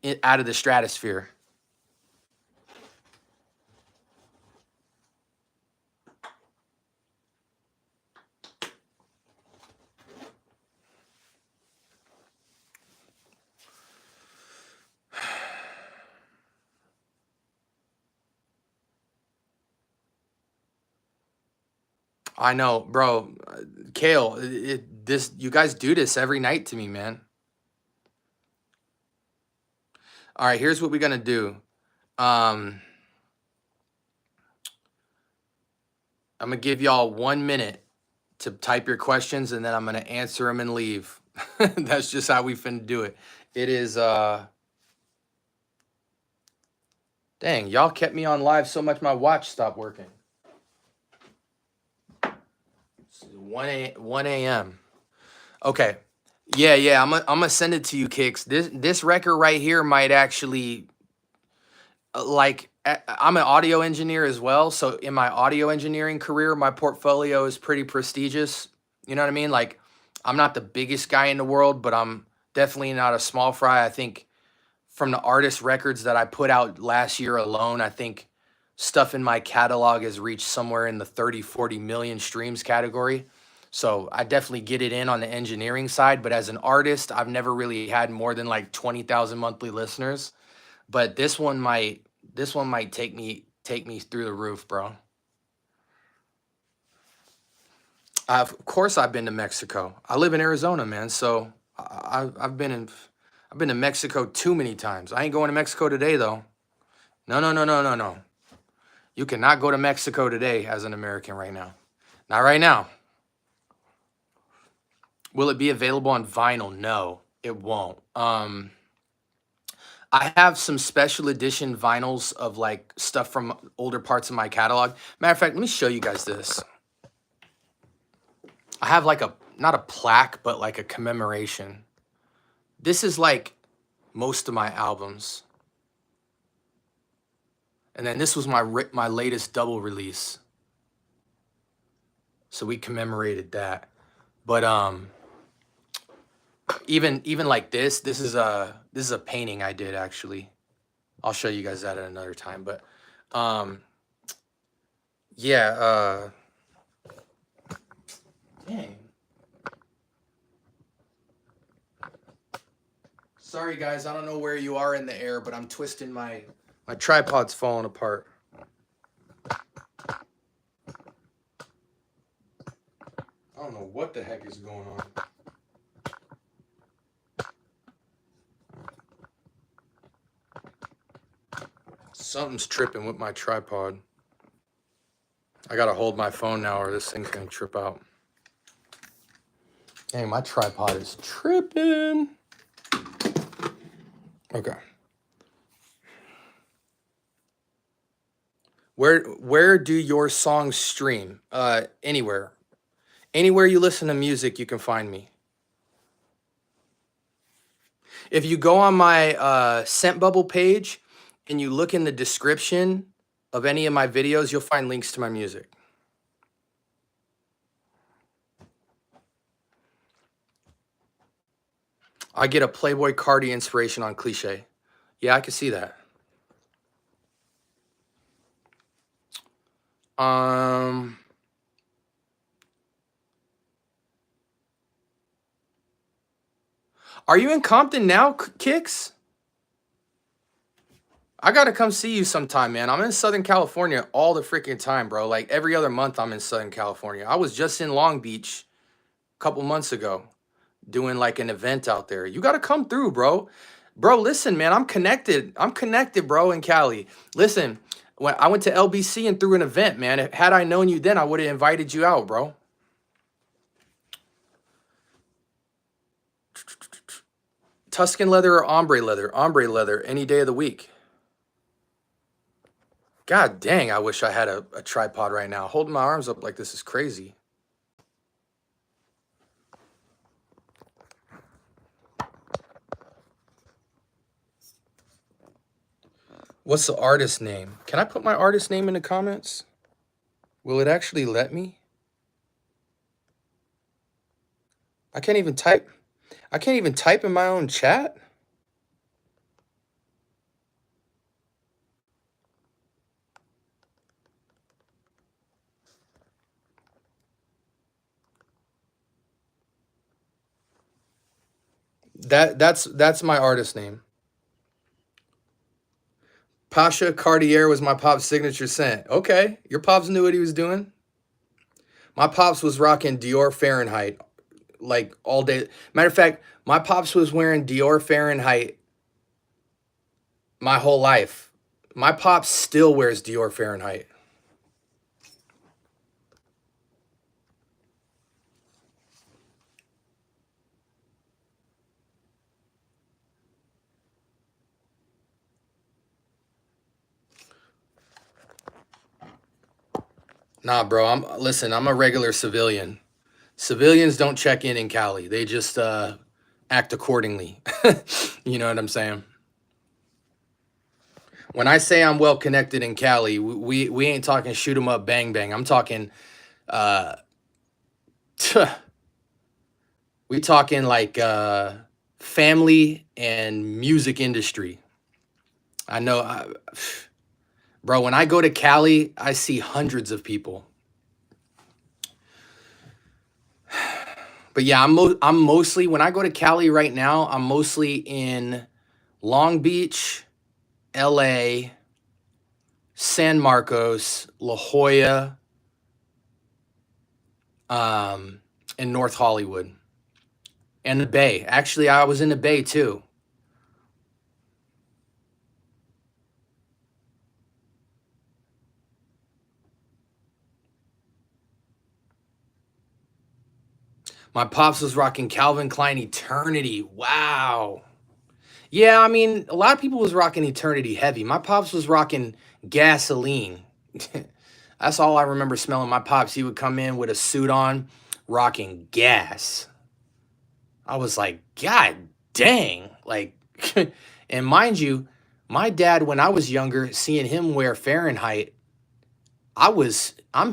of the stratosphere. I know, bro. Kale, this you guys do this every night to me, man. All right, here's what we're gonna do. I'm gonna give y'all 1 minute to type your questions, and then I'm gonna answer them and leave. That's just how we finna do it. It is Dang, y'all kept me on live so much my watch stopped working. It's 1 a.m. Okay. Yeah, I'm gonna send it to you, Kicks. This record right here might actually I'm an audio engineer as well, so in my audio engineering career, my portfolio is pretty prestigious. You know what I mean? Like, I'm not the biggest guy in the world, but I'm definitely not a small fry. I think from the artist records that I put out last year alone, I think stuff in my catalog has reached somewhere in the 30, 40 million streams category. So I definitely get it in on the engineering side, but as an artist, I've never really had more than like 20,000 monthly listeners. But this one might take me through the roof, bro. Of course, I've been to Mexico. I live in Arizona, man. So I've been to Mexico too many times. I ain't going to Mexico today though. No, no, no, no, no, no. You cannot go to Mexico today as an American right now. Not right now. Will it be available on vinyl? No, it won't. I have some special edition vinyls of like stuff from older parts of my catalog. Matter of fact, let me show you guys this. I have like not a plaque, but like a commemoration. This is like most of my albums. And then this was my latest double release. So we commemorated that. But even like this is a painting I did actually. I'll show you guys that at another time. But yeah, dang. Sorry guys, I don't know where you are in the air, but I'm twisting my tripod's falling apart. I don't know what the heck is going on. Something's tripping with my tripod. I gotta hold my phone now or this thing's gonna trip out. Dang, my tripod is tripping. Okay. Where do your songs stream? Anywhere. Anywhere you listen to music, you can find me. If you go on my Scent Bubble page and you look in the description of any of my videos, you'll find links to my music. I get a Playboy Cardi inspiration on Cliche. Yeah, I can see that. Are you in Compton now, Kicks? I gotta come see you sometime, man. I'm in Southern California all the freaking time, bro. Like every other month, I'm in Southern California. I was just in Long Beach a couple months ago doing like an event out there. You gotta come through, bro. Bro, listen, man, I'm connected. I'm connected, bro, in Cali. Listen, when I went to LBC and threw an event, man, had I known you then, I would have invited you out, bro. Tuscan leather or ombre leather? Ombre leather any day of the week. God dang, I wish I had a tripod right now. Holding my arms up like this is crazy. What's the artist name? Can I put my artist name in the comments? Will it actually let me? I can't even type. I can't even type in my own chat. That's my artist name. Pasha Cartier was my pop's signature scent. Okay, your pops knew what he was doing. My pops was rocking Dior Fahrenheit like all day. Matter of fact, my pops was wearing Dior Fahrenheit my whole life. My pops still wears Dior Fahrenheit. Nah, bro. Listen, I'm a regular civilian. Civilians don't check in Cali. They just act accordingly. You know what I'm saying? When I say I'm well connected in Cali, we ain't talking shoot 'em up, bang bang. I'm talking uh we talking like family and music industry. I know, bro. When I go to Cali, I see hundreds of people. But yeah, I'm mostly when I go to Cali right now, I'm mostly in Long Beach, LA, San Marcos, La Jolla, um, and North Hollywood, and the Bay. Actually, I was in the Bay too. My pops was rocking Calvin Klein Eternity. Wow. Yeah, I mean, a lot of people was rocking Eternity heavy. My pops was rocking Gasoline. That's all I remember smelling my pops. He would come in with a suit on, rocking gas. I was like, God dang. Like, and mind you, my dad, when I was younger, seeing him wear Fahrenheit, I'm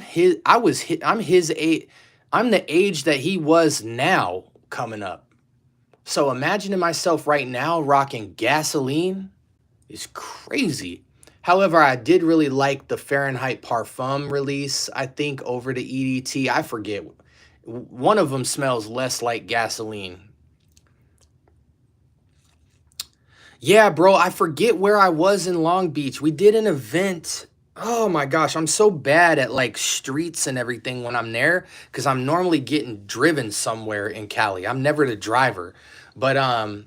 his age. I'm the age that he was now coming up. So imagining myself right now rocking Gasoline is crazy. However, I did really like the Fahrenheit Parfum release, I think, over the EDT. I forget. One of them smells less like gasoline. Yeah, bro, I forget where I was in Long Beach. We did an event. Oh my gosh, I'm so bad at like streets and everything when I'm there because I'm normally getting driven somewhere in Cali. I'm never the driver. But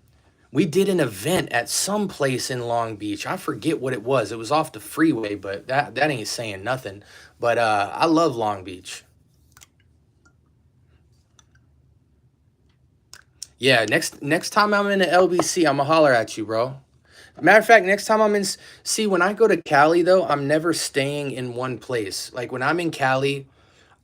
we did an event at some place in Long Beach. I forget what it was. It was off the freeway, but that ain't saying nothing. But I love Long Beach. Yeah, next time I'm in the LBC, I'm gonna holler at you, bro. Matter of fact, next time I'm in, see, when I go to Cali though, I'm never staying in one place. Like when I'm in Cali,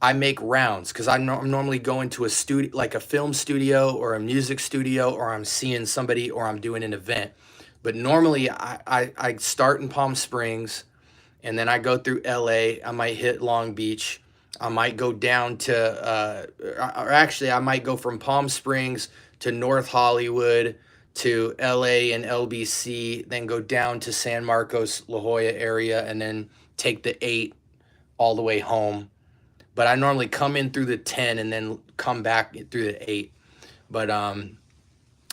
I make rounds because I'm normally going to a studio, like a film studio or a music studio, or I'm seeing somebody or I'm doing an event. But normally I start in Palm Springs and then I go through LA. I might hit Long Beach. I might go down to, or actually, I might go from Palm Springs to North Hollywood to LA and LBC, then go down to San Marcos, La Jolla area, and then take the 8 all the way home. But I normally come in through the 10 and then come back through the 8. But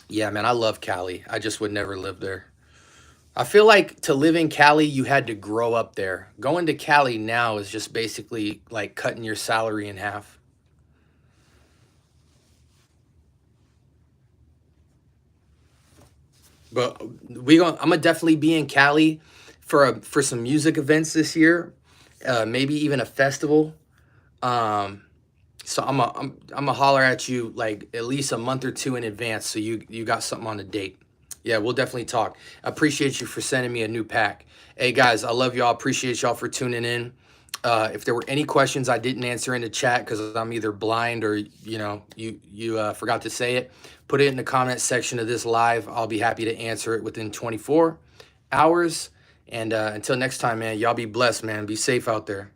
yeah, man, I love Cali. I just would never live there. I feel like to live in Cali, you had to grow up there. Going to Cali now is just basically like cutting your salary in half. But I'm gonna definitely be in Cali for some music events this year, maybe even a festival. Um, so I'm gonna holler at you like at least a month or two in advance, so you got something on the date. Yeah, we'll definitely talk. I appreciate you for sending me a new pack. Hey guys, I love y'all. Appreciate y'all for tuning in. If there were any questions I didn't answer in the chat because I'm either blind or you forgot to say it, put it in the comment section of this live. I'll be happy to answer it within 24 hours. And until next time, man, y'all be blessed, man. Be safe out there.